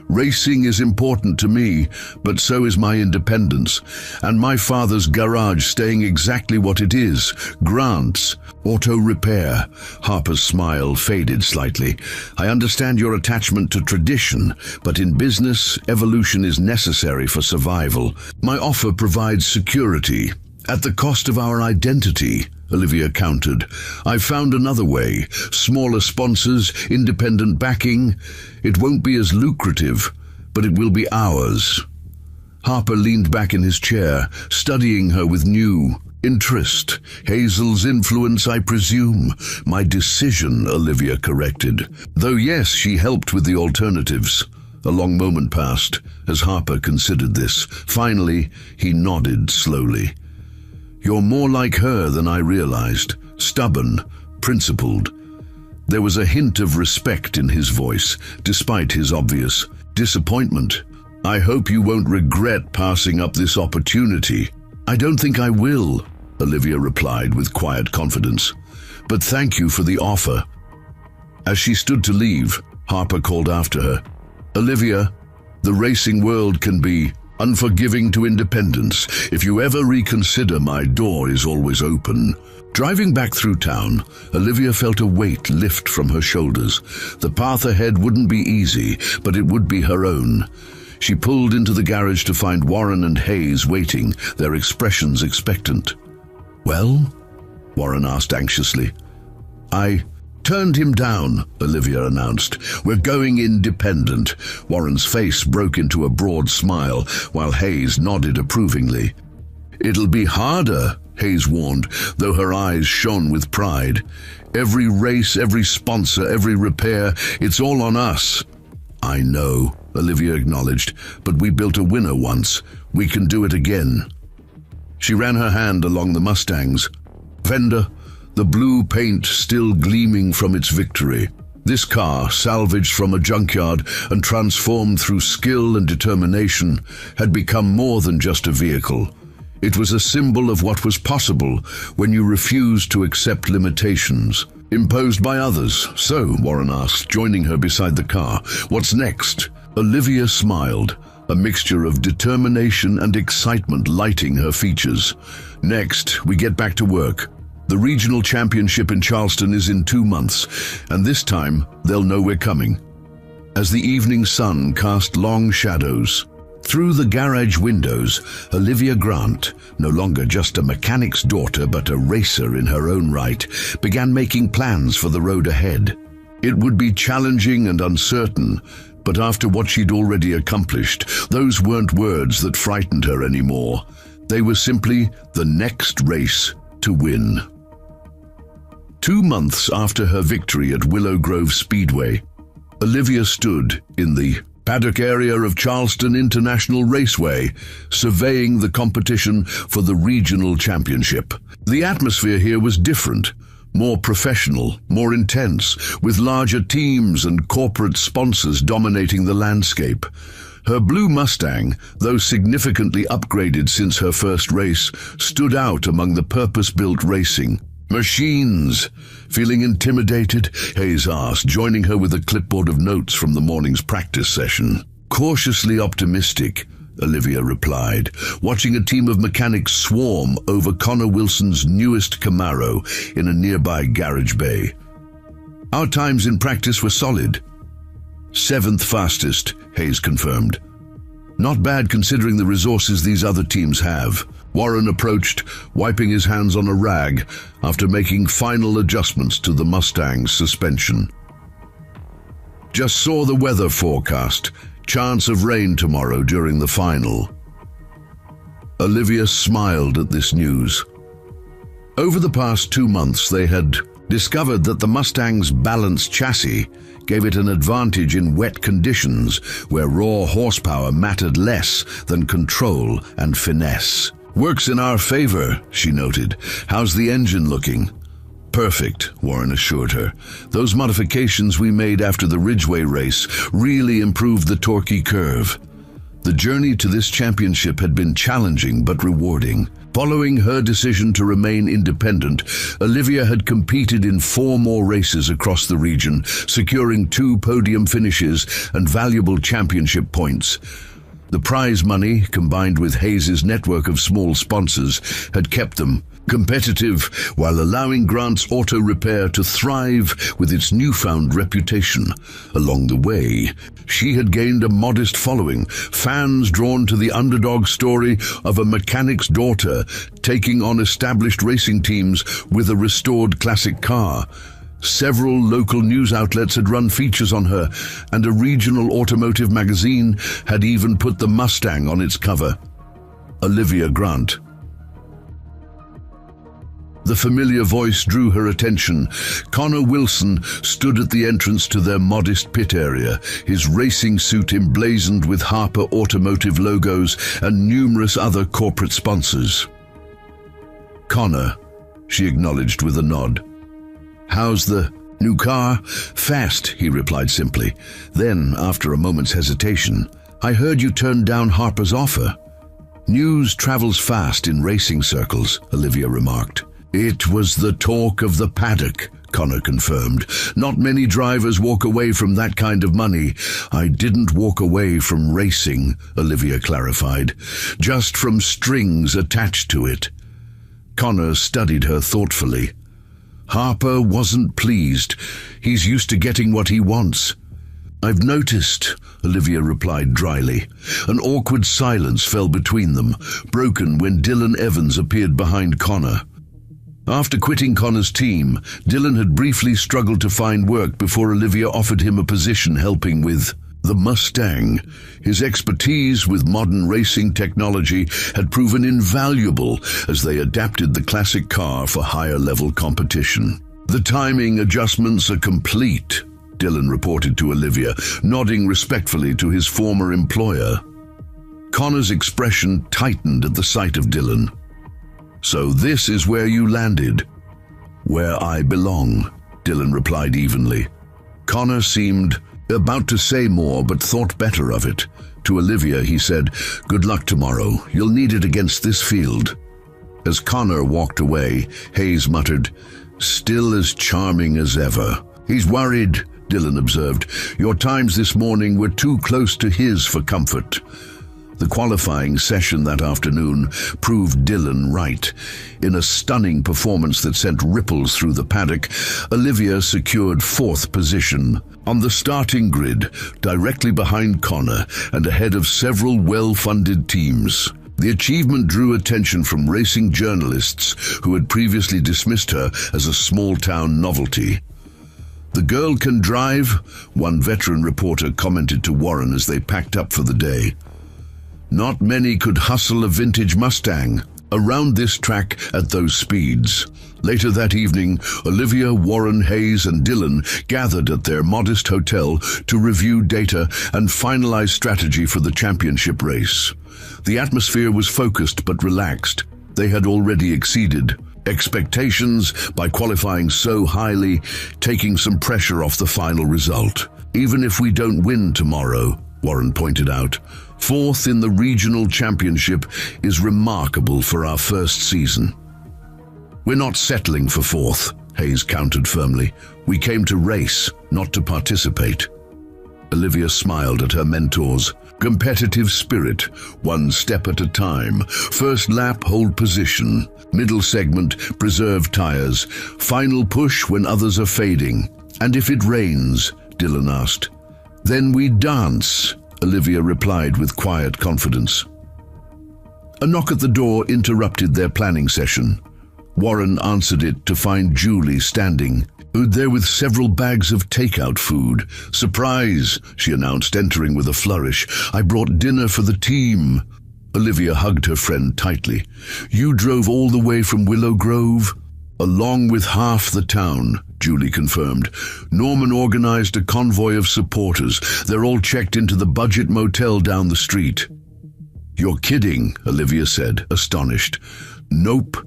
Racing is important to me, but so is my independence, and my father's garage staying exactly what it is, Grant's, auto repair. Harper's smile faded slightly. I understand your attachment to tradition, but in business, evolution is necessary for survival. My offer provides security. At the cost of our identity, Olivia countered. I've found another way. Smaller sponsors, independent backing. It won't be as lucrative, but it will be ours. Harper leaned back in his chair, studying her with new interest. Hazel's influence, I presume. My decision, Olivia corrected. Though yes, she helped with the alternatives. A long moment passed as Harper considered this. Finally, he nodded slowly. "You're more like her than I realized. Stubborn, principled." There was a hint of respect in his voice, despite his obvious disappointment. "I hope you won't regret passing up this opportunity." "I don't think I will," Olivia replied with quiet confidence. "But thank you for the offer." As she stood to leave, Harper called after her. "Olivia, the racing world can be unforgiving to independence. If you ever reconsider, my door is always open." Driving back through town, Olivia felt a weight lift from her shoulders. The path ahead wouldn't be easy, but it would be her own. She pulled into the garage to find Warren and Hayes waiting, their expressions expectant. "Well?" Warren asked anxiously. "I turned him down," Olivia announced. "We're going independent." Warren's face broke into a broad smile, while Hayes nodded approvingly. "It'll be harder," Hayes warned, though her eyes shone with pride. "Every race, every sponsor, every repair, it's all on us." "I know," Olivia acknowledged, "but we built a winner once. We can do it again." She ran her hand along the Mustang's fender, the blue paint still gleaming from its victory. This car, salvaged from a junkyard and transformed through skill and determination, had become more than just a vehicle. It was a symbol of what was possible when you refused to accept limitations imposed by others. "So," Warren asked, joining her beside the car, "what's next?" Olivia smiled, a mixture of determination and excitement lighting her features. "Next, we get back to work. The regional championship in Charleston is in 2 months, and this time they'll know we're coming." As the evening sun cast long shadows through the garage windows, Olivia Grant, no longer just a mechanic's daughter but a racer in her own right, began making plans for the road ahead. It would be challenging and uncertain, but after what she'd already accomplished, those weren't words that frightened her anymore. They were simply the next race to win. 2 months after her victory at Willow Grove Speedway, Olivia stood in the paddock area of Charleston International Raceway, surveying the competition for the regional championship. The atmosphere here was different, more professional, more intense, with larger teams and corporate sponsors dominating the landscape. Her blue Mustang, though significantly upgraded since her first race, stood out among the purpose-built racing machines. "Feeling intimidated?" Hayes asked, joining her with a clipboard of notes from the morning's practice session. "Cautiously optimistic," Olivia replied, watching a team of mechanics swarm over Connor Wilson's newest Camaro in a nearby garage bay. "Our times in practice were solid." "7th fastest," Hayes confirmed. "Not bad considering the resources these other teams have." Warren approached, wiping his hands on a rag after making final adjustments to the Mustang's suspension. "Just saw the weather forecast. Chance of rain tomorrow during the final." Olivia smiled at this news. Over the past 2 months, they had discovered that the Mustang's balanced chassis gave it an advantage in wet conditions where raw horsepower mattered less than control and finesse. "Works in our favor," she noted. "How's the engine looking?" "Perfect," Warren assured her. "Those modifications we made after the Ridgeway race really improved the torquey curve." The journey to this championship had been challenging but rewarding. Following her decision to remain independent, Olivia had competed in 4 more races across the region, securing 2 podium finishes and valuable championship points. The prize money, combined with Hayes' network of small sponsors, had kept them competitive while allowing Grant's Auto Repair to thrive with its newfound reputation. Along the way, she had gained a modest following, fans drawn to the underdog story of a mechanic's daughter taking on established racing teams with a restored classic car. Several local news outlets had run features on her, and a regional automotive magazine had even put the Mustang on its cover. Olivia Grant. The familiar voice drew her attention. Connor Wilson stood at the entrance to their modest pit area, his racing suit emblazoned with Harper Automotive logos and numerous other corporate sponsors. "Connor," she acknowledged with a nod. "How's the new car?" "Fast," he replied simply. Then, after a moment's hesitation, "I heard you turned down Harper's offer." "News travels fast in racing circles," Olivia remarked. "It was the talk of the paddock," Connor confirmed. "Not many drivers walk away from that kind of money." "I didn't walk away from racing," Olivia clarified. "Just from strings attached to it." Connor studied her thoughtfully. "Harper wasn't pleased. He's used to getting what he wants." "I've noticed," Olivia replied dryly. An awkward silence fell between them, broken when Dylan Evans appeared behind Connor. After quitting Connor's team, Dylan had briefly struggled to find work before Olivia offered him a position helping with the Mustang. His expertise with modern racing technology had proven invaluable as they adapted the classic car for higher-level competition. "The timing adjustments are complete," Dylan reported to Olivia, nodding respectfully to his former employer. Connor's expression tightened at the sight of Dylan. "So this is where you landed?" "Where I belong," Dylan replied evenly. Connor seemed about to say more, but thought better of it. To Olivia, he said, "Good luck tomorrow. You'll need it against this field." As Connor walked away, Hayes muttered, "Still as charming as ever." "He's worried," Dylan observed. "Your times this morning were too close to his for comfort." The qualifying session that afternoon proved Dylan right. In a stunning performance that sent ripples through the paddock, Olivia secured fourth position. On the starting grid, directly behind Connor and ahead of several well-funded teams. The achievement drew attention from racing journalists who had previously dismissed her as a small-town novelty. "The girl can drive," one veteran reporter commented to Warren as they packed up for the day. "Not many could hustle a vintage Mustang around this track at those speeds." Later that evening, Olivia, Warren, Hayes, and Dylan gathered at their modest hotel to review data and finalize strategy for the championship race. The atmosphere was focused but relaxed. They had already exceeded expectations by qualifying so highly, taking some pressure off the final result. "Even if we don't win tomorrow," Warren pointed out, "fourth in the regional championship is remarkable for our first season." "We're not settling for fourth," Hayes countered firmly. "We came to race, not to participate." Olivia smiled at her mentor's competitive spirit, one step at a time. First lap, hold position. Middle segment, preserve tires. Final push when others are fading. "And if it rains?" Dylan asked. "Then we dance," Olivia replied with quiet confidence. A knock at the door interrupted their planning session. Warren answered it to find Julie standing there with several bags of takeout food. "Surprise," she announced, entering with a flourish. "I brought dinner for the team." Olivia hugged her friend tightly. "You drove all the way from Willow Grove?" "Along with half the town," Julie confirmed. "Norman organized a convoy of supporters. They're all checked into the budget motel down the street." "You're kidding," Olivia said, astonished. "Nope.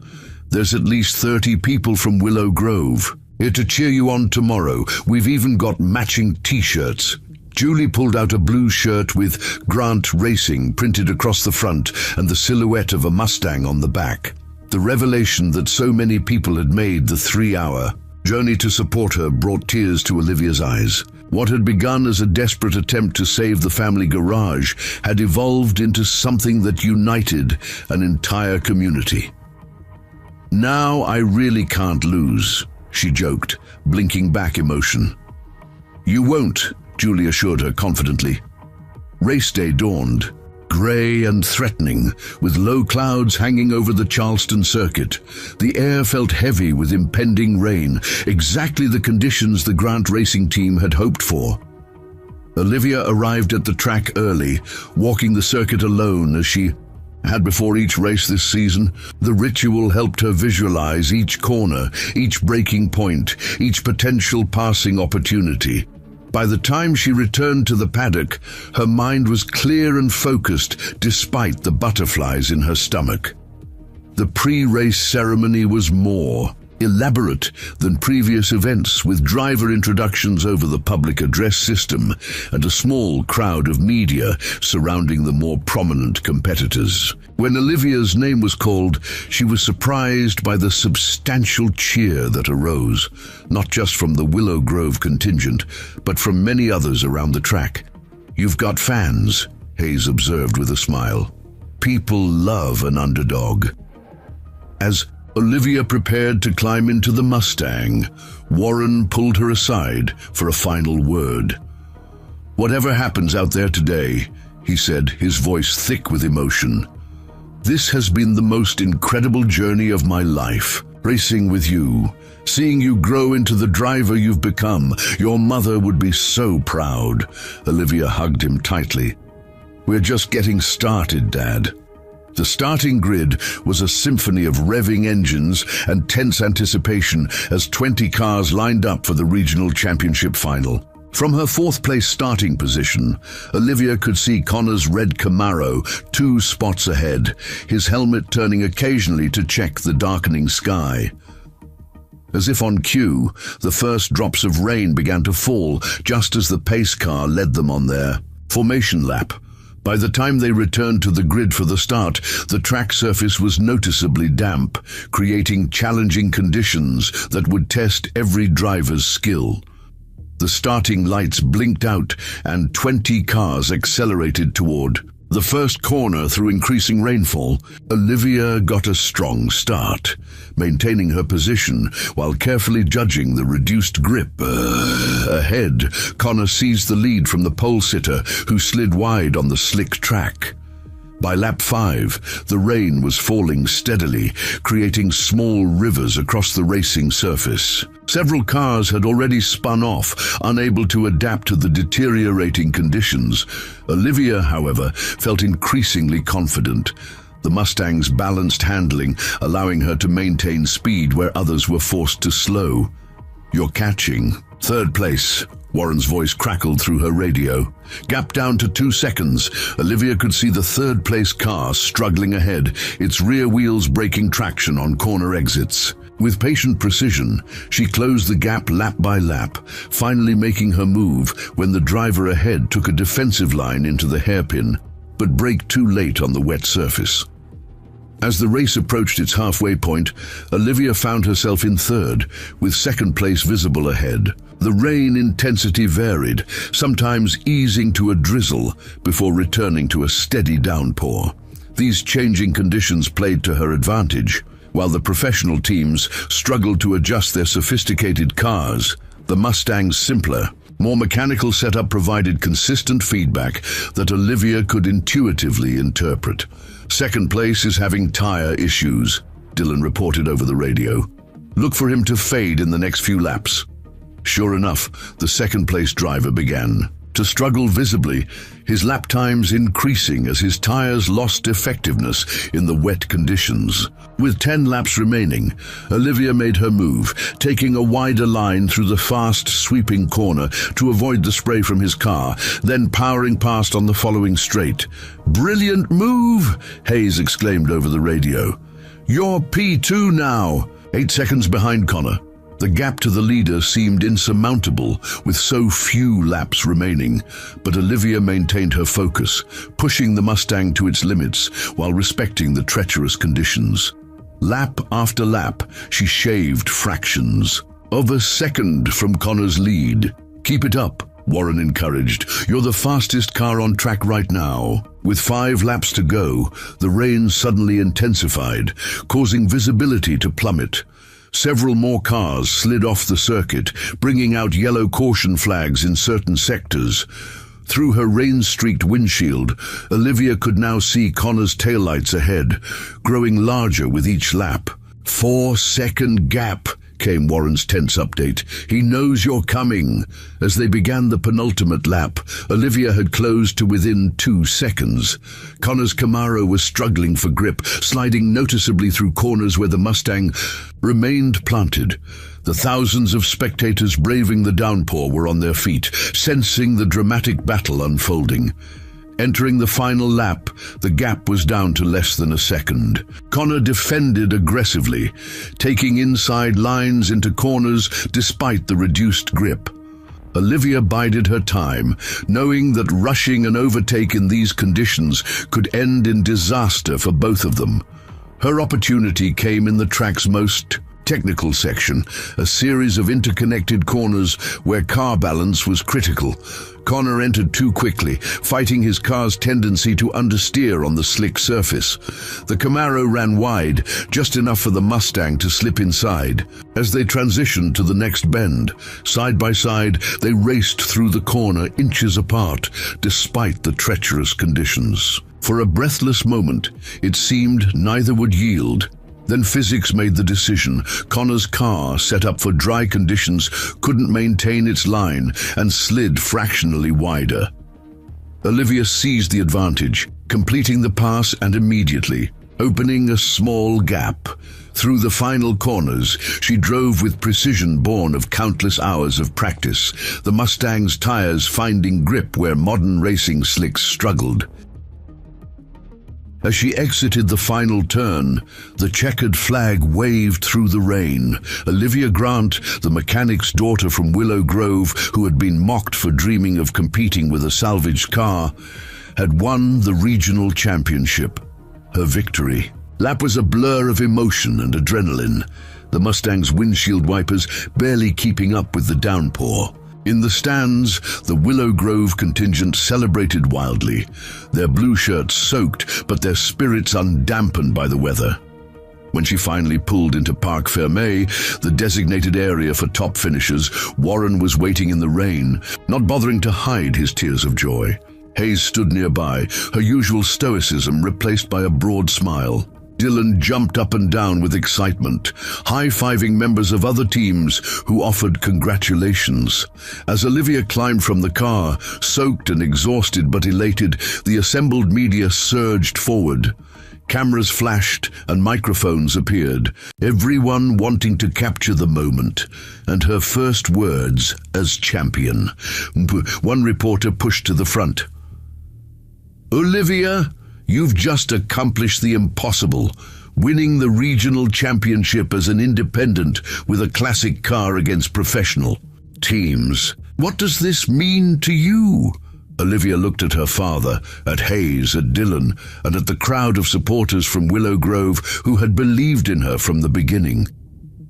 There's at least 30 people from Willow Grove. Here to cheer you on tomorrow. We've even got matching t-shirts." Julie pulled out a blue shirt with Grant Racing printed across the front and the silhouette of a Mustang on the back. The revelation that so many people had made the 3-hour journey to support her brought tears to Olivia's eyes. What had begun as a desperate attempt to save the family garage had evolved into something that united an entire community. "Now I really can't lose," she joked, blinking back emotion. "You won't," Julie assured her confidently. Race day dawned, grey and threatening, with low clouds hanging over the Charleston circuit. The air felt heavy with impending rain, exactly the conditions the Grant Racing team had hoped for. Olivia arrived at the track early, walking the circuit alone as she had before each race this season. The ritual helped her visualize each corner, each breaking point, each potential passing opportunity. By the time she returned to the paddock, her mind was clear and focused despite the butterflies in her stomach. The pre-race ceremony was more elaborate than previous events, with driver introductions over the public address system and a small crowd of media surrounding the more prominent competitors. When Olivia's name was called, she was surprised by the substantial cheer that arose, not just from the Willow Grove contingent, but from many others around the track. "You've got fans," Hayes observed with a smile. "People love an underdog." As Olivia prepared to climb into the Mustang, Warren pulled her aside for a final word. "Whatever happens out there today," he said, his voice thick with emotion, "this has been the most incredible journey of my life. Racing with you, seeing you grow into the driver you've become. Your mother would be so proud." Olivia hugged him tightly. "We're just getting started, Dad." The starting grid was a symphony of revving engines and tense anticipation as 20 cars lined up for the regional championship final. From her fourth-place starting position, Olivia could see Connor's red Camaro 2 spots ahead, his helmet turning occasionally to check the darkening sky. As if on cue, the first drops of rain began to fall just as the pace car led them on their formation lap. By the time they returned to the grid for the start, the track surface was noticeably damp, creating challenging conditions that would test every driver's skill. The starting lights blinked out and 20 cars accelerated toward the first corner. Through increasing rainfall, Olivia got a strong start, maintaining her position while carefully judging the reduced grip. Ahead, Connor seized the lead from the pole sitter, who slid wide on the slick track. By lap 5, the rain was falling steadily, creating small rivers across the racing surface. Several cars had already spun off, unable to adapt to the deteriorating conditions. Olivia, however, felt increasingly confident. The Mustang's balanced handling, allowing her to maintain speed where others were forced to slow. "You're catching third place," Warren's voice crackled through her radio. Gap down to 2 seconds, Olivia could see the third-place car struggling ahead, its rear wheels breaking traction on corner exits. With patient precision, she closed the gap lap by lap, finally making her move when the driver ahead took a defensive line into the hairpin, but braked too late on the wet surface. As the race approached its halfway point, Olivia found herself in third, with second place visible ahead. The rain intensity varied, sometimes easing to a drizzle before returning to a steady downpour. These changing conditions played to her advantage. While the professional teams struggled to adjust their sophisticated cars, the Mustang's simpler, more mechanical setup provided consistent feedback that Olivia could intuitively interpret. "Second place is having tire issues," Dylan reported over the radio. "Look for him to fade in the next few laps." Sure enough, the second-place driver began to struggle visibly, his lap times increasing as his tires lost effectiveness in the wet conditions. With 10 laps remaining, Olivia made her move, taking a wider line through the fast, sweeping corner to avoid the spray from his car, then powering past on the following straight. "Brilliant move!" Hayes exclaimed over the radio. "You're P2 now!" 8 seconds behind Connor. The gap to the leader seemed insurmountable with so few laps remaining, but Olivia maintained her focus, pushing the Mustang to its limits while respecting the treacherous conditions. Lap after lap, she shaved fractions of a second from Connor's lead. "Keep it up," Warren encouraged. "You're the fastest car on track right now." With 5 laps to go, the rain suddenly intensified, causing visibility to plummet. Several more cars slid off the circuit, bringing out yellow caution flags in certain sectors. Through her rain-streaked windshield, Olivia could now see Connor's taillights ahead, growing larger with each lap. 4-second gap, came Warren's tense update. "He knows you're coming." As they began the penultimate lap, Olivia had closed to within 2 seconds. Connor's Camaro was struggling for grip, sliding noticeably through corners where the Mustang remained planted. The thousands of spectators braving the downpour were on their feet, sensing the dramatic battle unfolding. Entering the final lap, the gap was down to less than a second. Connor defended aggressively, taking inside lines into corners despite the reduced grip. Olivia bided her time, knowing that rushing an overtake in these conditions could end in disaster for both of them. Her opportunity came in the track's most technical section, a series of interconnected corners where car balance was critical. Connor entered too quickly, fighting his car's tendency to understeer on the slick surface. The Camaro ran wide, just enough for the Mustang to slip inside. As they transitioned to the next bend, side by side, they raced through the corner inches apart, despite the treacherous conditions. For a breathless moment, it seemed neither would yield. Then physics made the decision. Connor's car, set up for dry conditions, couldn't maintain its line and slid fractionally wider. Olivia seized the advantage, completing the pass and immediately opening a small gap. Through the final corners, she drove with precision born of countless hours of practice, the Mustang's tires finding grip where modern racing slicks struggled. As she exited the final turn, the checkered flag waved through the rain. Olivia Grant, the mechanic's daughter from Willow Grove, who had been mocked for dreaming of competing with a salvaged car, had won the regional championship. Her victory lap was a blur of emotion and adrenaline, the Mustang's windshield wipers barely keeping up with the downpour. In the stands, the Willow Grove contingent celebrated wildly, their blue shirts soaked but their spirits undampened by the weather. When she finally pulled into Parc Fermé, the designated area for top finishers, Warren was waiting in the rain, not bothering to hide his tears of joy. Hayes stood nearby, her usual stoicism replaced by a broad smile. Dylan jumped up and down with excitement, high-fiving members of other teams who offered congratulations. As Olivia climbed from the car, soaked and exhausted but elated, the assembled media surged forward. Cameras flashed and microphones appeared, everyone wanting to capture the moment and her first words as champion. One reporter pushed to the front. "Olivia, you've just accomplished the impossible, winning the regional championship as an independent with a classic car against professional teams. What does this mean to you?" Olivia looked at her father, at Hayes, at Dylan, and at the crowd of supporters from Willow Grove who had believed in her from the beginning.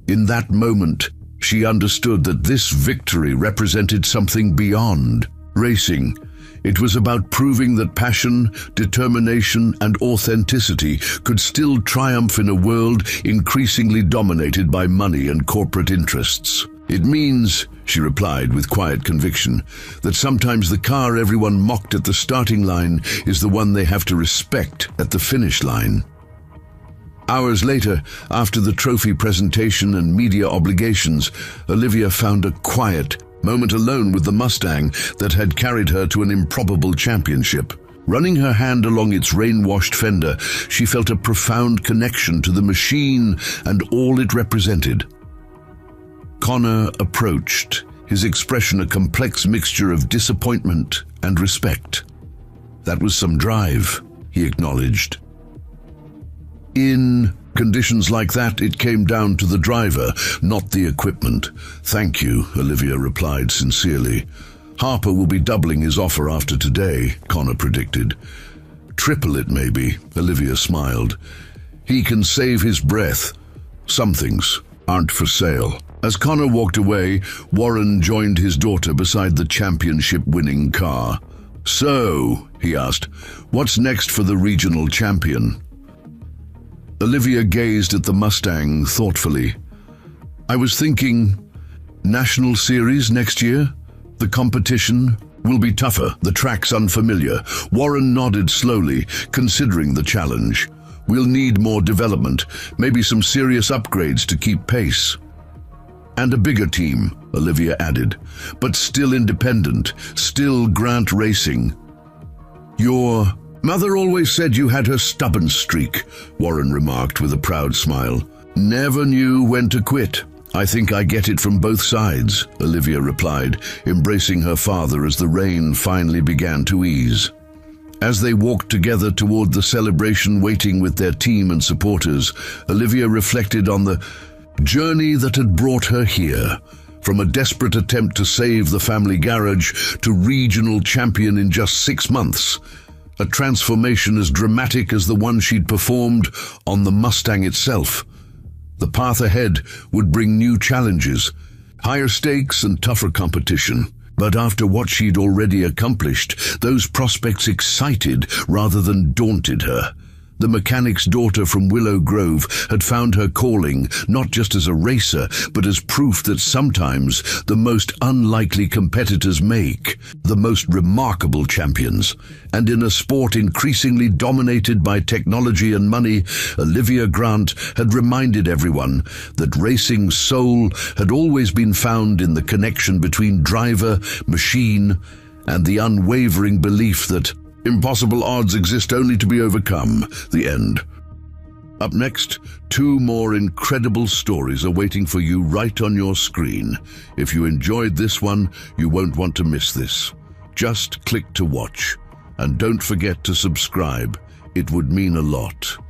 In that moment, she understood that this victory represented something beyond racing. It was about proving that passion, determination, and authenticity could still triumph in a world increasingly dominated by money and corporate interests. "It means," she replied with quiet conviction, "that sometimes the car everyone mocked at the starting line is the one they have to respect at the finish line." Hours later, after the trophy presentation and media obligations, Olivia found a quiet moment alone with the Mustang that had carried her to an improbable championship. Running her hand along its rain-washed fender, she felt a profound connection to the machine and all it represented. Connor approached, his expression a complex mixture of disappointment and respect. "That was some drive," he acknowledged. "In conditions like that, it came down to the driver, not the equipment." "Thank you," Olivia replied sincerely. "Harper will be doubling his offer after today," Connor predicted. "Triple it, maybe," Olivia smiled. "He can save his breath. Some things aren't for sale." As Connor walked away, Warren joined his daughter beside the championship-winning car. "So," he asked, "what's next for the regional champion?" Olivia gazed at the Mustang thoughtfully. "I was thinking, National Series next year? The competition will be tougher, the track's unfamiliar." Warren nodded slowly, considering the challenge. "We'll need more development, maybe some serious upgrades to keep pace." And a bigger team, Olivia added, but still independent, still Grant Racing. Your mother always said you had her stubborn streak, Warren remarked with a proud smile. Never knew when to quit. I think I get it from both sides, Olivia replied, embracing her father as the rain finally began to ease. As they walked together toward the celebration waiting with their team and supporters, Olivia reflected on the journey that had brought her here, from a desperate attempt to save the family garage to regional champion in just 6 months. A transformation as dramatic as the one she'd performed on the Mustang itself. The path ahead would bring new challenges, higher stakes and tougher competition. But after what she'd already accomplished, those prospects excited rather than daunted her. The mechanic's daughter from Willow Grove had found her calling not just as a racer, but as proof that sometimes the most unlikely competitors make the most remarkable champions. And in a sport increasingly dominated by technology and money, Olivia Grant had reminded everyone that racing's soul had always been found in the connection between driver, machine, and the unwavering belief that impossible odds exist only to be overcome. The end. Up next, 2 more incredible stories are waiting for you right on your screen. If you enjoyed this one, you won't want to miss this. Just click to watch. And don't forget to subscribe. It would mean a lot.